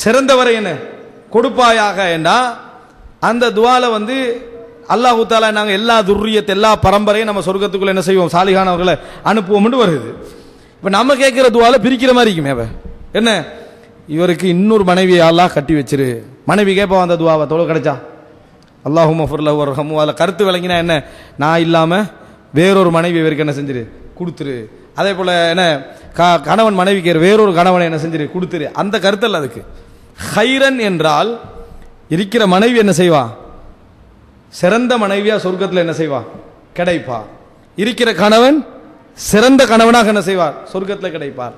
சிறந்தவரை என்ன கொடுப்பாயாக என்றா அந்த துவால வந்து அல்லாஹு தாலா நாங்கள் எல்லா துர்ரியத் எல்லா பரம்பரையும் நம்ம சொர்க்கத்துக்குள்ள என்ன செய்வோம் சாலிகானவர்களை அனுப்புவோம்னு வருது. இப்போ நம்ம கேட்கிற துவால பிரிக்கிற மாதிரி இருக்குமே. என்ன இவருக்கு இன்னொரு மனைவியை அல்லாஹ் கட்டி வச்சிரு, மனைவி கேட்போம் அந்த துவாவை தொலை கிடைச்சா அல்லாஹும்ம ஃபிர்லஹு வர்ஹமு. அதில் கருத்து விளங்கினா என்ன, நான் இல்லாமல் வேறொரு மனைவி இவருக்கு என்ன செஞ்சிரு கொடுத்துரு. அதே போல் என்ன கணவன் மனைவிக்கு வேறொரு கணவனை என்ன செஞ்சிரு கொடுத்துரு. அந்த கருத்தல்ல அதுக்கு. ஹைரன் என்றால் இருக்கிற மனைவி என்ன செய்வா, சிறந்த மனைவியா சொர்க்கத்தில் என்ன செய்வா கிடைப்பா. இருக்கிற கணவன் சிறந்த கணவனாக என்ன செய்வார் சொர்க்கத்தில் கிடைப்பார்.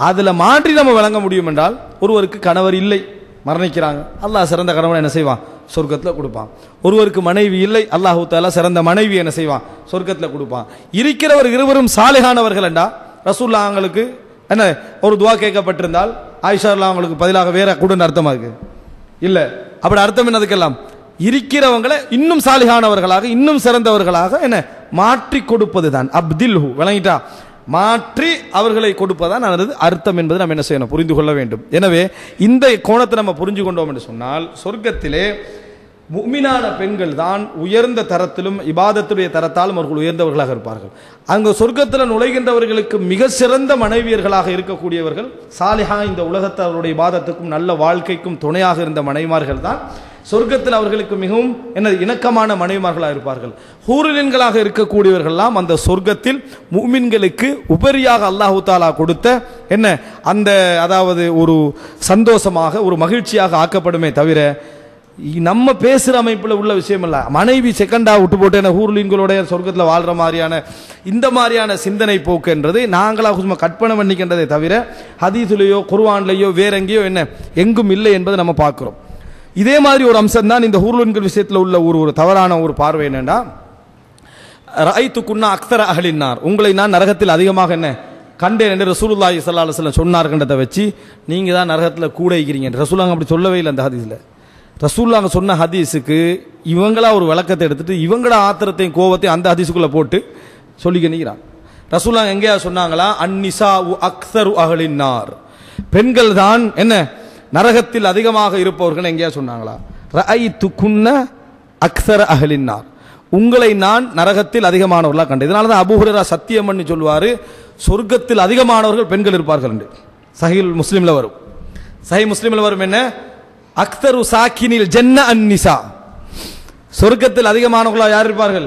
அதுல மாற்றி நம்ம விளங்க முடியும் என்றால், ஒருவருக்கு கணவர் இல்லை மரணிக்கிறாங்க, அல்லாஹ் சிறந்த கணவனை என்ன செய்வான் சொர்க்கத்தில் கொடுப்பான். ஒருவருக்கு மனைவி இல்லை, அல்லாஹு தஆலா சிறந்த மனைவி என்ன செய்வான் சொர்க்கத்தில் கொடுப்பான். இருக்கிறவர் இருவரும் சாலிஹானவர்கள் என்றா ரசூலுல்லாஹ் அவங்களுக்கு என்ன ஒரு துவா கேட்கப்பட்டிருந்தால் ஆயிஷா அவங்களுக்கு பதிலாக வேற கூட அர்த்தமா இருக்கு இல்ல. அப்படி அர்த்தம் என்னதுக்கெல்லாம் இருக்கிறவங்களை இன்னும் சாலிஹானவர்களாக இன்னும் சிறந்தவர்களாக என்ன மாற்றி கொடுப்பது தான் அப்தில்ஹு. விளங்கிட்டா? மாற்றி அவர்களை கொடுப்பதான் அர்த்தம் என்பது நம்ம என்ன செய்யணும் புரிந்து கொள்ள வேண்டும். எனவே இந்த கோணத்தை நம்ம புரிஞ்சு கொண்டோம் என்று சொன்னால், சொர்க்கத்திலே முஃமினான பெண்கள் தான் உயர்ந்த தரத்திலும் இபாதத்துடைய தரத்தாலும் அவர்கள் உயர்ந்தவர்களாக இருப்பார்கள். அங்கு சொர்க்கத்தில் நுழைகின்றவர்களுக்கு மிக சிறந்த மனைவியர்களாக இருக்கக்கூடியவர்கள் சாலிஹா, இந்த உலகத்தில் அவருடைய இபாதத்துக்கும் நல்ல வாழ்க்கைக்கும் துணையாக இருந்த மனைவிமார்கள் தான் சொர்க்கத்தில் அவர்களுக்கு மிகவும் இணக்கமான மனைவிமார்களாக இருப்பார்கள். ஹூரின்களாக இருக்கக்கூடியவர்கள்லாம் அந்த சொர்க்கத்தில் முஃமின்களுக்கு உபரியாக அல்லாஹு தஆலா கொடுத்த அந்த அதாவது ஒரு சந்தோஷமாக ஒரு மகிழ்ச்சியாக ஆக்கப்படுமே தவிர நம்ம பேசுகிற அமைப்பில் உள்ள விஷயம் இல்லை. மனைவி செகண்டா விட்டு போட்டு ஹூர்லீன்களோட சொர்க்கத்தில் வாழ்கிற மாதிரியான இந்த மாதிரியான சிந்தனை போக்குன்றது நாங்களாக சும்மா கற்பனை பண்ணிக்கின்றதை தவிர ஹதீஸுலையோ குர்ஆன்லையோ வேற எங்கேயோ எங்கும் இல்லை என்பதை நம்ம பார்க்கிறோம். இதே மாதிரி ஒரு அம்சம் தான் இந்த ஹூர்லீன்கள் விஷயத்தில் உள்ள ஒரு தவறான ஒரு பார்வை. என்னன்னா ரஅய்துகுன்னா அக்ஸர அஹ்லின்னார், உங்களை நான் நரகத்தில் அதிகமாக கண்டேன் என்று ரசூலுல்லாஹி ஸல்லல்லாஹு அலைஹி வஸல்லம் சொன்னார்ன்றதை வச்சு நீங்க தான் நரகத்தில் கூட இருக்கிறீங்க. ரசூலுல்லாஹ் அப்படி சொல்லவே இல்லை. அந்த ஹதீஸ்ல ரசூலுல்லாஹ் சொன்ன ஹதீஸுக்கு இவங்களா ஒரு விளக்கத்தை எடுத்துட்டு இவங்கள ஆத்திரத்தையும் கோபத்தையும் அந்த ஹதீஸுக்குள்ள போட்டு சொல்லிக்க நிற்கிறான். ரசூலுல்லாஹ் எங்கேயா சொன்னாங்களா அன்னிசாஉ அக்ஸரு அஹ்லின்னார், பெண்கள் தான் நரகத்தில் அதிகமாக இருப்பவர்கள் எங்கேயா சொன்னாங்களா? ரஅய்துகுன்ன அக்ஸர அஹ்லின்னார், உங்களை நான் நரகத்தில் அதிகமானவர்களாக கண்டேன். இதனால தான் அபூ ஹுரைரா சத்தியம் பண்ணி சொல்வாரு சொர்க்கத்தில் அதிகமானவர்கள் பெண்கள் இருப்பார்கள் என்று. சஹீஹ் முஸ்லிம்ல வரும். சஹீஹ் முஸ்லிம்ல வரும் அக்ஸரு சாக்கினில் ஜன்ன அன்னிசா, சொர்க்கத்தில் அதிகமானவர்களாக யார் இருப்பார்கள்?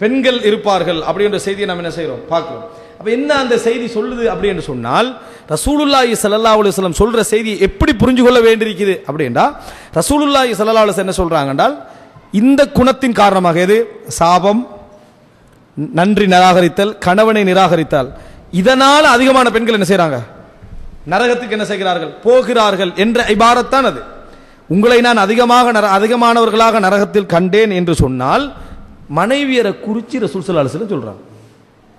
பெண்கள் இருப்பார்கள். அப்படின்ற செய்தியை நம்ம என்ன செய்கிறோம் பார்க்கிறோம். அப்ப என்ன அந்த செய்தி சொல்லுது அப்படி என்று சொன்னால் ரசூலுல்லாஹி ஸல்லல்லாஹு அலைஹி வஸல்லம் சொல்ற செய்தி எப்படி புரிஞ்சு கொள்ள வேண்டியிருக்குது அப்படின்னா ரசூலுல்லாஹி ஸல்லல்லாஹு அலைஹி வஸல்லம் என்ன சொல்றாங்க என்றால் இந்த குணத்தின் காரணமாக எது சாபம், நன்றி நிராகரித்தல், கணவனை நிராகரித்தால் இதனால அதிகமான பெண்கள் என்ன செய்யறாங்க? நரகத்துக்கு என்ன செய்கிறார்கள்? போகிறார்கள் என்ற இபாரத்தான் அது. உங்களை நான் அதிகமானவர்களாக நரகத்தில் கண்டேன் என்று சொன்னால் மனைவியரை குறிச்சி ரசூல் ஸல்லல்லாஹு அலைஹி வஸல்லம் சொல்றாங்க.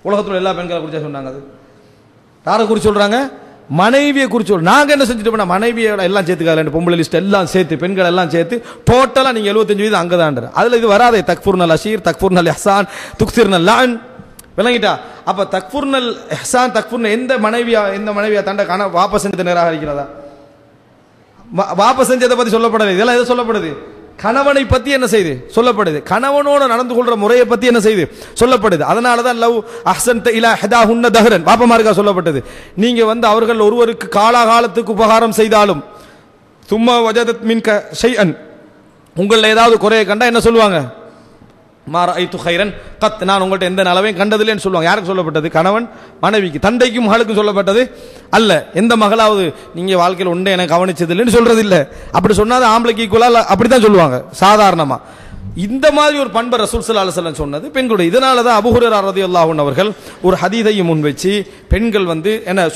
உலகத்தில் எல்லா பெண்களை குறிச்சா சொன்னாங்க. அது யாரை குறிச்சு சொல்றாங்க? மனைவியை குறிச்சு. நாங்க என்ன செஞ்சுட்டு மனைவியோட எல்லாம் சேர்த்துக்காது பொம்பளை லிஸ்ட் எல்லாம் சேர்த்து பெண்கள் எல்லாம் சேர்த்து டோட்டலா நீங்க 75% அங்கதான். அதுல இது வராதே தக்ஃபுர்னல் அஷீர், தக்ஃபுர்னல் இஹ்சான், துக்ஸிர்னல் லஅன். விளங்கிட்டா? அப்ப தக்ஃபுர்னல் இஹ்சான் தக்ஃபுர்னல் எந்த மனைவியா தண்ட வாபஸ் செஞ்சதை நிராகரிக்கிறதா? வாபஸ் செஞ்சதை பத்தி சொல்லப்படுது. இதெல்லாம் எது சொல்லப்படுது? கணவனை பத்தி என்ன செய்து சொல்லப்படுது? கணவனோட நடந்து கொள்ற முறையை பத்தி என்ன செய்து சொல்லப்படுது. அதனாலதான் லவ் அஹ்சன்த இலா ஹதாஹுன்ன தஹரன் பாப்பமார்க்கா சொல்லப்பட்டது. நீங்க அவர்கள் ஒருவருக்கு காலாகாலத்துக்கு உபகாரம் செய்தாலும் சும்மா வஜதத் மின்க ஷைஅன், உங்கள ஏதாவது குறையை கண்டா என்ன சொல்லுவாங்க? மா ரஅய்து கைரன் கத், நான் உங்கள்ட்ட எந்த நலவையும் கண்டதில்லைன்னு சொல்லுவாங்க. யாருக்கு சொல்லப்பட்டது? கணவன் மனைவிக்கு. தந்தைக்கும் மகளுக்கும் சொல்லப்பட்டது அல்ல. எந்த மகளாவது நீங்க வாழ்க்கையில் உண்டை எனக்கு கவனிச்சது இல்லைன்னு சொல்றது இல்லை. அப்படி சொன்னாது ஆம்பளைக்கு ஈக்குவலா அப்படித்தான் சொல்லுவாங்க சாதாரணமா. இந்த மாதிரி ஒரு பண்பை ரசூல் ஸல்லல்லாஹு அலைஹி வஸல்லம் சொன்னது பெண்களுடைய. இதனால தான் அபூ ஹுரைரா ரலியல்லாஹு அன்ஹு அவர்கள் ஒரு ஹதீஸை முன் வச்சு பெண்கள்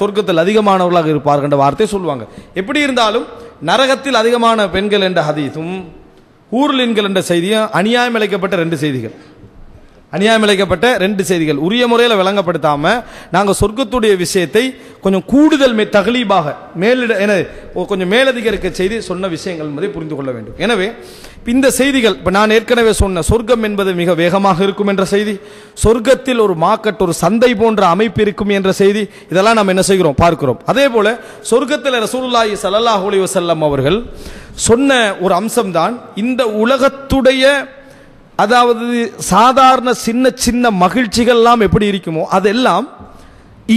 சொர்க்கத்தில் அதிகமானவர்களாக இருப்பார்கள் என்ற வார்த்தை சொல்லுவாங்க. எப்படி இருந்தாலும் நரகத்தில் அதிகமான பெண்கள் என்ற ஹதீஸும் ஊர்லின்கள் என்ற செய்தியும் அநியாயம் இழைக்கப்பட்ட ரெண்டு செய்திகள் உரிய முறையில் விளங்கப்படுத்தாம நாங்க சொர்க்கத்துடைய விஷயத்தை கொஞ்சம் கூடுதல் தகலீபாக கொஞ்சம் மேலதிகரிக்க செய்தி சொன்ன விஷயங்கள் என்பதை புரிந்து கொள்ள வேண்டும். எனவே இந்த செய்திகள் இப்ப நான் ஏற்கனவே சொன்ன சொர்க்கம் என்பது மிக வேகமாக இருக்கும் என்ற செய்தி, சொர்க்கத்தில் ஒரு மார்க்கெட் ஒரு சந்தை போன்ற அமைப்பு இருக்கும் என்ற செய்தி, இதெல்லாம் நாம் என்ன செய்கிறோம் பார்க்கிறோம். அதே போல சொர்க்கத்தில் ரசூலுல்லாஹி ஸல்லல்லாஹு அலைஹி வஸல்லம் அவர்கள் சொன்ன ஒரு அம்சம்தான் இந்த உலகத்துடைய அதாவது சாதாரண சின்ன சின்ன மகிழ்ச்சிகள் எல்லாம் எப்படி இருக்குமோ அதெல்லாம்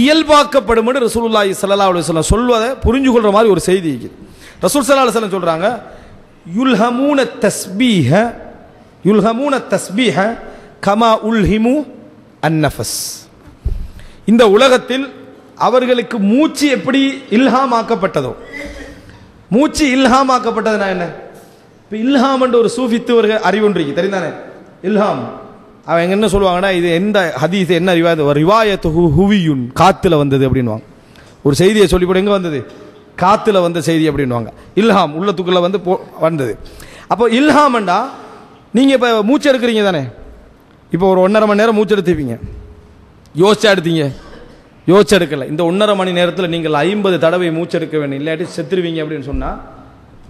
இயல்பாக்கப்படும் என்று ரசூலுல்லாஹி ஸல்லல்லாஹு அலைஹி வஸல்லம் சொல்வதை புரிஞ்சு கொள்ற மாதிரி ஒரு செய்தி இருக்குது. ரசூல் ஸல்லல்லாஹு அலைஹி வஸல்லம் சொல்றாங்க யுல்ஹமூன தஸ்பீஹ கமா உல்ஹிமு அன்னஃபஸ். இந்த உலகத்தில் அவர்களுக்கு மூச்சு எப்படி இல்ஹாம் ஆக்கப்பட்டதோ, மூச்சு இல்ஹாம் ஆக்கப்பட்டதுனா என்ன? இப்போ இல்ஹாம் என்ற ஒரு சூஃபித்துவர்கள் அறிவுன்றிருக்கு தெரிந்தானே இல்ஹாம். அவங்க என்ன சொல்லுவாங்கன்னா இது எந்த ஹதீஸ் என்ன ரிவாயத்து ஹுவியுன் காத்துல வந்தது அப்படின்வாங்க. ஒரு செய்தியை சொல்லி போட எங்க வந்தது? காத்துல வந்த செய்தி அப்படின்வாங்க. இல்ஹாம் உள்ளத்துக்குள்ள வந்தது. அப்போ இல்ஹாம்ண்டா நீங்க இப்போ மூச்சு எடுக்கிறீங்க தானே, இப்போ ஒரு 1.5 மணி நேரம் மூச்சு எடுத்துப்பீங்க, யோசிச்சா எடுத்தீங்க, யோசிச்சு எடுக்கல. இந்த 1.5 மணி நேரத்தில் நீங்கள் 50 தடவை மூச்சு எடுக்க வேண்டும், இல்லாட்டி செத்துருவீங்க அப்படின்னு சொன்னா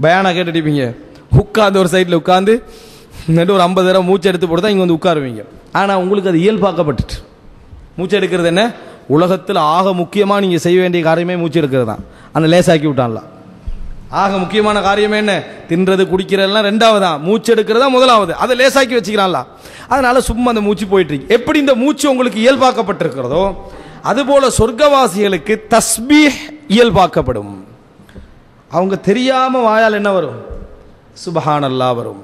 பயானா கேட்டுட்டீங்க. உட்காந்து ஒரு சைடில் உட்காந்து ஒரு 50 தடவை மூச்சு எடுத்து போட்டு தான் இங்கே வந்து உட்காருவீங்க. ஆனால் உங்களுக்கு அது இயல்பாக்கப்பட்டுட்டு மூச்சு எடுக்கிறது என்ன உலகத்தில் ஆக முக்கியமாக நீங்கள் செய்ய வேண்டிய காரியமே மூச்சு எடுக்கிறது தான். அந்த லேசாக்கி விட்டான்ல. ஆக முக்கியமான காரியமே என்ன? தின்றது குடிக்கிறதுலாம் ரெண்டாவதா, மூச்சு எடுக்கிறதா முதலாவது. அதை லேசாக்கி வச்சுக்கிறான்ல. அதனால சும்மா அந்த மூச்சு போயிட்டு இருக்கு. எப்படி இந்த மூச்சு உங்களுக்கு இயல்பாக்கப்பட்டிருக்கிறதோ அதுபோல சொர்க்கவாசிகளுக்கு தஸ்பீஹ் இயல்பாக்கப்படும். அவங்க தெரியாம வாயால் என்ன வரும்? சுபஹானல்லாஹ் வரும்.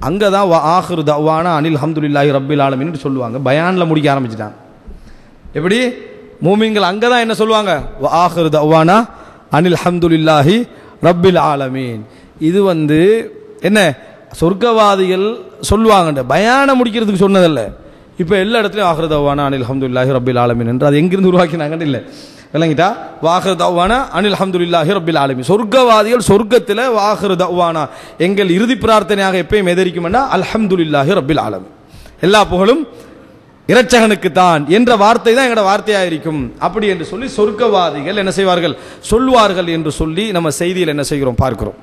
அங்கே தான் ஆஹிரு தஅவானா அனில் ஹம்துலில்லாஹி ரப்பில் ஆலமீன் சொல்லுவாங்க. பயானில் முடிக்க ஆரம்பிச்சிட்டாங்க. எப்படி மூமின்கள் அங்கே தான் என்ன சொல்லுவாங்க? ஆஹிரு தஅவானா அனில் ஹம்துலில்லாஹி ரப்பில் ஆலமீன். இது என்ன சொர்க்கவாதிகள் சொல்லுவாங்க, பயான முடிக்கிறதுக்கு சொன்னதல்ல. இப்போ எல்லா இடத்துலையும் ஆஹிரு தஅவானா அனில் ஹம்துலில்லாஹி ரப்பில் ஆலமீன் என்று அது எங்கிருந்து உருவாக்கினாங்கன்னு இல்லை, விளங்கிட்டா? வாஹிரு தஅவானா அனில் ஹம்துலில்லாஹி ரப்பில் ஆலமீன். சொர்க்கவாதிகள் சொர்க்கத்தில் வாஹிரு தஅவானா எங்கள் இறுதி பிரார்த்தனையாக எப்பயும் எதிரிக்கும்னா அல்ஹம்துலில்லாஹி ரப்பில் ஆலமீன், எல்லா புகழும் இரட்சகனுக்கு தான் என்ற வார்த்தை தான் எங்களோட வார்த்தையாக இருக்கும். அப்படி என்று சொல்லி சொர்க்கவாதிகள் என்ன செய்வார்கள், சொல்வார்கள் என்று சொல்லி நம்ம செய்தியில் என்ன செய்கிறோம், பார்க்கிறோம்.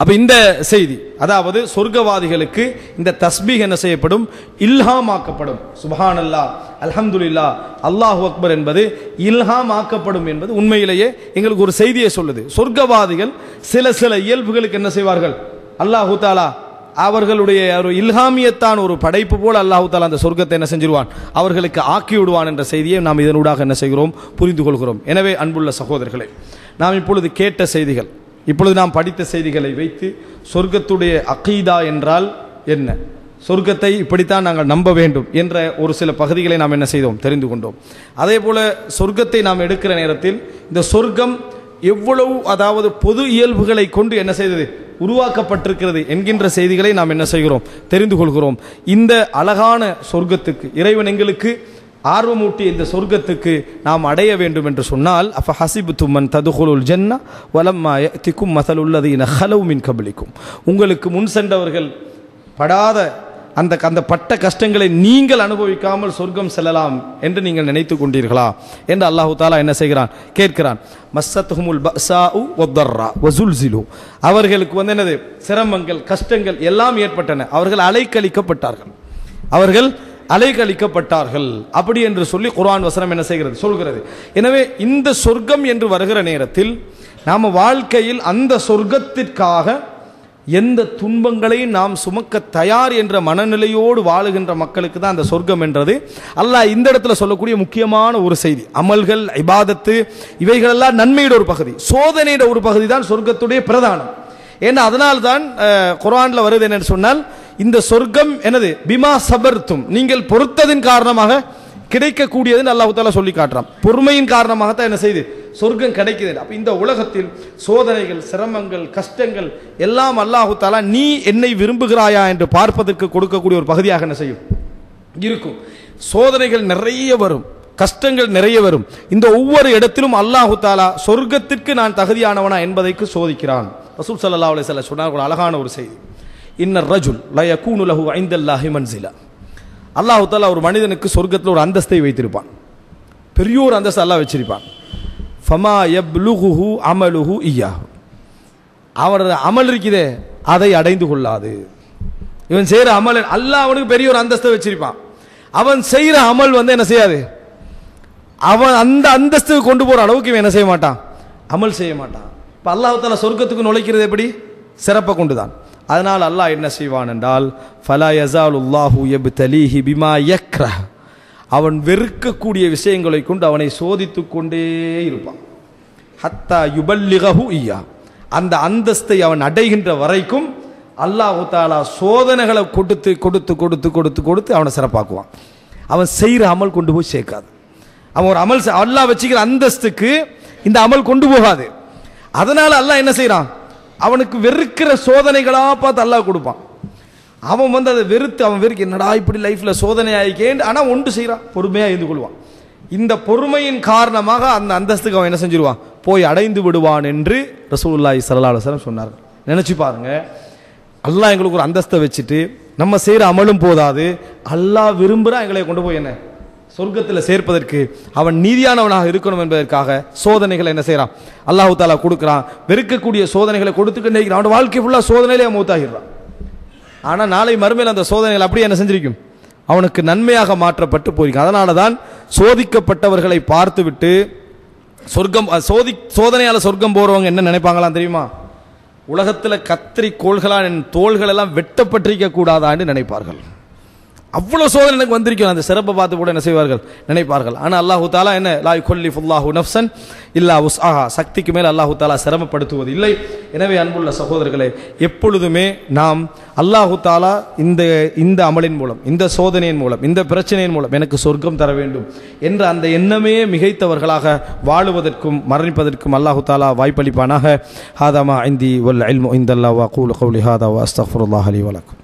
அப்ப இந்த செய்தி, அதாவது சொர்க்கவாதிகளுக்கு இந்த தஸ்பீஹ் என்ன செய்யப்படும், இல்ஹாமாக்கப்படும். சுப்ஹானல்லாஹ், அல்ஹம்துலில்லாஹ், அல்லாஹு அக்பர் என்பது இல்ஹாமாக்கப்படும் என்பது உண்மையிலேயே எங்களுக்கு ஒரு செய்தியை சொல்லுது. சொர்க்கவாதிகள் சில இயல்புகளுக்கு என்ன செய்வார்கள், அல்லாஹு தஆலா அவர்களுடைய ஒரு இல்ஹாமியத்தான் ஒரு படைப்பு போல அல்லாஹு தஆலா அந்த சொர்க்கத்தை என்ன செஞ்சிருவான், அவர்களுக்கு ஆக்கி விடுவான் என்ற செய்தியை நாம் இதனூடாக என்ன செய்கிறோம், புரிந்து கொள்கிறோம். எனவே அன்புள்ள சகோதரர்களே, நாம் இப்பொழுது கேட்ட செய்திகள், இப்பொழுது நாம் படித்த செய்திகளை வைத்து சொர்க்கத்துடைய அகீதா என்றால் என்ன, சொர்க்கத்தை இப்படித்தான் நாங்கள் நம்ப வேண்டும் என்ற ஒரு சில பகுதிகளை நாம் என்ன செய்தோம், தெரிந்து கொண்டோம். அதே போல சொர்க்கத்தை நாம் எடுக்கிற நேரத்தில் இந்த சொர்க்கம் எவ்வளவு, அதாவது பொது இயல்புகளை கொண்டு என்ன செய்தது, உருவாக்கப்பட்டிருக்கிறது என்கின்ற செய்திகளை நாம் என்ன செய்கிறோம், தெரிந்து கொள்கிறோம். இந்த அழகான சொர்க்கத்துக்கு இறைவன் எங்களுக்கு ஆர்வமூட்டிய இந்த சொர்க்கத்துக்கு நாம் அடைய வேண்டும் என்று சொன்னால், அஃப ஹஸிப்தும் மன் ததுகுலுல் ஜன்னah வலம்மா யஅதிகும் மஸலுல் லதீன ஹலவ் மின் கப்லிக்கும், உங்களுக்கு முன் சென்றவர்கள் படாத அந்த பட்ட கஷ்டங்களை நீங்கள் அனுபவிக்காமல் சொர்க்கம் செல்லலாம் என்று நீங்கள் நினைத்து கொண்டீர்களா என்று அல்லாஹு தஆலா என்ன செய்கிறான், கேட்கிறான். மஸ்ஸத்ஹுமுல் பஸாஉ வத்தர்ரா வஸுல்ஸிலு, அவர்களுக்கு என்னது, சிரமங்கள் கஷ்டங்கள் எல்லாம் ஏற்பட்டன, அவர்கள் அலைக்கழிக்கப்பட்டார்கள் அப்படி என்று சொல்லி குர்ஆன் வசனம் என்ன செய்கிறது, சொல்கிறது. எனவே இந்த சொர்க்கம் என்று வருகிற நேரத்தில் நாம் வாழ்க்கையில் அந்த சொர்க்கத்திற்காக எந்த துன்பங்களையும் நாம் சுமக்க தயார் என்ற மனநிலையோடு வாழுகின்ற மக்களுக்கு தான் அந்த சொர்க்கம் என்றது அல்லாஹ் இந்த இடத்துல சொல்லக்கூடிய முக்கியமான ஒரு செய்தி. அமல்கள், இபாதத்து, இவைகளெல்லாம் நன்மையோட ஒரு பகுதி, சோதனையோட ஒரு பகுதி தான் சொர்க்கத்துடைய பிரதானம். ஏன்னா அதனால்தான் குர்ஆன்ல வருது என்னன்னு சொன்னால், இந்த சொர்க்கம் என்னது, பிமா சபர்த்தும், நீங்கள் பொறுத்ததின் காரணமாக கிடைக்கக்கூடியதுன்னு அல்லாஹ் தஆலா சொல்லி காட்டுறான். பொறுமையின் காரணமாகத்தான் என்ன செய்யுது, சொர்க்கம் கிடைக்குது. அப்ப இந்த உலகத்தில் சோதனைகள், சிரமங்கள், கஷ்டங்கள் எல்லாம் அல்லாஹ் தஆலா நீ என்னை விரும்புகிறாயா என்று பார்ப்பதற்கு கொடுக்கக்கூடிய ஒரு பகுதியாக என்ன செய்யும், இருக்கும். சோதனைகள் நிறைய வரும், கஷ்டங்கள் நிறைய வரும். இந்த ஒவ்வொரு இடத்திலும் அல்லாஹ் தஆலா சொர்க்கத்திற்கு நான் தகுதியானவனா என்பதைக்கு சோதிக்கிறான். ரசூல் ஸல்லல்லாஹு அலைஹி வஸல்லம் சொன்னார் ஒரு அழகான ஒரு செய்தி, இன்னர் ரஜுல் லா யகூனு லஹு இன்தல்லாஹி மன்சிலா, அல்லாஹ் தஆலா ஒரு மனிதனுக்கு சொர்க்கத்தில் ஒரு அந்தஸ்தை வைத்திருப்பான், பெரிய ஒரு அந்தஸ்து அல்லாஹ் வச்சிருப்பான். ஃபமா யப்லுகுஹு அமலுஹு இய்யாஹு, அவரது அமல் இருக்குதே அதை அடைந்து கொள்ளாது. இவன் செய்கிற அமல், அல்லாஹ் அவனுக்கு பெரிய ஒரு அந்தஸ்தை வச்சிருப்பான், அவன் செய்கிற அமல் என்ன செய்யாது, அவன் அந்த அந்தஸ்துக்கு கொண்டு போகிற அளவுக்கு இவன் என்ன செய்ய மாட்டான், அமல் செய்ய மாட்டான். இப்போ அல்லாஹ் தஆலா சொர்க்கத்துக்கு நுழைக்கிறது எப்படி, சிறப்பை கொண்டு தான். அதனால் அல்லாஹ் என்ன செய்வான் என்றால், ஃபலா யஸாலுல்லாஹு யப்தலீஹி பிமா யக்ரஹ், அவன் வெறுக்கக்கூடிய விஷயங்களை கொண்டு அவனை சோதித்து கொண்டே இருப்பான். ஹத்தா யுபல்லிகஹு இய்யா, அந்த அந்தஸ்தை அவன் அடைகின்ற வரைக்கும் அல்லாஹ் தஆலா சோதனைகளை கொடுத்து கொடுத்து கொடுத்து கொடுத்து கொடுத்து அவனை சிறப்பாக்குவான். அவன் செய்கிற அமல் கொண்டு போய் சேர்க்காது. அவன் ஒரு அமல் அல்லாஹ் வச்சுக்கிற அந்தஸ்துக்கு இந்த அமல் கொண்டு போகாது. அதனால அல்லாஹ் என்ன செய்யறான், அவனுக்கு வெறுக்கிற சோதனைகளா பார்த்து அல்லாஹ் கொடுப்பான். அவன் அதை வெறுத்து, அவன் என்னடா இப்படி லைஃப்ல சோதனை ஆகிக்கேன், ஆனா ஒன்று செய்யறான், பொறுமையா இருந்து கொள்வான். இந்த பொறுமையின் காரணமாக அந்த அந்தஸ்துக்கு அவன் என்ன செஞ்சிருவான், போய் அடைந்து விடுவான் என்று ரசூலுல்லாஹி ஸல்லல்லாஹு அலைஹி வஸல்லம் சொன்னார்கள். நினைச்சு பாருங்க, அல்லாஹ் எங்களுக்கு ஒரு அந்தஸ்தை வச்சுட்டு நம்ம செய்யற அமலும் போதாது, அல்லாஹ் விரும்புறா எங்களை கொண்டு போய் என்ன சொர்க்கத்தில் சேர்ப்பதற்கு அவன் நீதியானவனாக இருக்கணும் என்பதற்காக சோதனைகளை என்ன செய்யறான், அல்லாஹ் தஆலா கொடுக்கிறான். வெறுக்கக்கூடிய சோதனைகளை கொடுத்துக்கிட்டே இருக்கிறான். அவன் வாழ்க்கை ஃபுல்லா சோதனையிலே மௌத்தாகிறான். ஆனா நாளை மறுமையில் அந்த சோதனைகள் அப்படியே என்ன செஞ்சிருக்கும், அவனுக்கு நன்மையாக மாற்றப்பட்டு போயிருக்கும். அதனால தான் சோதிக்கப்பட்டவர்களை பார்த்து விட்டு சொர்க்கம் சோதனையால சொர்க்கம் போறவங்க என்ன நினைப்பாங்களாம் தெரியுமா, உலகத்தில் கத்திரி கோள்களால் என் தோள்கள் எல்லாம் வெட்டப்பட்டிருக்க கூடாதான்னு நினைப்பார்கள். அவ்வளோ சோதனை எனக்கு வந்திருக்கும், அந்த சிறப்பை பார்த்து கூட என்ன செய்வார்கள், நினைப்பார்கள். ஆனால் அல்லாஹு தாலா என்ன, லா யுகல்லிஃபுல்லாஹு நஃப்ஸன் இல்லா உஸ்ஆஹா, சக்திக்கு மேல் அல்லாஹு தாலா சிரமப்படுத்துவது இல்லை. எனவே அன்புள்ள சகோதரர்களே, எப்பொழுதுமே நாம் அல்லாஹு தாலா இந்த அமலின் மூலம், இந்த சோதனையின் மூலம், இந்த பிரச்சனையின் மூலம் எனக்கு சொர்க்கம் தர வேண்டும் என்ற அந்த எண்ணமே மிகைத்தவர்களாக வாழுவதற்கும் மரணிப்பதற்கும் அல்லாஹு தாலா வாய்ப்பளிப்பானாக. ஹாதா மா இந்தி வல் இல்மு இந்தல்லாஹ் வ அகூலு கௌலி ஹாதா வ அஸ்தக்ஃபிருல்லாஹ் லி வ லக்கும்.